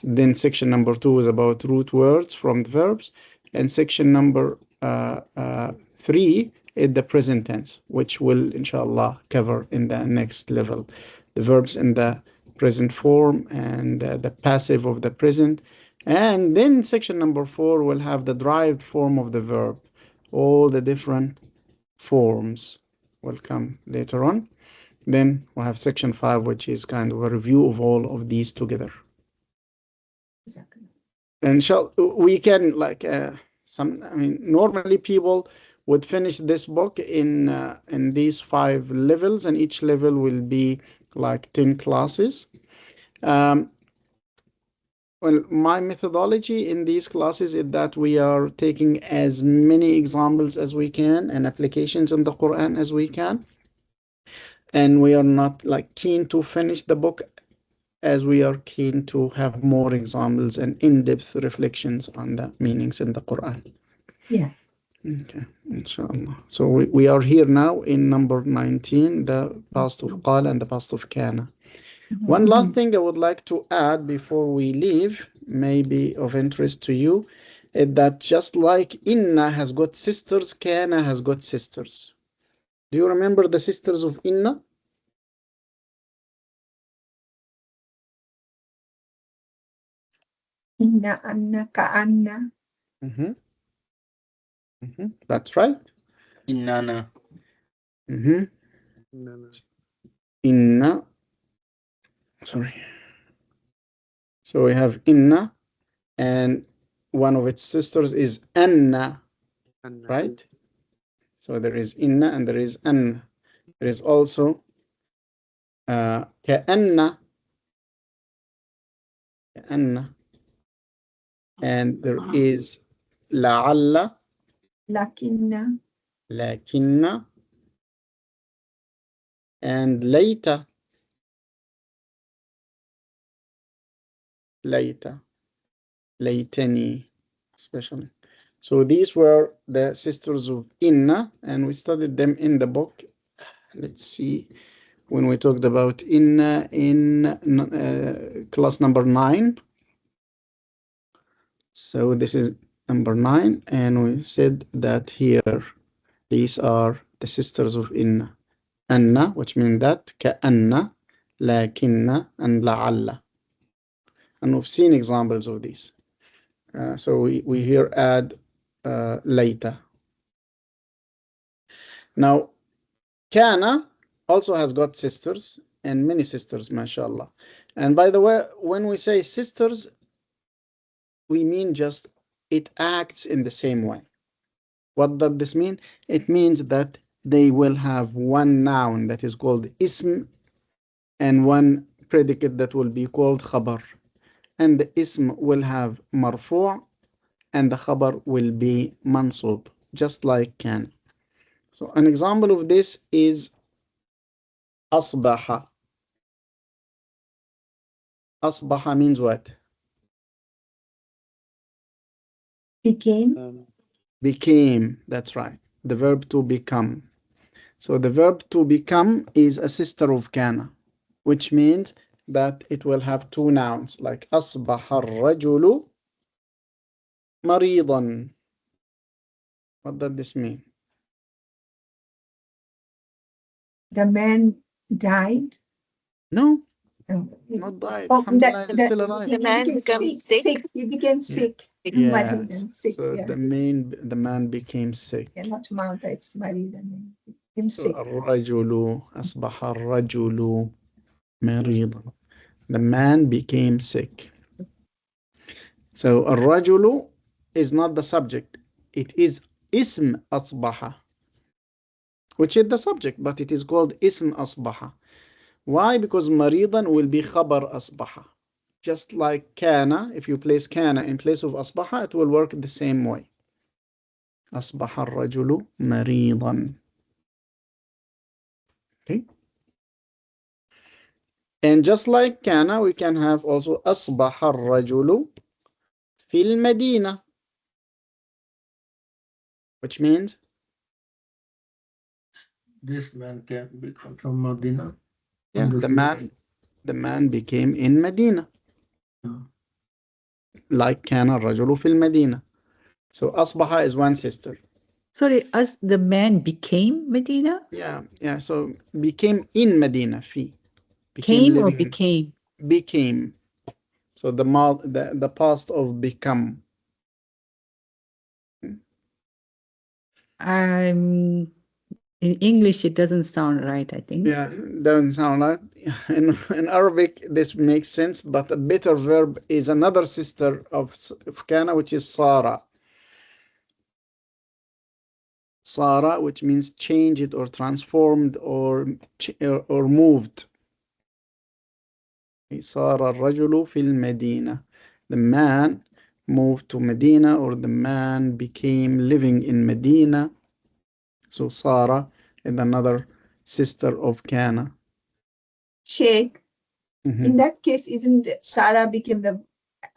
Then section number 2 is about root words from the verbs. And section number 3 is the present tense, which will, inshallah, cover in the next level. The verbs in the present form and the passive of the present. And then section number 4 will have the derived form of the verb. All the different forms will come later on. Then we'll have section 5, which is kind of a review of all of these together. Exactly. And we can normally people would finish this book in these 5 levels, and each level will be like 10 classes. Well, my methodology in these classes is that we are taking as many examples as we can and applications in the Quran as we can. And we are not like keen to finish the book, as we are keen to have more examples and in-depth reflections on the meanings in the Quran. Yeah. Okay, inshallah. So we are here now in number 19, the past of qala and the past of kana. One last thing I would like to add before we leave, maybe of interest to you, is that just like Inna has got sisters, Kana has got sisters. Do you remember the sisters of Inna? Inna, Anna, Ka'anna. That's right. Innana. Inna. Sorry. So we have Inna, and one of its sisters is Anna, right? So there is Inna and there is Anna. There is also Ka'anna, and there is La'alla, Lakinna, Lakinna, and Layta, Laytani, especially. So these were the sisters of Inna, and we studied them in the book. Let's see, when we talked about Inna in class number 9. So this is number 9, and we said that here, these are the sisters of Inna. Anna, which means that, Ka'anna, Lakinna, and La'alla. And we've seen examples of these. So we here add Layta. Now, Kana also has got sisters, and many sisters, mashallah. And by the way, when we say sisters, we mean just it acts in the same way. What does this mean? It means that they will have one noun that is called ism and one predicate that will be called khabar. And the ism will have marfu' and the khabar will be mansub, just like can. So an example of this is asbaha. Asbaha means what? became. Became, that's right. The verb to become. So the verb to become is a sister of kana, which means that it will have two nouns, like asbaha ar-rajulu maridan. What does this mean? The man died. No, Oh, not died. oh, Alhamdulillah, he's still alive. The man becomes sick. He became sick. Yes. Sick, So yeah. the man became sick. Yeah, not Mount, it's Maridan. Became So sick. الرجل أصبح الرجل مريضا. The man became sick. So الرجل is not the subject. It is اسم أصبح, which is the subject, but it is called اسم أصبح. Why? Because مريضا will be خبر أصبح. Just like كان, if you place كان in place of أصبح, it will work the same way. أصبح الرجل مريضا. Okay. And just like كان, we can have also أصبح الرجل في المدينة, which means This man can become from Medina. yeah, the man became in Medina. Like كان الرجل في المدينة. So أصبح is one sister. Sorry, as the man became Medina? Yeah. So became in Medina. في. Came or living in- became? Became. So the past of become. In English, it doesn't sound right, I think. Yeah, doesn't sound right. In Arabic, this makes sense, but a better verb is another sister of kana, which is Sara. Sara, which means changed or transformed or moved. Sara الرجل في المدينة. The man moved to Medina, or the man became living in Medina. So Sara is another sister of Kana. Sheikh. In that case, isn't Sarah became the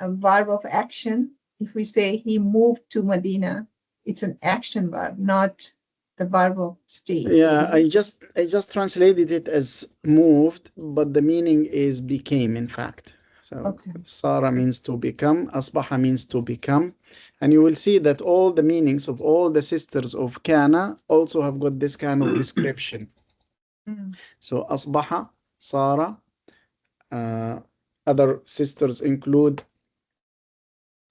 verb of action? If we say he moved to Medina, it's an action verb, not the verb of state. Yeah, is I it? just translated it as moved, but the meaning is became, in fact. So Okay. Sara means to become, Asbaha means to become. And you will see that all the meanings of all the sisters of Kana also have got this kind of description. Mm. So Asbaha, Sara, other sisters include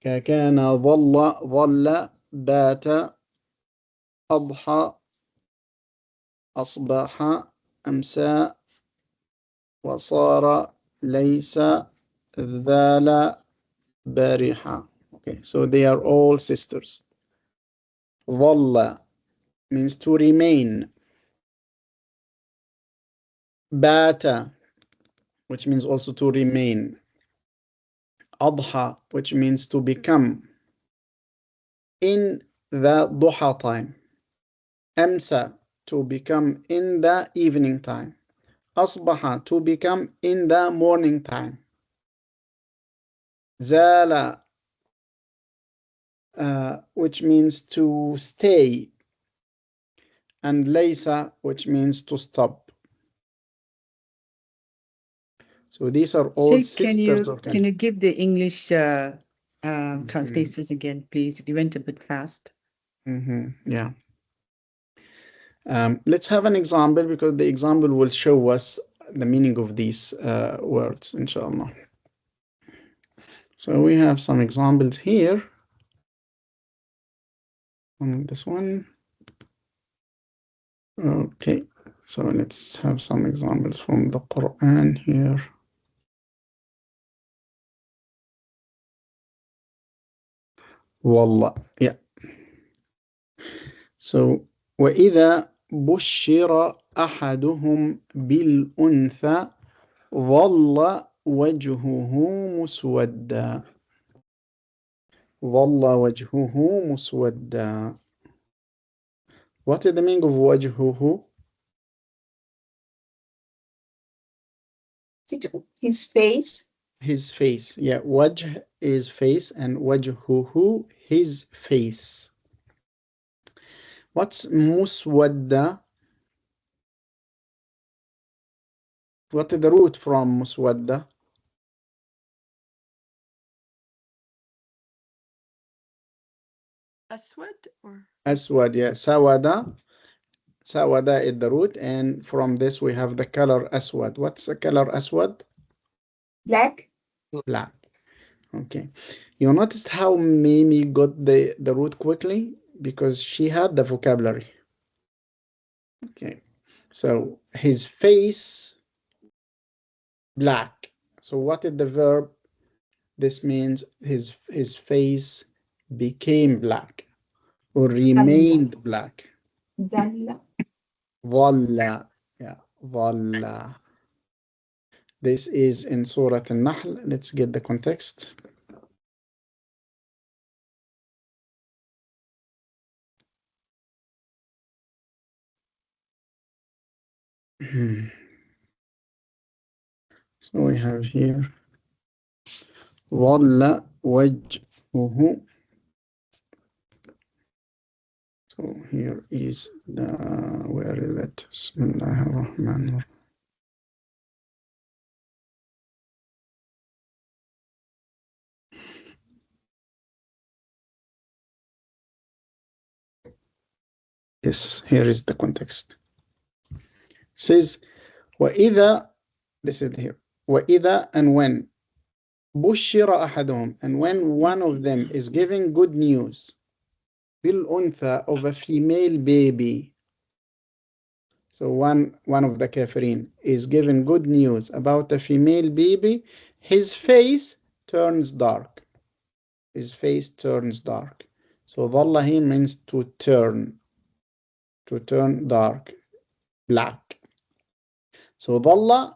كان ظل بات أضحى أصبح أمسى وصار ليس ذال بارحة. Okay, so they are all sisters. ظل means to remain. بات, which means also to remain. أضحى, which means to become. In the duha time. أمسى, to become in the evening time. أصبح, to become in the morning time. زال, which means to stay. And laysa, which means to stop. So these are all Sheikh, sisters of can you give the English translations again, please? You went a bit fast. Yeah. Let's have an example, because the example will show us the meaning of these words, inshallah. So we have some examples here. On this one. Okay, so let's have some examples from the Quran here. Wallah, yeah. So وإذا بشر أحدهم بالأنثى ظل وجهه مسودا. ظل وجهه مسودا. What is the meaning of وجهه? His face. His face. Yeah, wajh is face and wajhuhu, his face. What's muswadda? What is the root from muswadda? Aswad or Aswad, yeah. Sawada. Sawada is the root, and from this we have the color aswad. What's the color aswad? Black. Black. Okay. You noticed how Mimi got the root quickly? Because she had the vocabulary. Okay. So his face, black. So what is the verb? This means his face became black or remained black. Zalla. Dhalla. Yeah. Dhalla. This is in Surah Al-Nahl. Let's get the context. So we have here ظل وجهه. So here is the, where is it? Bismillah ar-Rahman ar-Rahim. Yes, here is the context. It says وَإِذَا, this is here, وَإِذَا, and when, بُشِّرَ أَحَدُهُم, and when one of them is giving good news, بِالْأُنْثَى, of a female baby. So one of the kafirin is giving good news about a female baby, his face turns dark. His face turns dark. So ظَلَّ here means to turn dark, black. So ظَلَّ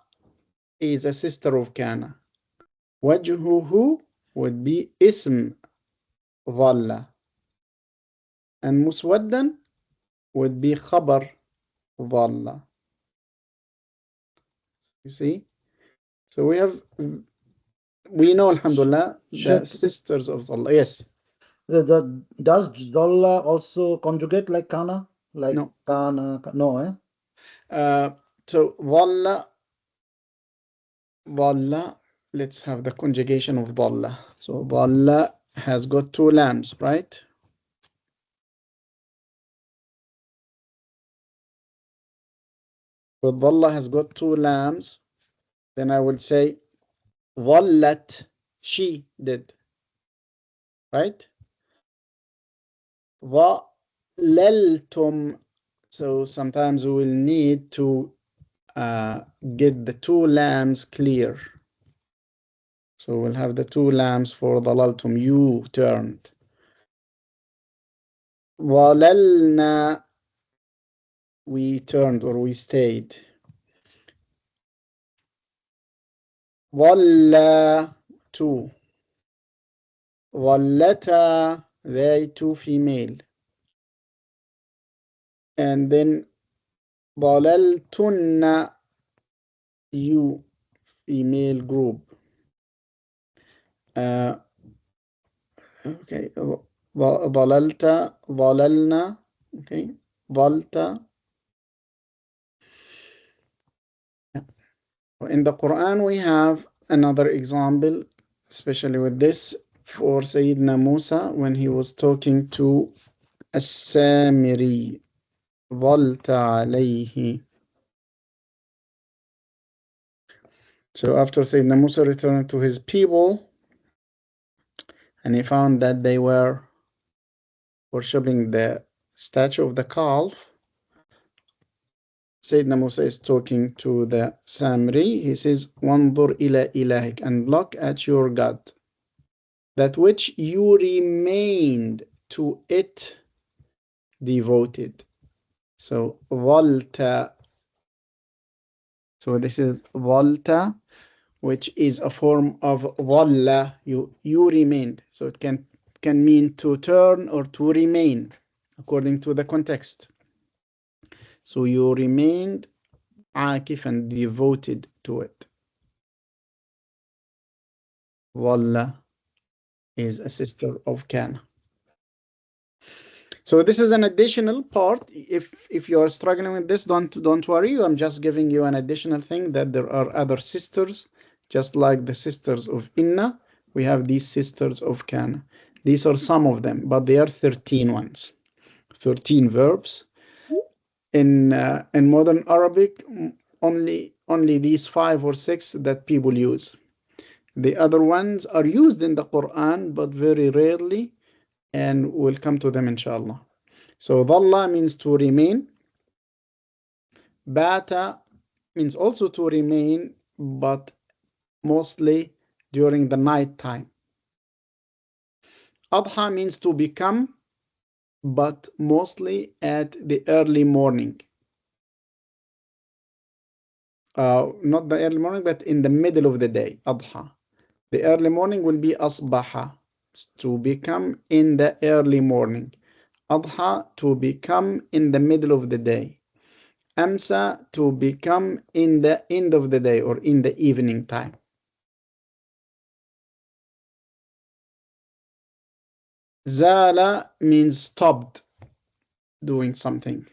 is a sister of Kana. وجهه would be ism ظَلَّ. And muswaddan would be khabar ظَلَّ. You see? So we know, alhamdulillah, the sisters of Allah. Yes. Does Dhalla also conjugate like Kana? Like No. kana, no, eh? So dhalla, dhalla, let's have the conjugation of dhalla. So dhalla has got two lambs, right? So dhalla has got two lambs. Then I would say dhallat, she did, right? Dhallaltum. So sometimes we will need to get the two lambs clear. So we'll have the two lambs for dhalaltum, you turned. Dhalalna, we turned or we stayed. Dhalla, two. Dhallata, they two female. And then dhalaltunna, you female group. Okay, dhalalta, dhalalna, okay, dhalta. In the Quran, we have another example, especially with this, for Sayyidina Musa when he was talking to As-Samiri, dhalta alayhi. So after Sayyidina Musa returned to his people, and he found that they were worshipping the statue of the calf, Sayyidina Musa is talking to the Samri. He says, "Wanzur ila ilahik," and look at your God, that which you remained to it devoted. So dhalta. So this is dhalta, which is a form of dhalla. You remained. So it can mean to turn or to remain, according to the context. So you remained akif and devoted to it. Dhalla is a sister of kana. So this is an additional part. If you are struggling with this, don't worry. I'm just giving you an additional thing, that there are other sisters, just like the sisters of inna. We have these sisters of kana. These are some of them, but they are 13 ones, 13 verbs. In modern Arabic, only these 5 or 6 that people use. The other ones are used in the Quran, but very rarely, and we'll come to them inshallah. So dhalla means to remain. Bata means also to remain, but mostly during the night time. Adha means to become, but mostly at the early morning. Not the early morning, but in the middle of the day, adha. The early morning will be asbaha, to become in the early morning. Adha, to become in the middle of the day. Amsa, to become in the end of the day or in the evening time. Zala means stopped doing something.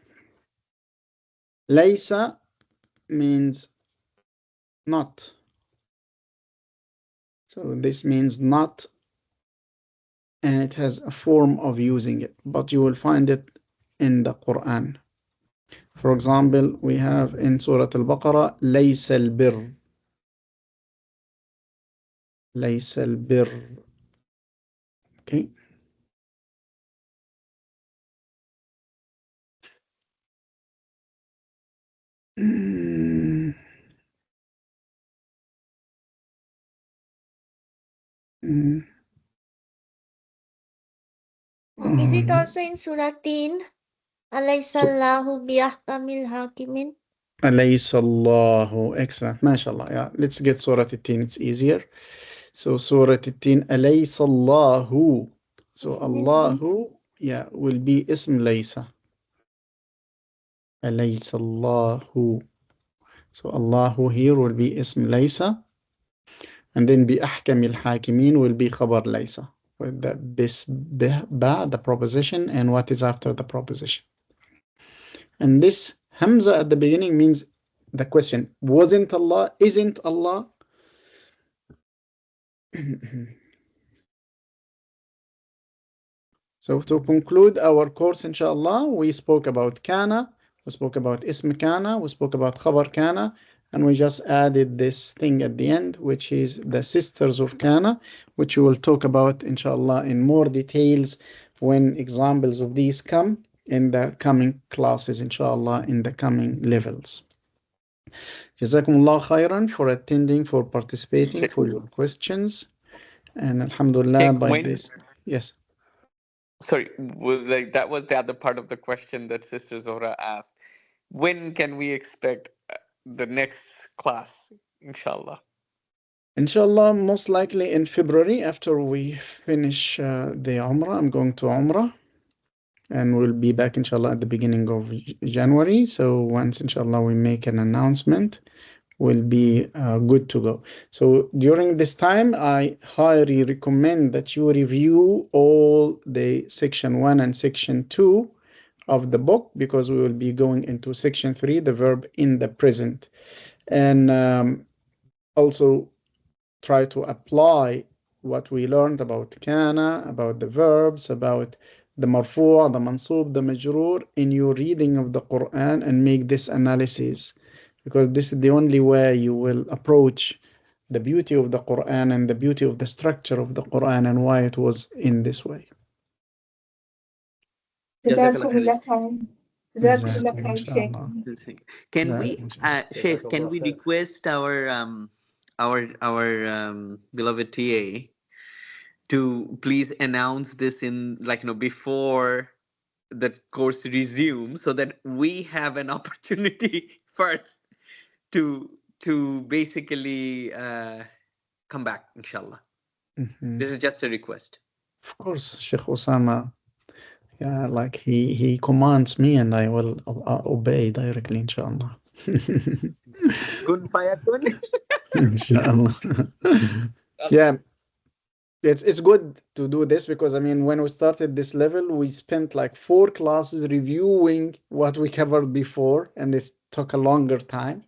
Laysa means not. So this means not, and it has a form of using it, but you will find it in the Quran. For example, we have in Surah Al-Baqarah, لَيْسَ الْبِرُّ. لَيْسَ الْبِرُّ. Okay. Is it also in Surah Tin? Alaysallahu biyahkamil hakimin? Alaysallahu. Excellent. MashaAllah. Yeah. Let's get Surah Tin. It's easier. So Surah Tin. Alaysallahu. So Allahu, yeah, will be ism laysa. Alaysallahu. So Allahu here will be ism laysa. And then bi ahkamil hakimin will be khabar laysa. With the bis ba, the proposition, and what is after the proposition. And this Hamza at the beginning means the question, wasn't Allah, isn't Allah? So to conclude our course, inshallah, we spoke about Kana, we spoke about Ism Kana, we spoke about Khabar Kana, and we just added this thing at the end, which is the sisters of Kana, which we will talk about, inshallah, in more details when examples of these come in the coming classes, inshallah, in the coming levels. Jazakumullah khairan for attending, for participating, for your questions. And alhamdulillah, by this, yes. Sorry, that was the other part of the question that Sister Zohra asked. When can we expect the next class, inshallah? Inshallah, most likely in February after we finish the Umrah. I'm going to Umrah and we'll be back, inshallah, at the beginning of January. So once, inshallah, we make an announcement, we'll be good to go. So during this time, I highly recommend that you review all the section 1 and section 2 of the book, because we will be going into section 3, the verb in the present. And also try to apply what we learned about kana, about the verbs, about the marfu', the mansub, the majroor in your reading of the Quran, and make this analysis, because this is the only way you will approach the beauty of the Quran and the beauty of the structure of the Quran and why it was in this way. Can we, Sheikh, can we request our beloved TA to please announce this in, like, before the course resumes, so that we have an opportunity first to basically come back, inshallah. This is just a request. Of course, Sheikh Osama, yeah, like he commands me and I will obey directly, inshallah. Kun fayakun. Inshallah. Yeah, it's good to do this, because I mean, when we started this level, we spent like 4 classes reviewing what we covered before, and it took a longer time.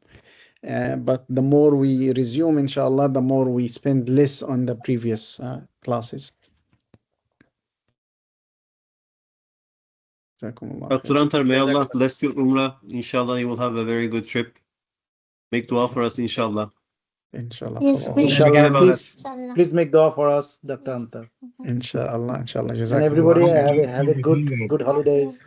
But the more we resume, inshallah, the more we spend less on the previous classes. Dr. Antar, may Allah bless your Umrah. Inshallah, you will have a very good trip. Make dua for us, inshallah. Inshallah. Yes, Inshallah, please make dua for us, Dr. Antar. Inshallah, inshallah. And everybody have a good holidays.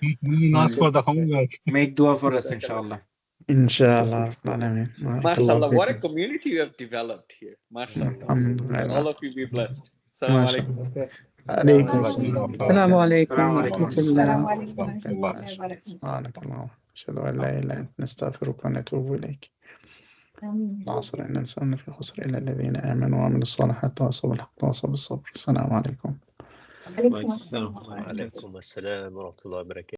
Ask for the homework. Make dua for us, inshallah. Inshallah. MashaAllah, what a community you have developed here. MashaAllah. May all of you be blessed. Assalamu alaikum. Assalamu alaikum wa rahmatullah. أشهد أن لا إله إلا أنت نستغفرك ونتوب إليك. العصر إن الإنسان في خسر إلا الذين آمنوا وعملوا الصالحات وتواصوا بالحق وتواصوا بالصبر. السلام عليكم. وعليكم السلام ورحمة الله وبركاته.